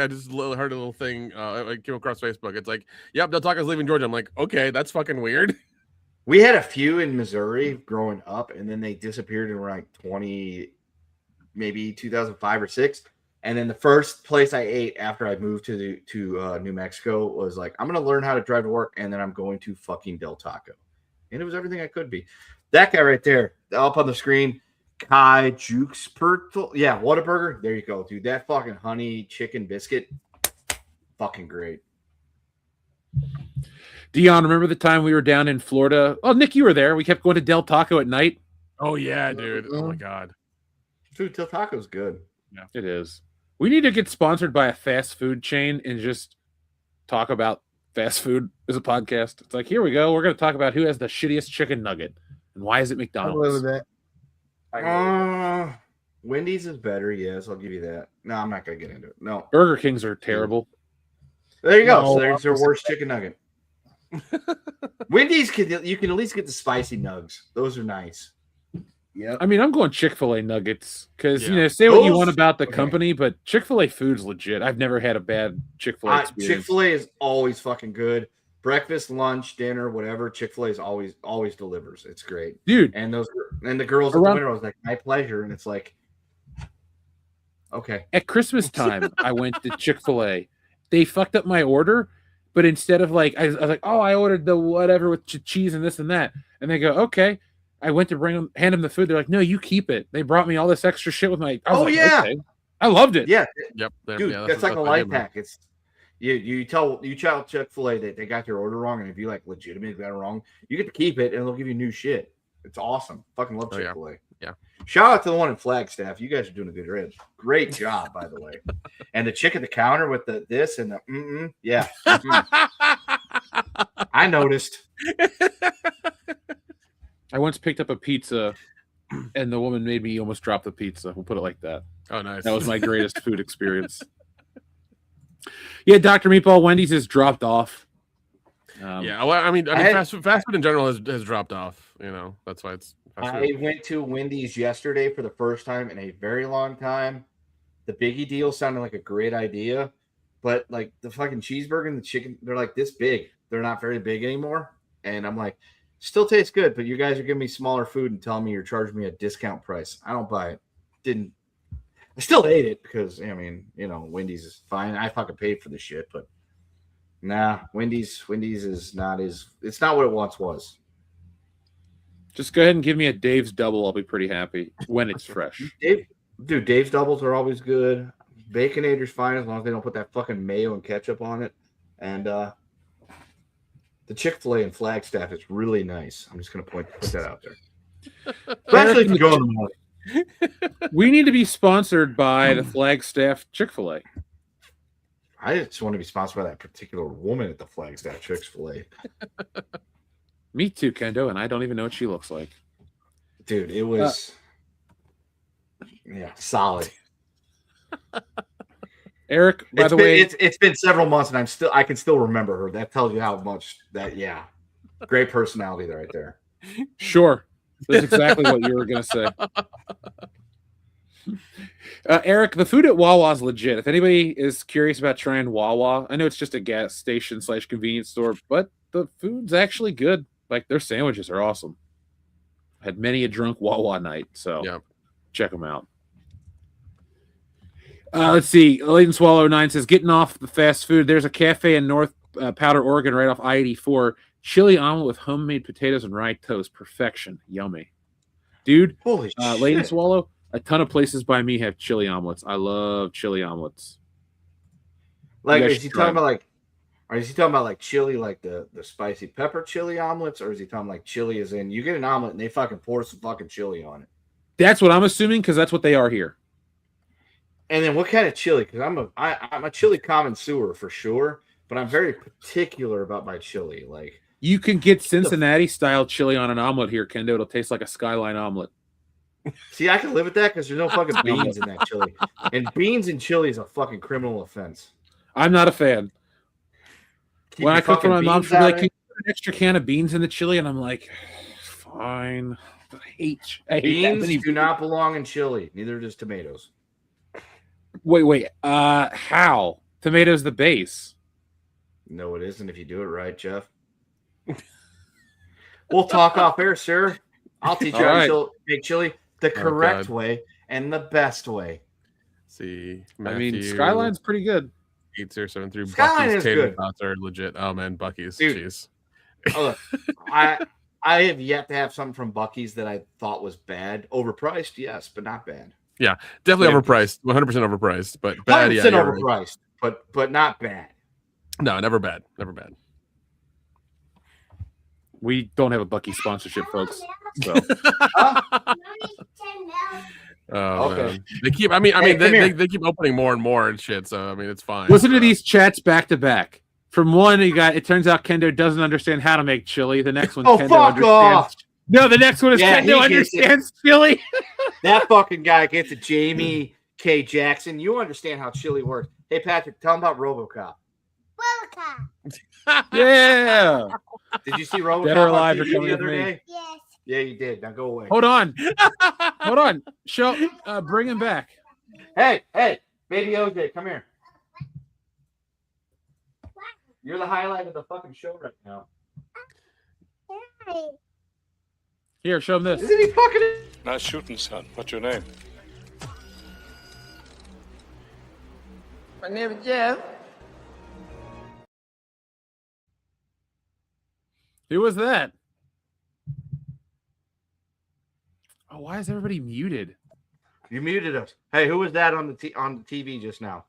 just heard a little thing. I came across Facebook. It's like, yep, Del Taco's leaving Georgia. I'm like, okay, that's fucking weird. We had a few in Missouri growing up, and then they disappeared in like 2005 or 2006. And then the first place I ate after I moved to New Mexico was like, I'm gonna learn how to drive to work, and then I'm going to fucking Del Taco, and it was everything I could be. That guy right there, up on the screen. Kai Jukes Pertle. Yeah, Whataburger. There you go, dude. That fucking honey chicken biscuit. Fucking great. Dion, remember the time we were down in Florida? Oh, Nick, you were there. We kept going to Del Taco at night. Oh, yeah, dude. Oh, my God. Dude, Del Taco's good. Yeah, it is. We need to get sponsored by a fast food chain and just talk about fast food as a podcast. It's like, here we go. We're going to talk about who has the shittiest chicken nugget and why is it McDonald's? I live with that. Wendy's is better. Yes, I'll give you that. No, I'm not going to get into it. No. Burger Kings are terrible. There you go. No, so there's their worst chicken nugget. Wendy's, you can at least get the spicy nugs. Those are nice. Yeah. I mean, I'm going Chick-fil-A nuggets because, Yeah. say what you Those- want about the okay. company, but Chick-fil-A food's legit. I've never had a bad Chick-fil-A experience. Chick-fil-A is always fucking good. Breakfast, lunch, dinner, whatever. Chick-fil-A is always delivers. It's great. Dude. And the girls at the window was like, my pleasure. And it's like, okay. At Christmas time, I went to Chick-fil-A. They fucked up my order, but instead of I was like, oh, I ordered the whatever with cheese and this and that. And they go, okay. I went to hand them the food. They're like, no, you keep it. They brought me all this extra shit with my. I was like, yeah. okay. I loved it. Yeah. Yep. Dude, that's like a life hack. It's you tell Chick-fil-A that they got your order wrong, and if you legitimately got it wrong, you get to keep it and they'll give you new shit. It's awesome. Fucking love Chick-fil-A. Yeah. Shout out to the one in Flagstaff. You guys are doing a good job. Great job, by the way. And the chick at the counter with the this and the yeah. I noticed. I once picked up a pizza, and the woman made me almost drop the pizza. We'll put it like that. Oh, nice. That was my greatest food experience. Yeah, Dr. Meatball, Wendy's has dropped off. Yeah, well, I mean, fast food in general has dropped off. That's why it's. I went to Wendy's yesterday for the first time in a very long time. The biggie deal sounded like a great idea, but like the fucking cheeseburger and the chicken, they're like this big. They're not very big anymore, and I'm like, still tastes good, but you guys are giving me smaller food and telling me you're charging me a discount price. I don't buy it. I still ate it because, Wendy's is fine. I fucking paid for the shit, but Nah, Wendy's is not as. It's not what it once was. Just go ahead and give me a Dave's double. I'll be pretty happy when it's fresh. Dave's doubles are always good. Baconator's fine as long as they don't put that fucking mayo and ketchup on it. And the Chick-fil-A in Flagstaff is really nice. I'm just gonna put that out there. Especially if you go in the morning. We need to be sponsored by the Flagstaff Chick-fil-A. I just want to be sponsored by that particular woman at the Flagstaff Chick-fil-A. Me too, Kendo, and I don't even know what she looks like. Dude, it was solid. Eric, by the way, it's been several months and I can still remember her. That tells you how much great personality right there. Sure. That's exactly what you were gonna say. Eric, the food at Wawa is legit. If anybody is curious about trying Wawa, I know it's just a gas station / convenience store, but the food's actually good. Like, their sandwiches are awesome. Had many a drunk Wawa night, so check them out. Let's see. Leighton Swallow 9 says, getting off the fast food. There's a cafe in North Powder, Oregon, right off I-84. Chili omelet with homemade potatoes and rye toast. Perfection. Yummy. Dude, holy shit. Leighton Swallow, a ton of places by me have chili omelets. I love chili omelets. Like, is he talking about like chili, like the spicy pepper chili omelets, or is he talking like chili as in you get an omelet and they fucking pour some fucking chili on it? That's what I'm assuming, because that's what they are here. And then what kind of chili? Because I'm a chili connoisseur for sure, but I'm very particular about my chili. Like, you can get Cincinnati style chili on an omelet here, Kendo. It'll taste like a Skyline omelet. See, I can live with that because there's no fucking beans in that chili, and beans in chili is a fucking criminal offense. I'm not a fan. When I cook for my mom, she'll be like, "Can you put an extra can of beans in the chili?" And I'm like, "Fine." I hate beans do not belong in chili. Neither does tomatoes. Wait. How? Tomatoes the base. No, it isn't if you do it right, Jeff. We'll talk off air, sir. I'll teach you how to make chili the correct way and the best way. See, Matthew, I mean, Skyline's pretty good. 8073 Skyline Bucky's is tater good. tots are legit. Oh man, Bucky's. Dude. Jeez. Oh, look, I have yet to have something from Bucky's that I thought was bad. Overpriced, yes, but not bad. Yeah, definitely overpriced. 100% overpriced, but bad. 100% yeah, overpriced, right. but not bad. No, never bad. Never bad. We don't have a Bucky sponsorship, folks. So. Okay. Man. They keep. I mean, they keep opening more and more and shit. So I mean, it's fine. Listen to these chats back to back. From one, you got. It turns out Kendo doesn't understand how to make chili. The next one, Kendo fuck understands. off. No, the next one is Kendo understands chili. That fucking guy gets a Jamie K. Jackson. You understand how chili works. Hey, Patrick, tell him about RoboCop. Yeah. Did you see RoboCop Dead or Alive on are TV coming the with other me. day? Yes. Yeah, you did. Now go away. Hold on. Hold on. Show. Bring him back. Hey, baby OJ, come here. You're the highlight of the fucking show right now. Here, show him this. Isn't he fucking? Nice shooting, son. What's your name? My name is Jeff. Who was that? Oh, why is everybody muted? You muted us. Hey, who was that on the TV just now?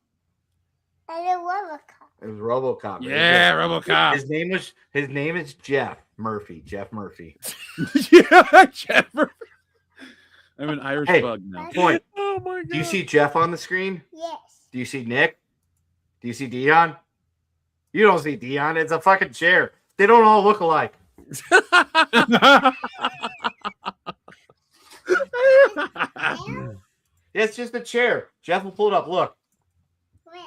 It was RoboCop. Yeah, RoboCop. His name is Jeff Murphy. Jeff Murphy. Yeah, Jeff Murphy. I'm an Irish bug now. Point. Oh my god. Do you see Jeff on the screen? Yes. Do you see Nick? Do you see Dion? You don't see Dion. It's a fucking chair. They don't all look alike. It's just a chair. Jeff will pull it up. Look. Where?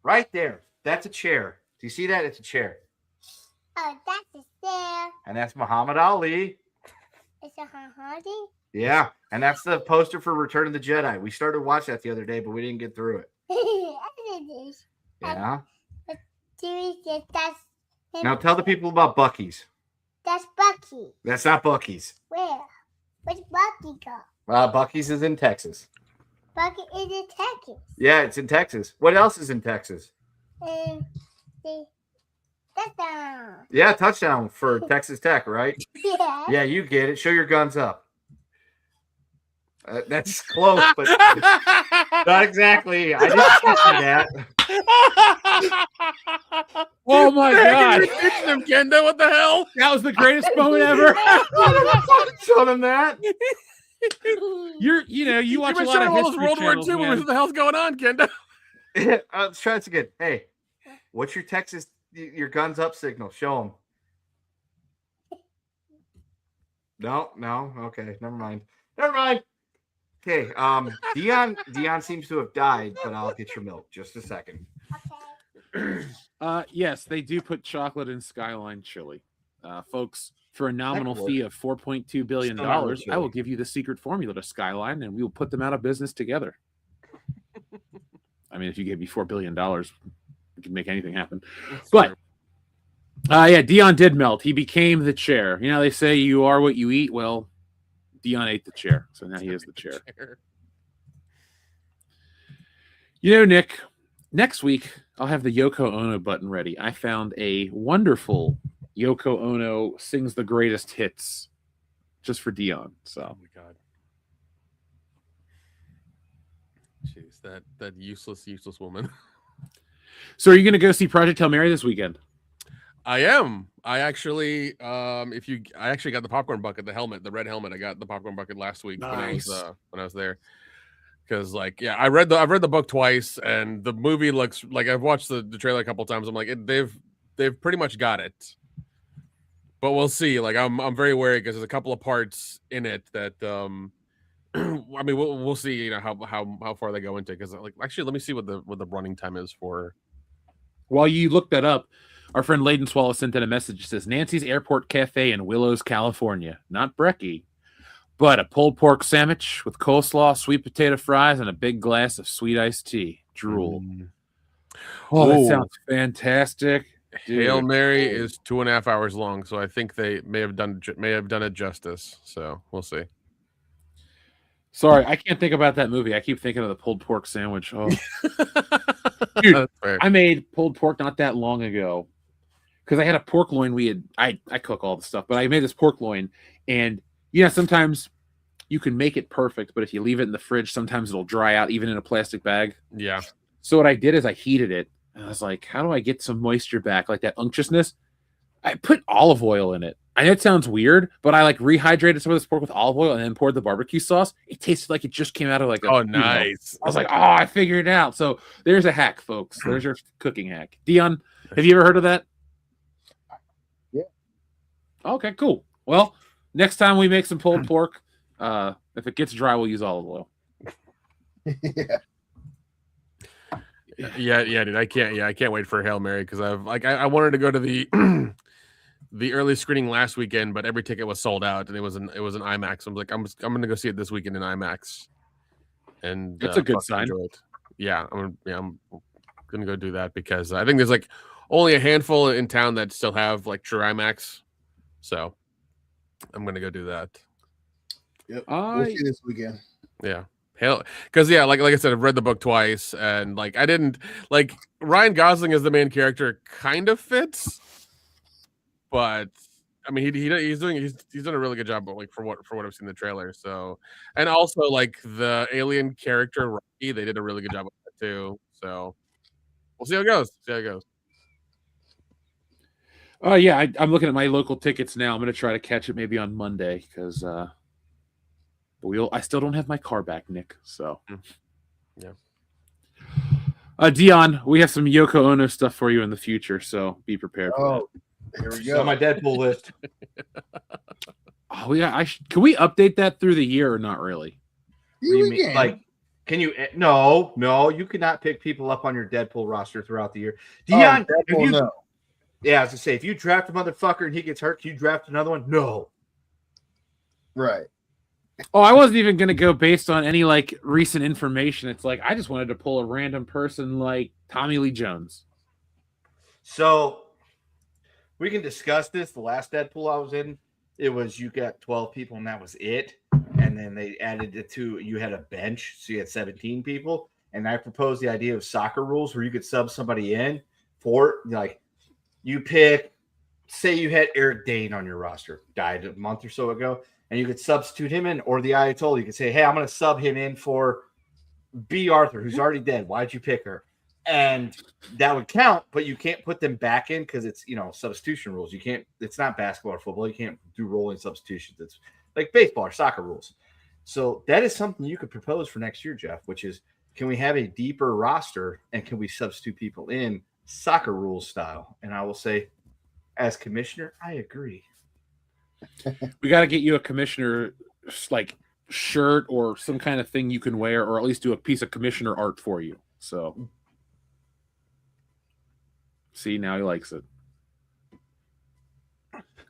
Right there. That's a chair. Do you see that? It's a chair. Oh, that's a stair. And that's Muhammad Ali. It's a hardy. Yeah. And that's the poster for Return of the Jedi. We started watching that the other day, but we didn't get through it. Yeah. Now tell the people about Bucky's. That's Bucky. That's not Bucky's. Where? Where's Bucky go? Bucky's is in Texas. Bucky is in Texas. Yeah, it's in Texas. What else is in Texas? Touchdown. Yeah, touchdown for Texas Tech, right? Yeah. Yeah, you get it. Show your guns up. That's close, but not exactly. I didn't see that. Oh my god, Teaching him Kendo. What the hell? that was the greatest moment ever. Showed him that. You watch a You've been lot showing of all those history World War channels, II man. movies. What the hell's going on, Kendo? Let's try this again. Hey, what's your Texas, your guns up signal? Show them. No. Okay, never mind. Okay, Dion seems to have died, but I'll get your milk. Just a second. Yes, they do put chocolate in Skyline chili. Folks, for a nominal That would fee of $4.2 billion, Still not with I chili. will give you the secret formula to Skyline, and we will put them out of business together. I mean, if you gave me $4 billion, we can make anything happen. But yeah, Dion did melt. He became the chair. You know, they say you are what you eat. Well, Dion ate the chair, so now he is the chair. You know, Nick, next week I'll have the Yoko Ono button ready. I found a wonderful Yoko Ono sings the greatest hits just for Dion. So, Oh my god. Jeez, that useless woman. so are you going to go see Project Hail Mary this weekend? I am. I actually, I actually got the popcorn bucket, the red helmet. I got the popcorn bucket last week when I was there. Because I read the book twice, and the movie looks like I've watched the trailer a couple times. I'm like, they've pretty much got it. But we'll see. Like I'm very wary because there's a couple of parts in it that I mean we'll see. You know how far they go into. Because actually, let me see what the running time is for. While you look that up, our friend Layden Swallow sent in a message that says Nancy's Airport Cafe in Willows, California. Not Brecky, but a pulled pork sandwich with coleslaw, sweet potato fries, and a big glass of sweet iced tea. Drool. Oh, that sounds fantastic. Dude. Hail Mary is 2.5 hours long, so I think they may have done it justice. So we'll see. Sorry, I can't think about that movie. I keep thinking of the pulled pork sandwich. Oh. Dude, I made pulled pork not that long ago because I had a pork loin. I cook all the stuff, but I made this pork loin, and sometimes you can make it perfect, but if you leave it in the fridge, sometimes it'll dry out even in a plastic bag. Yeah. So what I did is I heated it, and I was like, how do I get some moisture back, like that unctuousness? I put olive oil in it. I know it sounds weird, but I rehydrated some of this pork with olive oil and then poured the barbecue sauce. It tasted like it just came out of nice. I was like, I figured it out. So there's a hack, folks. There's your cooking hack. Dion, have you ever heard of that? Yeah. Okay, cool. Well, next time we make some pulled pork, if it gets dry, we'll use olive oil. Yeah, dude. I can't wait for Hail Mary because I wanted to go to the the early screening last weekend, but every ticket was sold out, and it was an IMAX. I was like, I'm gonna go see it this weekend in IMAX, and that's a good sign. Yeah, I'm gonna go do that because I think there's only a handful in town that still have true IMAX, so I'm gonna go do that. Yep, we'll see this weekend. Yeah. Because like I said, I've read the book twice, and I didn't Ryan Gosling as the main character kind of fits, but I mean he's done a really good job, but for what I've seen in the trailer. So, and also the alien character Rocky, they did a really good job with that too. So we'll see how it goes. Yeah, I'm looking at my local tickets now. I'm gonna try to catch it maybe on Monday because I still don't have my car back, Nick. So, yeah. Dion, we have some Yoko Ono stuff for you in the future, so be prepared for that. Here we It's go. on my Deadpool list. Oh yeah, can we update that through the year or not really? What do you mean? Can you? No, you cannot pick people up on your Deadpool roster throughout the year. Dion, no. Yeah, as I say, if you draft a motherfucker and he gets hurt, can you draft another one? No. Right. Oh, I wasn't even going to go based on any recent information. It's I just wanted to pull a random person like Tommy Lee Jones. So we can discuss this. The last Deadpool I was in, it was you got 12 people and that was it. And then they added it to you had a bench, so you had 17 people. And I proposed the idea of soccer rules where you could sub somebody in for you pick, say you had Eric Dane on your roster, died a month or so ago, and you could substitute him in, or the Ayatollah, you could say, hey, I'm going to sub him in for B. Arthur, who's already dead. Why'd you pick her? And that would count, but you can't put them back in because it's, substitution rules. You can't, it's not basketball or football. You can't do rolling substitutions. It's like baseball or soccer rules. So that is something you could propose for next year, Jeff, which is, can we have a deeper roster and can we substitute people in soccer rules style? And I will say, as commissioner, I agree. We got to get you a commissioner like shirt or some kind of thing you can wear, or at least do a piece of commissioner art for you. So, see, now he likes it.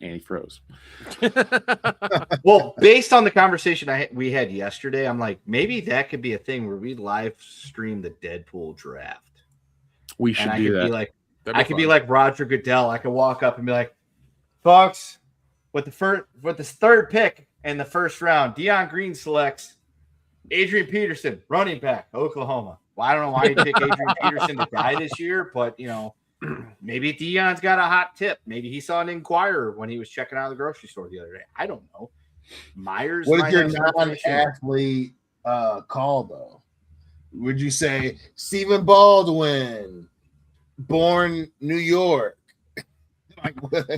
And he froze. Well, based on the conversation we had yesterday, I'm like, maybe that could be a thing where we live stream the Deadpool draft. We should do that. I could be like Roger Goodell. I could walk up and be like, folks, with the third pick in the first round, Deion Green selects Adrian Peterson, running back, Oklahoma. Well, I don't know why he picked Adrian Peterson to die this year, but maybe Deion's got a hot tip. Maybe he saw an Inquirer when he was checking out the grocery store the other day. I don't know. Myers. What is your non-athlete call though? Would you say Stephen Baldwin, born New York?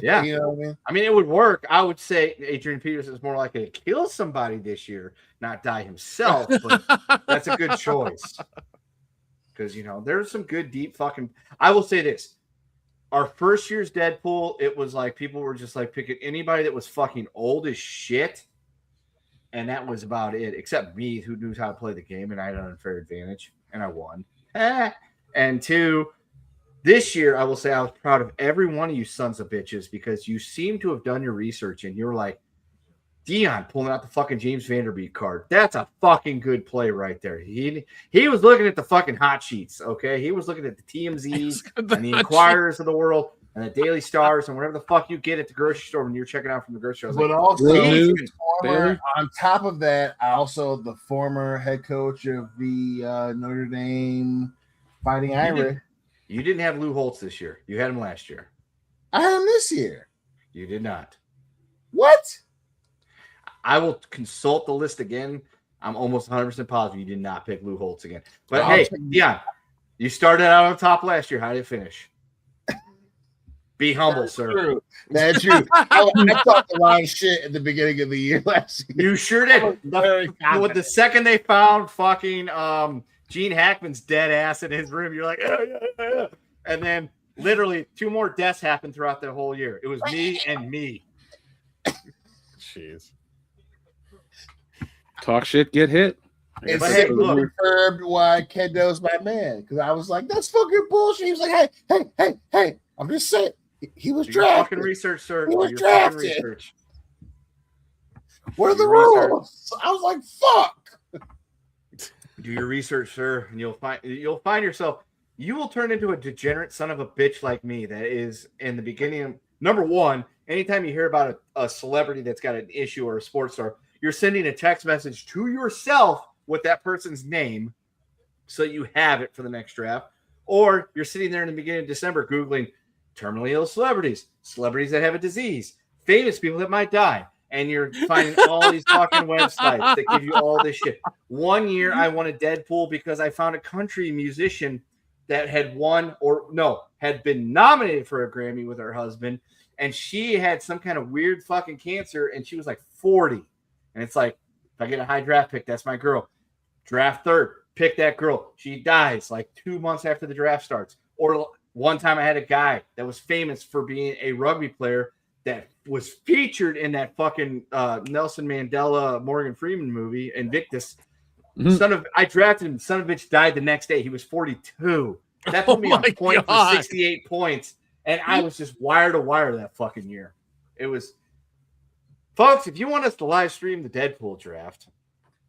Yeah, you know what I mean. I mean, it would work. I would say Adrian Peterson is more likely to kill somebody this year, not die himself. But that's a good choice because there's some good deep fucking. I will say this: our first year's Deadpool, it was like people were just like picking anybody that was fucking old as shit, and that was about it. Except me, who knew how to play the game, and I had an unfair advantage, and I won. And two. This year, I will say I was proud of every one of you sons of bitches because you seem to have done your research and you're like, Deion pulling out the fucking James Vanderbeek card. That's a fucking good play right there. He was looking at the fucking hot sheets, okay? He was looking at the TMZs and the Inquirers of the world and the Daily Stars and whatever the fuck you get at the grocery store when you're checking out from the grocery store. But also, on top of that, also the former head coach of the Notre Dame Fighting Irish. You didn't have Lou Holtz this year. You had him last year. I had him this year. You did not. What? I will consult the list again. I'm almost 100% positive you did not pick Lou Holtz again. But hey, Deion, you started out on top last year. How did it finish? Be humble, sir. True. That's true. I talked a lot of shit at the beginning of the year last year. You sure did. The second they found fucking Gene Hackman's dead ass in his room, you're like, and then literally 2 more deaths happened throughout the whole year. It was me and me. Jeez. Talk shit, get hit. It's confirmed why Kendo's my man because I was like, that's fucking bullshit. He was like, hey, I'm just saying he was drafted. Fucking research, sir. He was drafted. What are the rules? I was like, fuck. Do your research, sir, and you'll find yourself. You will turn into a degenerate son of a bitch like me. That is in the beginning. Number one, anytime you hear about a celebrity that's got an issue or a sports star, you're sending a text message to yourself with that person's name, so you have it for the next draft. Or you're sitting there in the beginning of December googling terminally ill celebrities that have a disease, famous people that might die. And you're finding all these fucking websites that give you all this shit. One year, I wanted Deadpool because I found a country musician that had been nominated for a Grammy with her husband. And she had some kind of weird fucking cancer. And she was like 40. And it's like, if I get a high draft pick, that's my girl. Draft third, pick that girl. She dies like 2 months after the draft starts. Or one time I had a guy that was famous for being a rugby player that was featured in that fucking Nelson Mandela, Morgan Freeman movie, Invictus. I drafted him. Son of a bitch died the next day. He was 42. That put me on point for 68 points. And I was just wire to wire that fucking year. It was, folks, if you want us to live stream the Deadpool draft,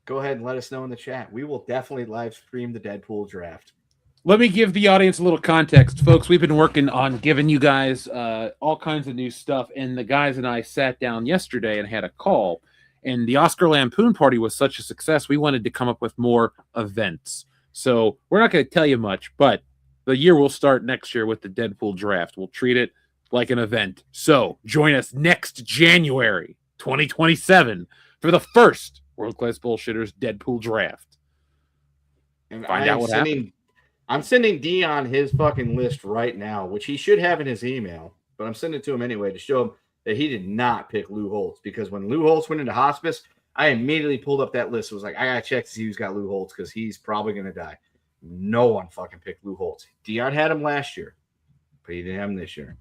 go ahead and let us know in the chat. We will definitely live stream the Deadpool draft. Let me give the audience a little context. Folks, we've been working on giving you guys all kinds of new stuff, and the guys and I sat down yesterday and had a call, and the Oscar Lampoon party was such a success, we wanted to come up with more events. So we're not going to tell you much, but the year will start next year with the Deadpool draft. We'll treat it like an event. So join us next January 2027 for the first World Class Bullshitters Deadpool draft. And Find out what happened. I'm sending Dion his fucking list right now, which he should have in his email, but I'm sending it to him anyway to show him that he did not pick Lou Holtz, because when Lou Holtz went into hospice, I immediately pulled up that list. It was like, I got to check to see who's got Lou Holtz because he's probably going to die. No one fucking picked Lou Holtz. Dion had him last year, but he didn't have him this year.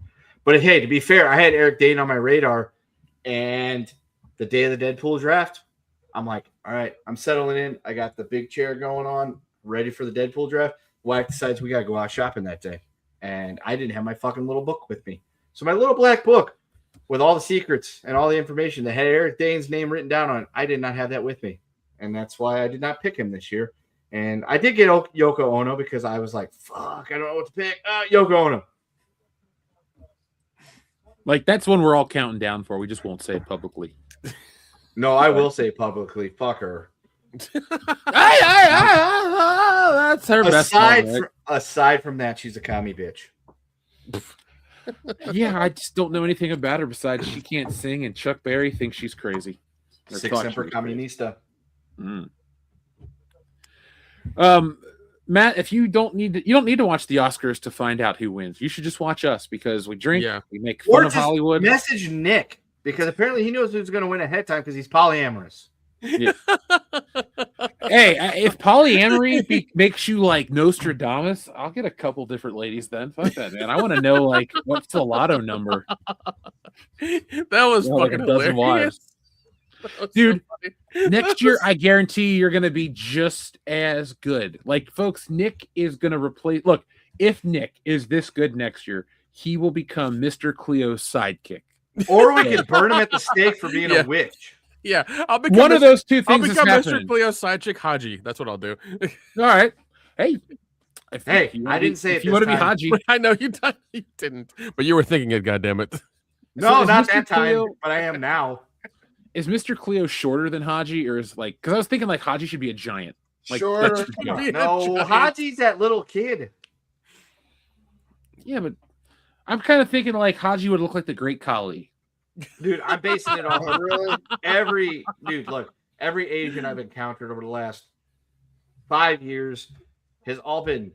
But hey, to be fair, I had Eric Dane on my radar, and the day of the Deadpool draft, I'm like, all right, I'm settling in. I got the big chair going on, ready for the Deadpool draft. Whack decides we got to go out shopping that day. And I didn't have my fucking little book with me. So my little black book with all the secrets and all the information that had Eric Dane's name written down on it, I did not have that with me. And that's why I did not pick him this year. And I did get Yoko Ono because I was like, fuck, I don't know what to pick. Yoko Ono. Like, that's one we're all counting down for. We just won't say it publicly. No, I will say publicly, fuck her. That's her best one, right? Aside from that, she's a commie bitch. Yeah, I just don't know anything about her besides she can't sing, and Chuck Berry thinks she's crazy. Or Six thought she Semper was crazy. Communista. Matt, if you don't need to watch the Oscars to find out who wins. You should just watch us because we drink, we make fun of Hollywood. Message Nick because apparently he knows who's going to win ahead of time because he's polyamorous. Yeah. Hey, if polyamory makes you like Nostradamus, I'll get a couple different ladies then. Fuck that, man. I want to know like what's the lotto number. That was fucking hilarious. Dude, next year I guarantee you're going to be just as good. Like, folks, Nick is going to replace. Look, if Nick is this good next year, he will become Mr. Cleo's sidekick. Or we can burn him at the stake for being a witch. Yeah, I'll become one of those two things. I'll become Mr. Cleo's sidechick, Haji. That's what I'll do. All right. Hey, I didn't say if you want to be Haji. I know you didn't, but you were thinking it. Goddammit. No, not that time. But I am now. Is Mr. Cleo shorter than Haji, or is like? Because I was thinking like Haji should be a giant. Like, sure. No, Haji's that little kid. Yeah, but I'm kind of thinking like Haji would look like the Great Khali. Dude, I'm basing it off of really every Asian I've encountered over the last 5 years has all been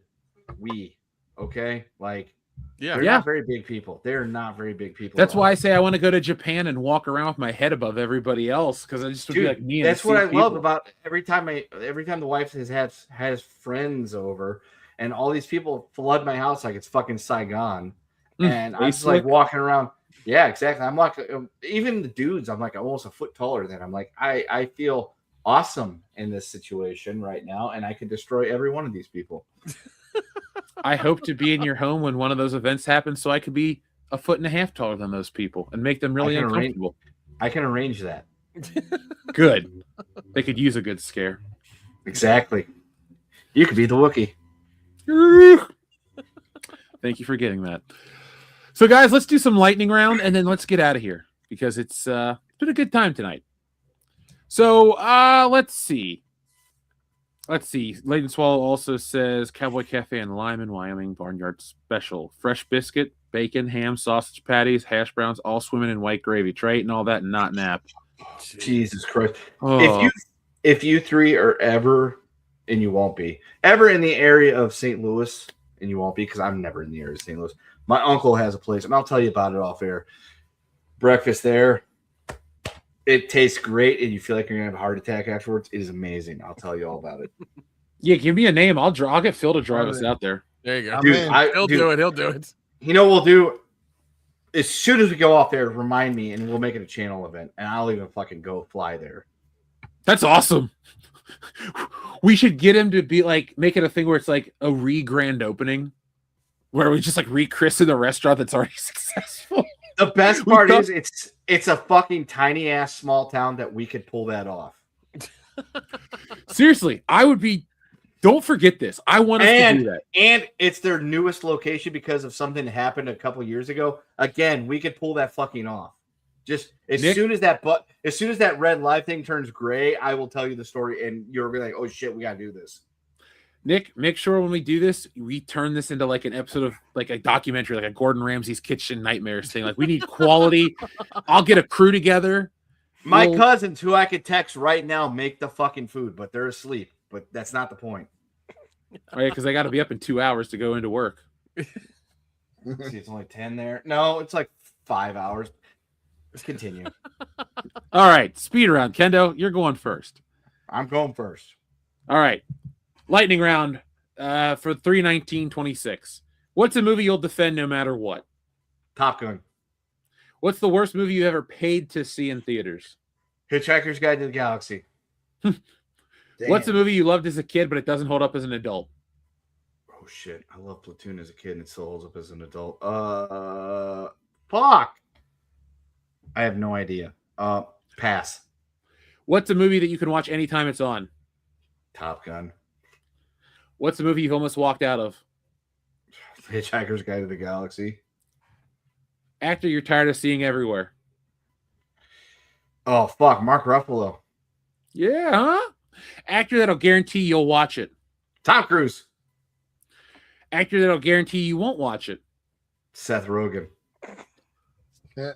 okay? Like, they're not very big people. They're not very big people. That's why I say I want to go to Japan and walk around with my head above everybody else because I just would be like me. That's what I love about every time the wife has friends over and all these people flood my house like it's fucking Saigon, and I'm just like walking around. Yeah, exactly. I'm like, even the dudes, I'm like almost a foot taller than. I'm like, I feel awesome in this situation right now, and I can destroy every one of these people. I hope to be in your home when one of those events happens, so I could be a foot and a half taller than those people and make them really uncomfortable. I can arrange that. Good. They could use a good scare. Exactly. You could be the Wookiee. Thank you for getting that. So, guys, let's do some lightning round, and then let's get out of here because it's been a good time tonight. So, let's see. Layton Swallow also says Cowboy Cafe in Lyman, Wyoming, Barnyard Special. Fresh biscuit, bacon, ham, sausage patties, hash browns, all swimming in white gravy. Try eating all that and not nap. Jesus Christ. Oh. If you three are ever, and you won't be, ever in the area of St. Louis, and you won't be because I'm never in the area of St. Louis. My uncle has a place, and I'll tell you about it off air. Breakfast there. It tastes great, and you feel like you're going to have a heart attack afterwards. It is amazing. I'll tell you all about it. Yeah, give me a name. I'll get Phil to drive us out there. There you go. Dude, He'll do it. He'll do it. You know what we'll do? As soon as we go off there, remind me, and we'll make it a channel event, and I'll even fucking go fly there. That's awesome. We should get him to be like, make it a thing where it's like a grand opening. Where we just like rechristen the restaurant that's already successful. The best part is it's a fucking tiny ass small town that we could pull that off. Seriously, I would be. Don't forget this. I want us to do that. And it's their newest location because of something that happened a couple years ago. Again, we could pull that fucking off. Just as soon as that red live thing turns gray, I will tell you the story, and you'll be like, "Oh shit, we gotta do this." Nick, make sure when we do this, we turn this into like an episode of like a documentary, like a Gordon Ramsay's Kitchen Nightmares thing. Like we need quality. I'll get a crew together. My cousins, who I could text right now, make the fucking food, but they're asleep. But that's not the point. Oh, yeah, because I got to be up in 2 hours to go into work. See, it's only 10 there. No, it's like 5 hours. Let's continue. All right, speed round. Kendo, you're going first. I'm going first. All right, lightning round for 3/19/26. What's a movie you'll defend no matter what? Top Gun. What's the worst movie you ever paid to see in theaters? Hitchhiker's Guide to the Galaxy. What's a movie you loved as a kid but it doesn't hold up as an adult? Oh shit! I love Platoon as a kid and it still holds up as an adult. Fuck. I have no idea. Pass. What's a movie that you can watch anytime it's on? Top Gun. What's a movie you've almost walked out of? Hitchhiker's Guide to the Galaxy. Actor you're tired of seeing everywhere. Oh fuck, Mark Ruffalo. Yeah, huh? Actor that'll guarantee you'll watch it. Tom Cruise. Actor that'll guarantee you won't watch it. Seth Rogen. Yeah.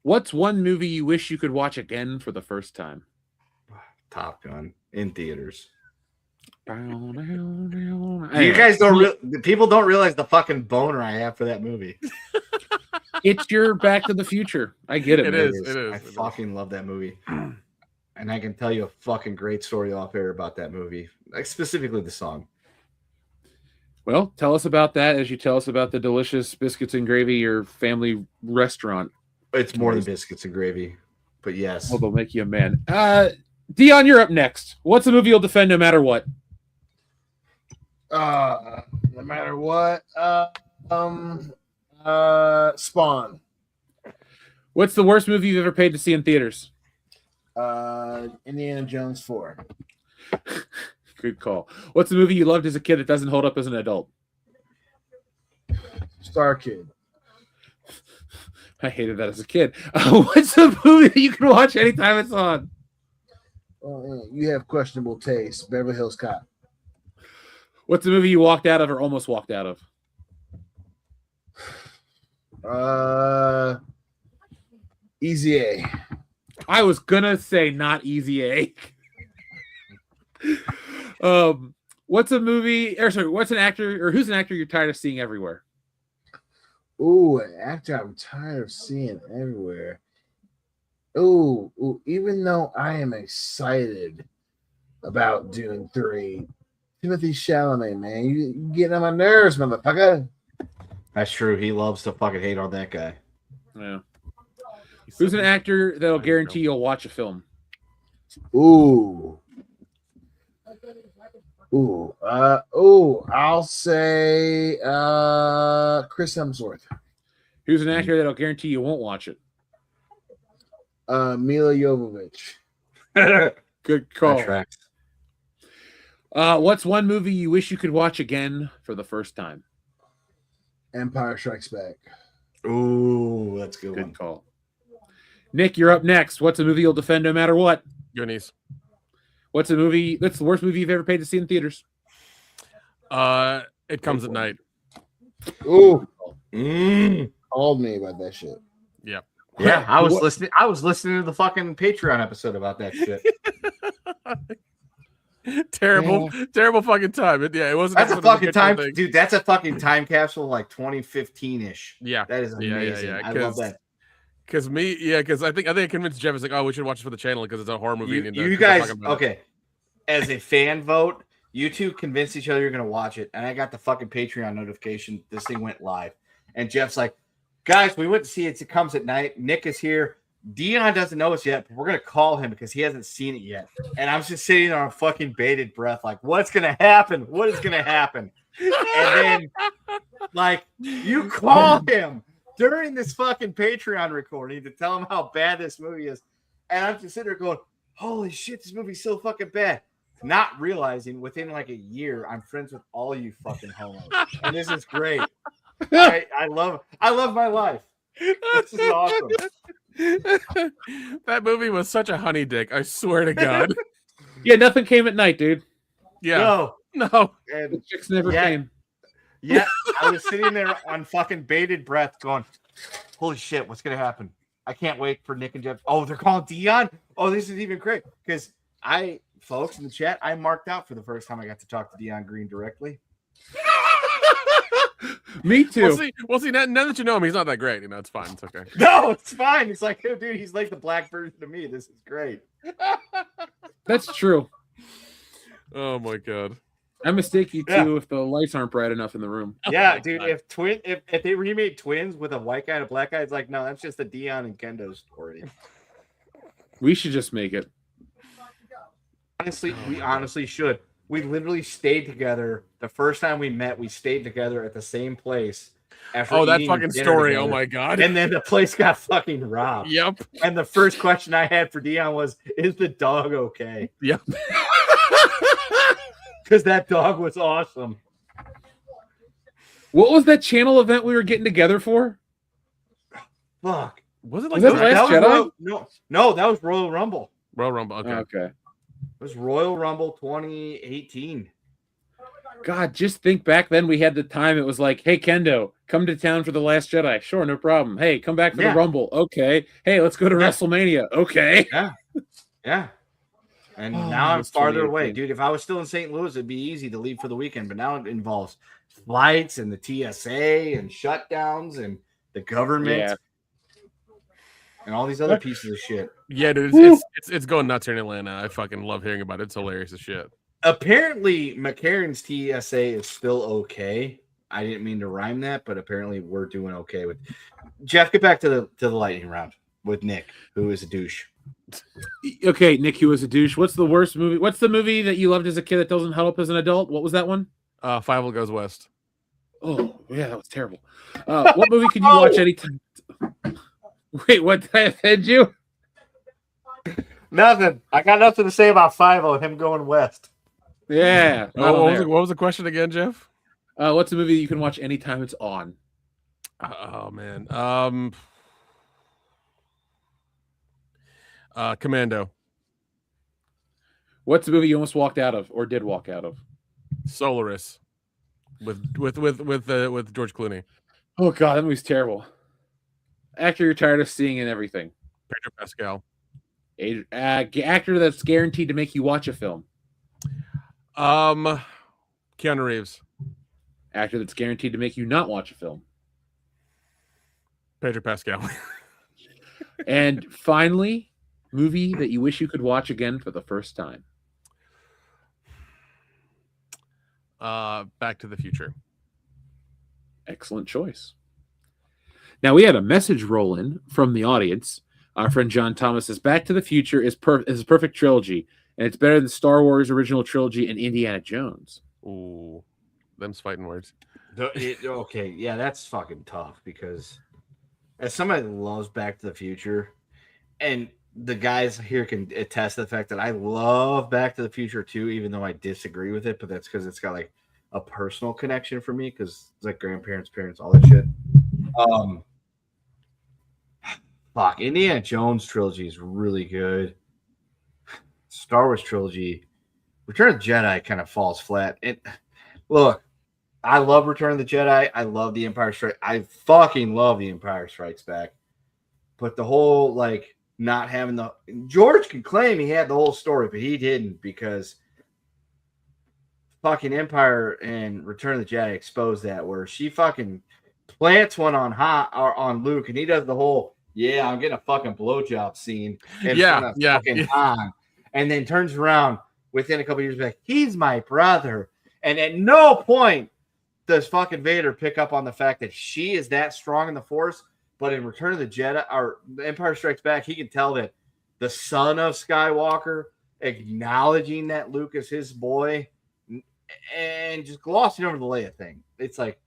What's one movie you wish you could watch again for the first time? Top Gun in theaters. Anyway, You guys don't people don't realize the fucking boner I have for that movie. it's your Back to the Future. I get it. It man. is. I fucking love that movie. And I can tell you a fucking great story off air about that movie. Like specifically the song. Well, tell us about that as you tell us about the delicious biscuits and gravy, your family restaurant. It's more than biscuits and gravy. But yes. Well, they'll make you a man. Dion, you're up next. What's a movie you'll defend no matter what? No matter what. Spawn. What's the worst movie you've ever paid to see in theaters? Indiana Jones 4. Good call. What's a movie you loved as a kid that doesn't hold up as an adult? Star Kid. I hated that as a kid. What's a movie that you can watch anytime it's on? You have questionable taste. Beverly Hills Cop. What's a movie you walked out of or almost walked out of? Easy A. I was gonna say not Easy A. What's a movie? Or sorry, what's an actor or who's an actor you're tired of seeing everywhere? Ooh, an actor I'm tired of seeing everywhere. Ooh, even though I am excited about Dune 3, Timothy Chalamet, man, you getting on my nerves, motherfucker. That's true. He loves to fucking hate on that guy. Yeah. Who's an actor that'll guarantee you'll watch a film? Ooh, I'll say Chris Hemsworth. Who's an actor that'll guarantee you won't watch it? Mila Jovovich. Good call. That tracks. What's one movie you wish you could watch again for the first time? Empire Strikes Back. Ooh, that's a good one. Good call. Nick, you're up next. What's a movie you'll defend no matter what? Goonies. What's a movie that's the worst movie you've ever paid to see in theaters? It Comes at Night. Ooh. Called me about that shit. Yeah. Yeah, I was listening. I was listening to the fucking Patreon episode about that shit. Terrible fucking time. It wasn't. That's a fucking time, dude. That's a fucking time capsule, like 2015-ish. Yeah, that is amazing. Yeah. I love that. Because I think I convinced Jeff. It's like, oh, we should watch it for the channel because it's a horror movie. You guys, okay? As a fan vote, you two convinced each other you're gonna watch it, and I got the fucking Patreon notification. This thing went live, and Jeff's like, "Guys, we went to see it. It Comes at Night. Nick is here. Dion doesn't know us yet, but we're gonna call him because he hasn't seen it yet." And I'm just sitting on a fucking bated breath, like, "What's gonna happen? What is gonna happen?" And then, like, you call him during this fucking Patreon recording to tell him how bad this movie is, and I'm just sitting there going, "Holy shit, this movie's so fucking bad." Not realizing within like a year, I'm friends with all you fucking homos, and this is great. I love my life. This is awesome. That movie was such a honey dick. I swear to God. Yeah, nothing came at night, dude. Yeah. No. The And chicks never Yeah. came. yeah, I was sitting there on fucking bated breath going, holy shit, what's going to happen? I can't wait for Nick and Jeff. Oh, they're calling Dion? Oh, this is even great. Because folks in the chat, I marked out for the first time I got to talk to Dion Green directly. Me too. We'll see. Now that you know him, he's not that great. You know, it's fine. It's okay. No, it's fine. It's like, dude, he's like the black version of me. This is great. That's true. Oh my god. I mistake you too Yeah. if the lights aren't bright enough in the room. Yeah, my dude. God. If they remade twins with a white guy and a black guy, it's like, no, that's just a Dion and Kendo story. We should just make it. Honestly, we honestly should. We literally stayed together. The first time we met, we stayed together at the same place. After Oh, that eating fucking dinner story. together. Oh my god. And then the place got fucking robbed. Yep. And the first question I had for Dion was, is the dog okay? Yep. Because that dog was awesome. What was that channel event we were getting together for? Fuck. Was it Was like that that? Last was Jedi? no, that was Royal Rumble. Royal Rumble? Okay. Okay. It was Royal Rumble 2018. God, just think back then we had the time. It was like, hey, Kendo, come to town for the Last Jedi. Sure, no problem. Hey, come back for Yeah. the Rumble. Okay. Hey, let's go to Yeah. WrestleMania. Okay. Yeah. And Oh, now I'm that's farther away. 2018. Dude, if I was still in St. Louis, it'd be easy to leave for the weekend. But now it involves flights and the TSA and shutdowns and the government Yeah. and all these other pieces of shit. Yeah, dude, it's going nuts here in Atlanta. I fucking love hearing about it. It's hilarious as shit. Apparently, McCarran's TSA is still okay. I didn't mean to rhyme that, but apparently we're doing okay with Jeff. Get back to the lightning round with Nick, who is a douche. Okay, Nick, who was a douche. What's the worst movie? What's the movie that you loved as a kid that doesn't hold up as an adult? What was that one? Five Goes West. Oh, yeah, that was terrible. What movie can you watch anytime? Wait, what did I offend you? Nothing. I got nothing to say about 5-0 and him going west. Yeah. not on there. What was the question again, Jeff? What's a movie you can watch anytime it's on? Oh man. Commando. What's the movie you almost walked out of or did walk out of? Solaris. With George Clooney. Oh god, that movie's terrible. Actor you're tired of seeing in everything. Pedro Pascal. Actor that's guaranteed to make you watch a film. Keanu Reeves. Actor that's guaranteed to make you not watch a film. Pedro Pascal. And finally, movie that you wish you could watch again for the first time. Back to the Future. Excellent choice. Now we had a message roll in from the audience. Our friend John Thomas says Back to the Future is a perfect trilogy, and it's better than Star Wars original trilogy and Indiana Jones. Ooh, them's fighting words. Okay, yeah, that's fucking tough because as somebody that loves Back to the Future, and the guys here can attest to the fact that I love Back to the Future too, even though I disagree with it, but that's because it's got like a personal connection for me because it's like grandparents, parents, all that shit. Fuck, Indiana Jones trilogy is really good. Star Wars trilogy, Return of the Jedi kind of falls flat. Look, I love Return of the Jedi. I love The Empire Strikes. I fucking love The Empire Strikes Back. But the whole like not having the George can claim he had the whole story, but he didn't because fucking Empire and Return of the Jedi exposed that where she fucking plants one on Luke and he does the whole I'm getting a fucking blowjob scene in front of fucking Han, and then turns around within a couple years back. He's my brother, and at no point does fucking Vader pick up on the fact that she is that strong in the Force. But in Return of the Jedi or The Empire Strikes Back, he can tell that the son of Skywalker acknowledging that Luke is his boy and just glossing over the Leia thing. It's like,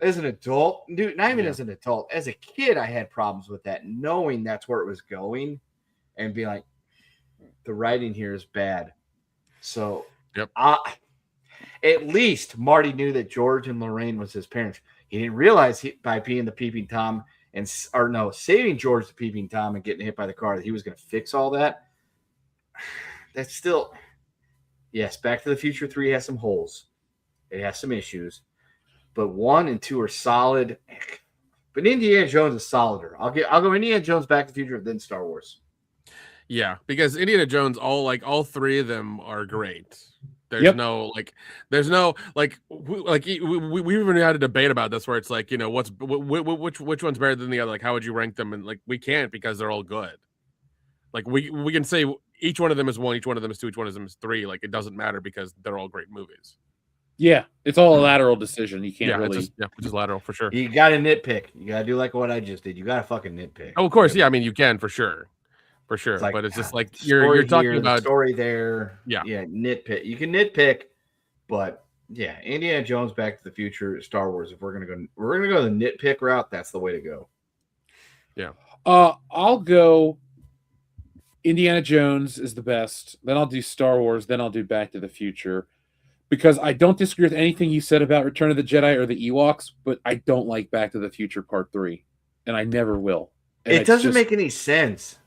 as an adult, dude, not even as an adult, as a kid, I had problems with that, knowing that's where it was going and being like, the writing here is bad. So, at least Marty knew that George and Lorraine was his parents. He didn't realize by being the peeping Tom saving George the peeping Tom and getting hit by the car that he was going to fix all that. That's still, yes, Back to the Future 3 has some holes. It has some issues. But 1 and 2 are solid. But Indiana Jones is solider. I'll go Indiana Jones, Back to the Future, then Star Wars. Yeah, because Indiana Jones, all three of them are great. There's Yep. no we even had a debate about this where it's like, you know, which one's better than the other? Like, how would you rank them? And like, we can't because they're all good. Like we can say each one of them is 1, each one of them is 2, each one of them is 3. Like, it doesn't matter because they're all great movies. Yeah, it's all a lateral decision. You can't really. It's just lateral for sure. You got to nitpick. You got to do like what I just did. You got to fucking nitpick. Oh, of course, yeah. I mean, you can for sure. For sure, Like, but it's just like you're talking here, about the story there. Yeah, nitpick. You can nitpick, but yeah, Indiana Jones, Back to the Future, Star Wars. If we're gonna go the nitpick route, that's the way to go. Yeah. I'll go. Indiana Jones is the best. Then I'll do Star Wars. Then I'll do Back to the Future, because I don't disagree with anything you said about Return of the Jedi or the Ewoks, but I don't like Back to the Future Part 3, and I never will. And it doesn't make any sense.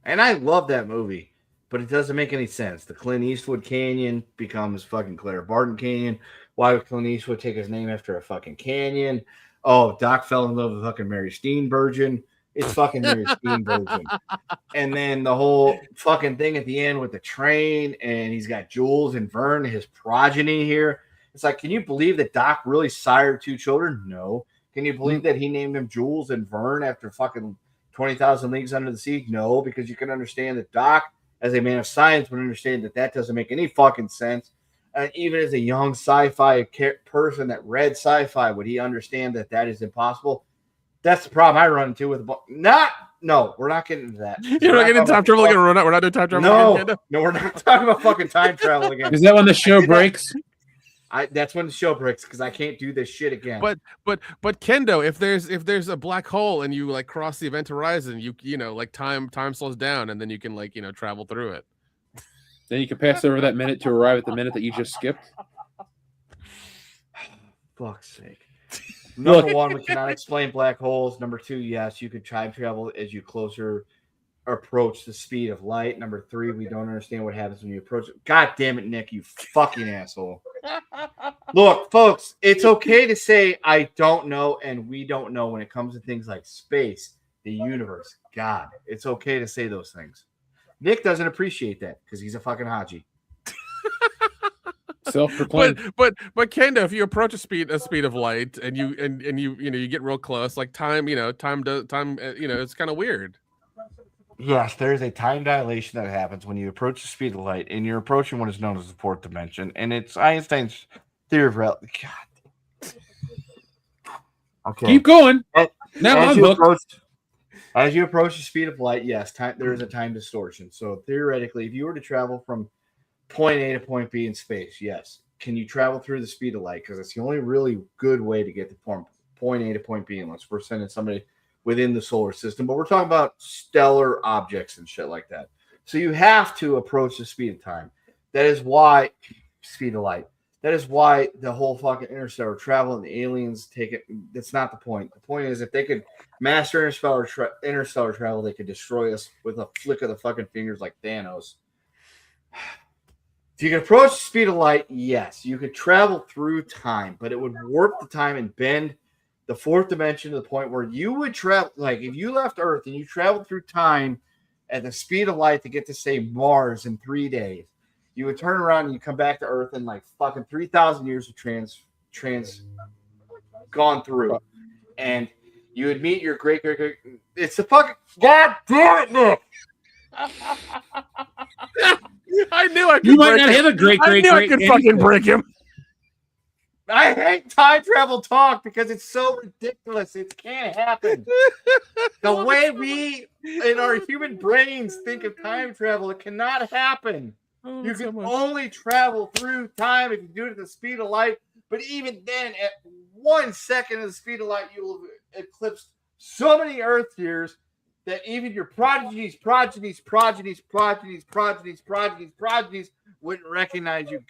And I love that movie, but it doesn't make any sense. The Clint Eastwood Canyon becomes fucking Clara Barton Canyon. Why would Clint Eastwood take his name after a fucking canyon? Oh, Doc fell in love with fucking Mary Steenburgen. It's fucking Mary Steenburgen. And then the whole fucking thing at the end with the train, and he's got Jules and Vern, his progeny here. It's like, can you believe that Doc really sired 2 children? No. Can you believe that he named them Jules and Vern after fucking 20,000 Leagues Under the Sea? No, because you can understand that Doc, as a man of science, would understand that doesn't make any fucking sense. And even as a young sci-fi person that read sci-fi, would he understand that is impossible? That's the problem I run into with the book. No, we're not getting into that. You're not getting time travel again. We're not doing time travel again. No, we're not talking about fucking time travel again. Is that when the show breaks? That's when the show breaks, because I can't do this shit again. But Kendo, if there's a black hole and you like cross the event horizon, you know, like time slows down, and then you can, like, you know, travel through it. Then you can pass over that minute to arrive at the minute that you just skipped. Fuck's sake. Number 1, we cannot explain black holes. Number 2, yes, you could time travel as you closer approach the speed of light. Number 3, we don't understand what happens when you approach it. God damn it, Nick, you fucking asshole. Look, folks, it's okay to say I don't know and we don't know when it comes to things like space, the universe, God. It's okay to say those things. Nick doesn't appreciate that because he's a fucking Haji. Self-proclaimed. But Kendo, if you approach a speed of light and you get real close, like time, it's kind of weird. Yes, there's a time dilation that happens when you approach the speed of light, and you're approaching what is known as the 4th dimension, and it's Einstein's theory of relativity. God. Okay. Keep going. Now I'm hooked. As you approach the speed of light, yes, there is a time distortion. So theoretically, if you were to travel from point A to point B in space, yes. Can you travel through the speed of light? Because it's the only really good way to get to point A to point B, unless we're sending somebody within the solar system. But we're talking about stellar objects and shit like that. So you have to approach the speed of time. That is why speed of light. That is why the whole fucking interstellar travel and the aliens take it. That's not the point. The point is, if they could master interstellar travel, they could destroy us with a flick of the fucking fingers like Thanos. If you could approach the speed of light, yes, you could travel through time, but it would warp the time and bend the 4th dimension to the point where you would travel. Like, if you left Earth and you traveled through time at the speed of light to get to, say, Mars in 3 days, you would turn around and you come back to Earth in like fucking 3,000 years of trans gone through, and you would meet your great. It's the fucking God damn it, Nick. I knew I could. You might not have a great. I knew I could fucking break him. I hate time travel talk because it's so ridiculous. It can't happen. The way we in our human brains think of time travel, it cannot happen. You can only travel through time if you do it at the speed of light. But even then, at 1 second of the speed of light, you will eclipse so many Earth years that even your progenies wouldn't recognize you.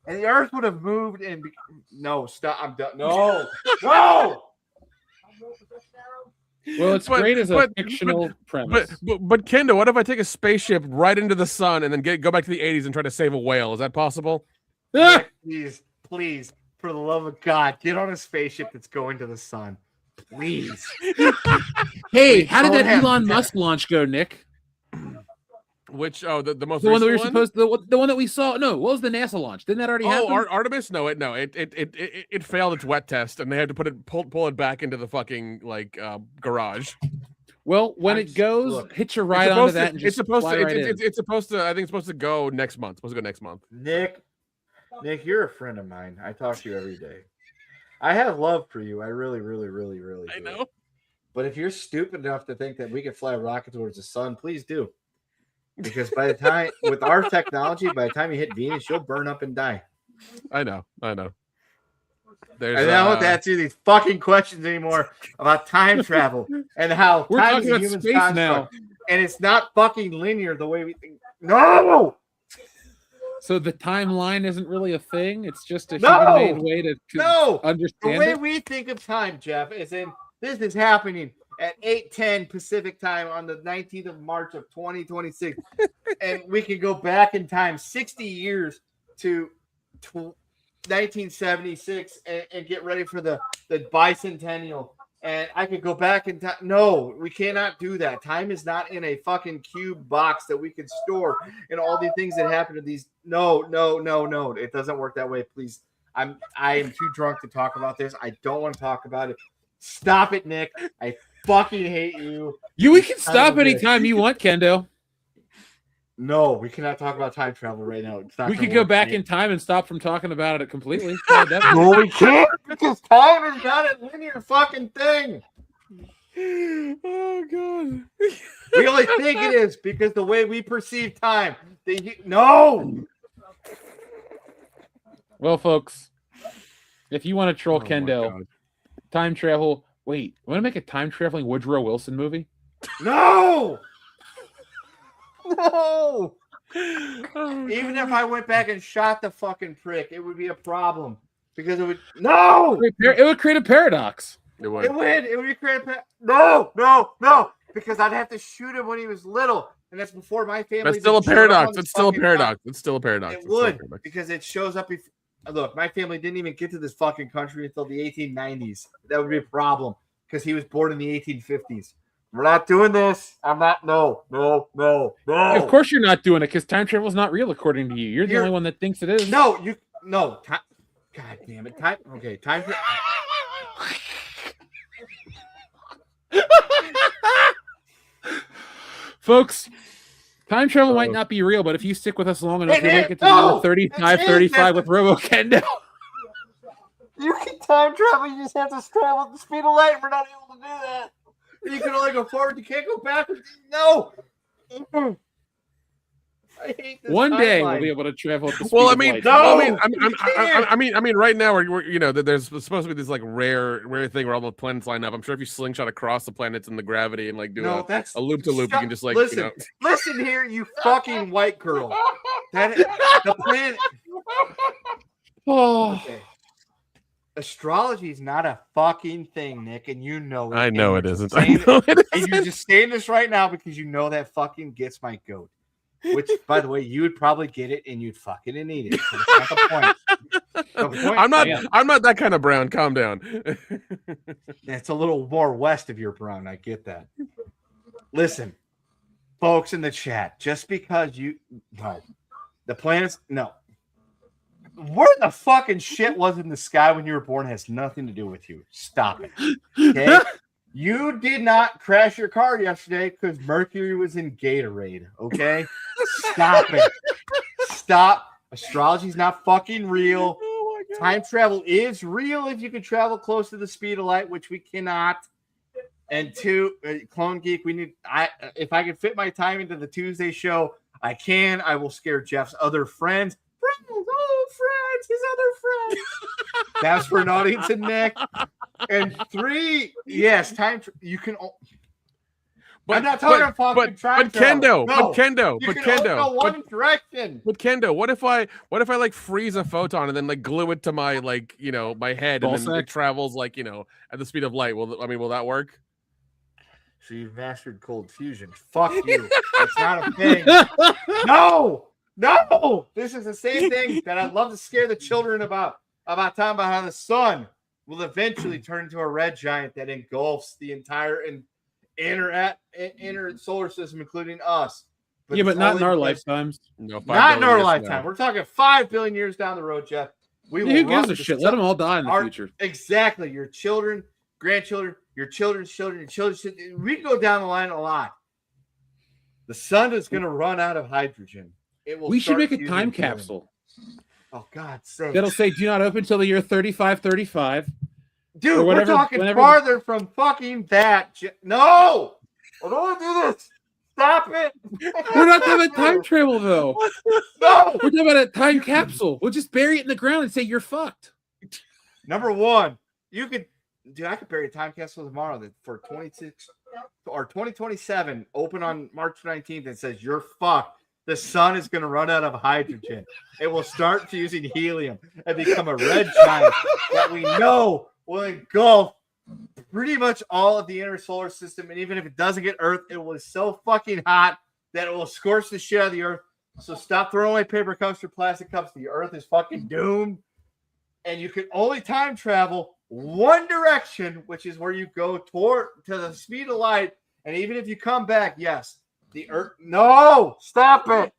And the Earth would have moved and no, stop. I'm done. No. Well, it's great as a but- fictional But, premise. but Kendo, what if I take a spaceship right into the sun and then go back to the 80s and try to save a whale? Is that possible? Ah! Nick, please, for the love of God, get on a spaceship that's going to the sun. Please. Hey, how did don't that have Elon that. Musk launch go, Nick? Which the most The one that we were recent one? supposed, the one that we saw. No, what was the NASA launch? Didn't that already happen? Artemis? No, it failed its wet test, and they had to pull it back into the fucking garage. Well, when I'm it goes, look, hitch a ride onto that and just It's supposed fly to. right in. It's supposed to. I think it's supposed to go next month. Nick, you're a friend of mine. I talk to you every day. I have love for you. I really, really, really, really do. I know. But if you're stupid enough to think that we can fly a rocket towards the sun, please do. Because by the time, with our technology, by the time you hit Venus, you'll burn up and die. I know. There's, I don't have to answer these fucking questions anymore about time travel and how We're time talking is a about human space construct, now. and it's not fucking linear the way we think. No, So the timeline isn't really a thing. It's just a No! human-made way to no. The understand way it. we think of time, Jeff, is in this is happening at 8:10 Pacific time on the 19th of March of 2026, and we can go back in time 60 years to 1976 and get ready for the bicentennial. And I could go back in time. No, we cannot do that. Time is not in a fucking cube box that we can store and all the things that happen to these. No. It doesn't work that way. Please. I am too drunk to talk about this. I don't want to talk about it. Stop it, Nick. I fucking hate you. We can Son stop of a bitch. anytime you want, Kendo. No, we cannot talk about time travel right now. It's not We gonna could go work, back Nick. in time and stop from talking about it completely. Yeah, No, we can't because time is not a linear fucking thing. Oh god. We only think it is because the way we perceive time. No. Well, folks, if you want to troll Oh my Kendo, God. time travel. Wait, want to make a time traveling Woodrow Wilson movie? No. No. Oh, Even if I went back and shot the fucking prick, it would be a problem because it would. No. It would create a paradox. it would. It would. It would be creative. No. Because I'd have to shoot him when he was little, and that's before my family. That's still a paradox. It's still a paradox. It's still a paradox. It It's still a would paradox. because it shows up. Look, my family didn't even get to this fucking country until the 1890s. That would be a problem because he was born in the 1850s. We're not doing this. I'm not. No. Of course, you're not doing it because time travel is not real, according to you. You're the You're- only one that thinks it is. No. God damn it. Time. Okay. Time. Folks, time travel might not be real, but if you stick with us long enough, It you'll is. make it to No, the it is. 35 with Robo Kendo. You can time travel. You just have to travel at the speed of light. We're not able to do that. You can only go forward. You can't go backwards. No. I hate this. One day timeline. we'll be able to travel at the speed Well, I of mean, light. no. I mean, right now, we're there's supposed to be this like rare thing where all the planets line up. I'm sure if you slingshot across the planets in the gravity and like do No, that's a loop to loop, you can just like listen. Listen here, you fucking white girl. The planet. Oh, Okay. Astrology is not a fucking thing, Nick, and you know it. I know And it you're isn't. saying I know it And isn't. you're just saying this right now because you know that fucking gets my goat. Which, by the way, you would probably get it and you'd fucking eat it. So that's not the point. The point- I'm not that kind of brown. Calm down. It's a little more west of your brown. I get that. Listen, folks in the chat, just because the planets, no. Where the fucking shit was in the sky when you were born has nothing to do with you. Stop it. Okay? You did not crash your car yesterday because Mercury was in Gatorade. Okay? Stop it. Stop. Astrology's not fucking real. Oh my God. Time travel is real if you can travel close to the speed of light, which we cannot. And two, Clone Geek, if I can fit my time into the Tuesday show, I can. I will scare Jeff's other friends. His other friends. That's for an audience and Nick. And three, yes, you can. I'm not talking about fucking time travel. But Kendo, You can only go one direction. But Kendo, what if I like freeze a photon and then like glue it to my my head Ball and then sack? it travels at the speed of light? Will that work? So you've mastered cold fusion. Fuck you. That's not a thing. No. This is the same thing that I'd love to scare the children about talking about how the sun will eventually turn into a red giant that engulfs the entire inner solar system, including us. Yeah, but not in our lifetimes. No, 5 Not in billion our years lifetime. now. We're talking 5 billion years down the road, Jeff. Who gives a shit? Let them all die in the future. Exactly. Your children, grandchildren, your children's children, your children's children. We go down the line a lot. The sun is going to run out of hydrogen. We should make a time capsule. Oh, God's sake. That'll say do not open until the year 3535. Dude, whatever, we're talking farther from fucking that. No! I don't want to do this. Stop it. We're not talking about time travel, though. No! We're talking about a time capsule. We'll just bury it in the ground and say you're fucked. Number one, I could bury a time capsule tomorrow that for 26 or 2027, open on March 19th, and says you're fucked. The sun is going to run out of hydrogen. It will start fusing helium and become a red giant that we know will engulf pretty much all of the inner solar system. And even if it doesn't get Earth, it was so fucking hot that it will scorch the shit out of the Earth. So stop throwing away paper cups or plastic cups. The Earth is fucking doomed. And you can only time travel one direction, which is where you go to the speed of light. And even if you come back, yes, the Earth. No, stop it.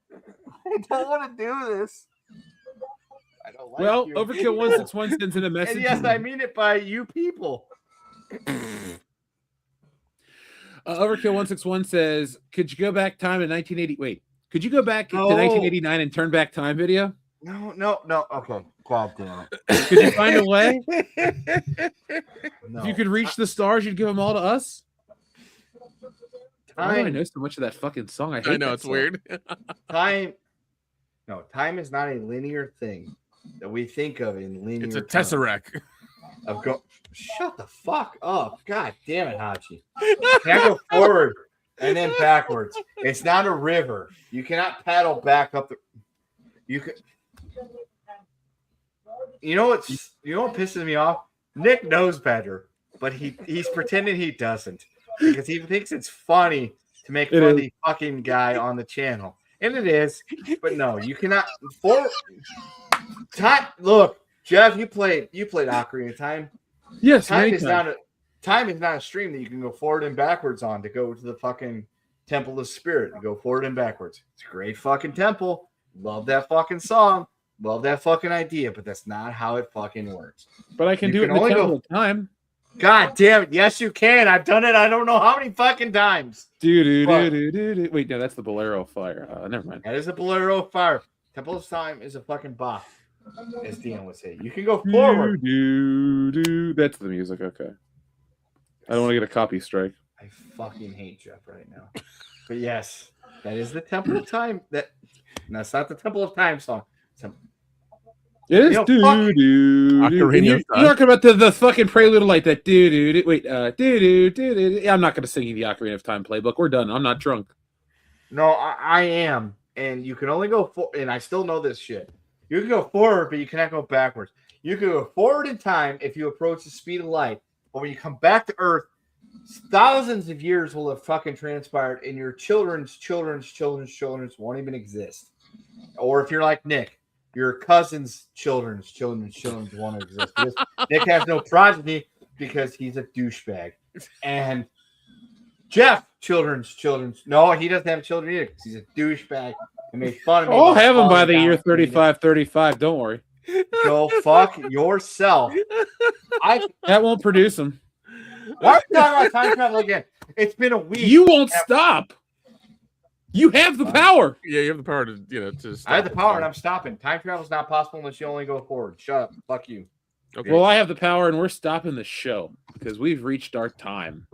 I don't want to do this. I don't like you. Overkill 161 sends in a message. And yes, I mean it by you people. Overkill 161 says, could you go back time in 1980? Wait, could you go back to 1989 and turn back time video? No. Okay. God damn it. Could you find a way? No. If you could reach the stars, you'd give them all to us? Why do I know so much of that fucking song? I know, it's weird. Time is not a linear thing that we think of in linear. It's a terms. tesseract. Shut the fuck up. God damn it, Hachi. You can't go forward and then backwards. It's not a river. You cannot paddle back up the. You can. You know what pisses me off? Nick knows better, but he's pretending he doesn't because he thinks it's funny to make fun of the fucking guy on the channel. And it is, but no, you cannot. Look, Jeff, you played Ocarina of Time. Yes, time is not a stream that you can go forward and backwards on to go to the fucking Temple of Spirit and go forward and backwards. It's a great fucking temple. Love that fucking song. Love that fucking idea, but that's not how it fucking works. But I can do it in the Temple of Time. God damn it. Yes, you can. I've done it. I don't know how many fucking times. Wait, no, that's the Bolero fire. Never mind. That is a Bolero fire. Temple of Time is a fucking bop, as Dean would say. You can go forward. That's the music. Okay. I don't want to get a copy strike. I fucking hate Jeff right now. But yes, that is the Temple of Time. That's not the Temple of Time song. It is You're talking about the fucking prelude like that. I'm not going to sing you the Ocarina of Time playbook. We're done. I'm not drunk. No, I am. And you can only go forward. And I still know this shit. You can go forward, but you cannot go backwards. You can go forward in time if you approach the speed of light. But when you come back to Earth, thousands of years will have fucking transpired, and your children's won't even exist. Or if you're like Nick, your cousin's children's won't exist. Because Nick has no progeny because he's a douchebag. And Jeff, children's. No, he doesn't have children either because he's a douchebag and made fun of me. I'll have him by the year 3535. Don't worry. Go fuck yourself. That won't produce him. Why are you talking about time travel again? It's been a week. You won't stop. You have the power. Yeah, you have the power to stop. I have the power and I'm stopping. Time travel is not possible unless you only go forward. Shut up. Fuck you. Okay. Well, I have the power and we're stopping the show because we've reached our time.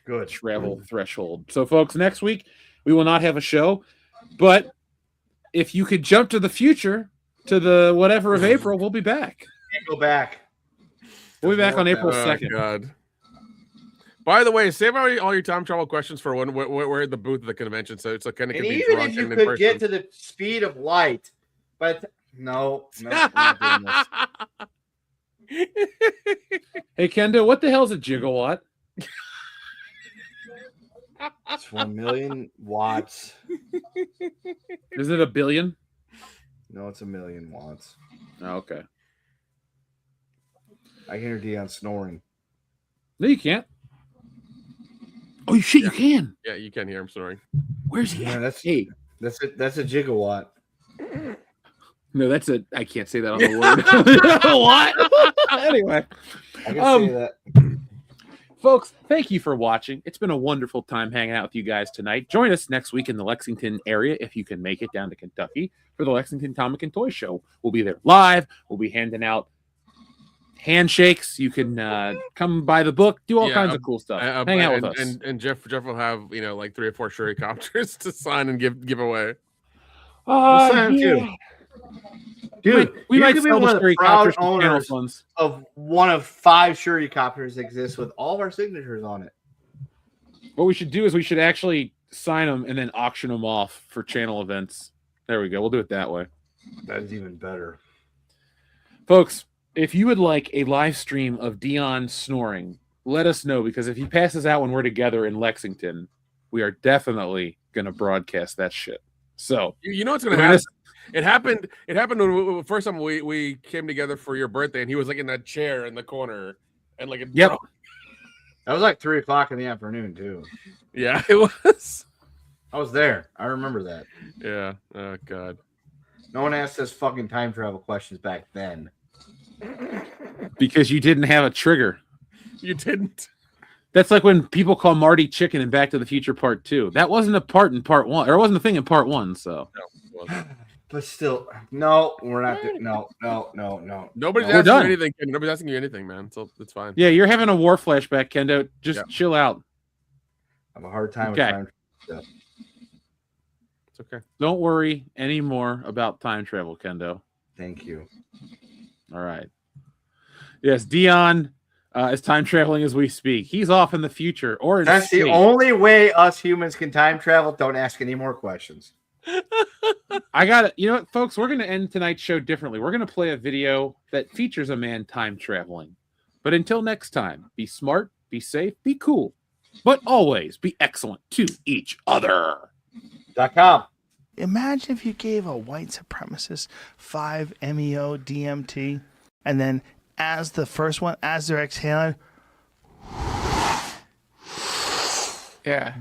Good. Travel threshold. So, folks, next week we will not have a show. But if you could jump to the future, to the whatever of April, we'll be back. Go back. We'll be back on April 2nd. God. By the way, save all your time travel questions for when we're at the booth at the convention, so it's kind of and even if you could get to the speed of light, but no, I'm not doing this. Hey, Kendo, what the hell's a gigawatt? It's 1 million watts. Is it a billion? No, it's 1 million watts. Oh, okay. I can hear Dion snoring. No, you can't. Oh shit, you can. Yeah, you can hear him snoring. Where's he? Yeah, at? that's Hey, that's a gigawatt. no, that's a. I can't say that on the word. What? Anyway, I can say that. folks, thank you for watching. It's been a wonderful time hanging out with you guys tonight. Join us next week in the Lexington area if you can make it down to Kentucky for the Lexington Comic and Toy Show. We'll be there live. We'll be handing out handshakes. You can come buy the book, do all kinds of cool stuff. Hang out with us. And Jeff will have like 3 or 4 Shuri copters to sign and give away. We'll sign them too. Dude, we you might could be sell one the of the Shuri proud copters for channel owners funds. of one of 5 Shuri copters that exists with all of our signatures on it. What we should do is we should actually sign them and then auction them off for channel events. There we go. We'll do it that way. That is even better. Folks, if you would like a live stream of Dion snoring, let us know, because if he passes out when we're together in Lexington, we are definitely going to broadcast that shit. So, You know what's going to happen? It happened when first time we came together for your birthday, and he was like in that chair in the corner, and like yep. That was like 3 o'clock in the afternoon too. Yeah, it was. I was there. I remember that. Yeah. Oh God. No one asked us fucking time travel questions back then. Because you didn't have a trigger. You didn't. That's like when people call Marty chicken in Back to the Future Part 2. That wasn't a part in Part 1, or it wasn't a thing in Part 1. So. No, it wasn't. But still, no, we're not. No. Nobody's We're asking done. you anything. Ken. Nobody's asking you anything, man. So it's fine. Yeah, you're having a war flashback, Kendo. Just chill out. I have a hard time Okay. with time travel. It's okay. Don't worry anymore about time travel, Kendo. Thank you. All right. Yes, Dion is time traveling as we speak. He's off in the future, or in That's space. the only way us humans can time travel. Don't ask any more questions. I got it. You know what, folks? We're going to end tonight's show differently. We're going to play a video that features a man time traveling. But until next time, be smart, be safe, be cool, but always be excellent to each other. .com. Imagine if you gave a white supremacist 5-MeO DMT, and then as the first one, as they're exhaling, Yeah.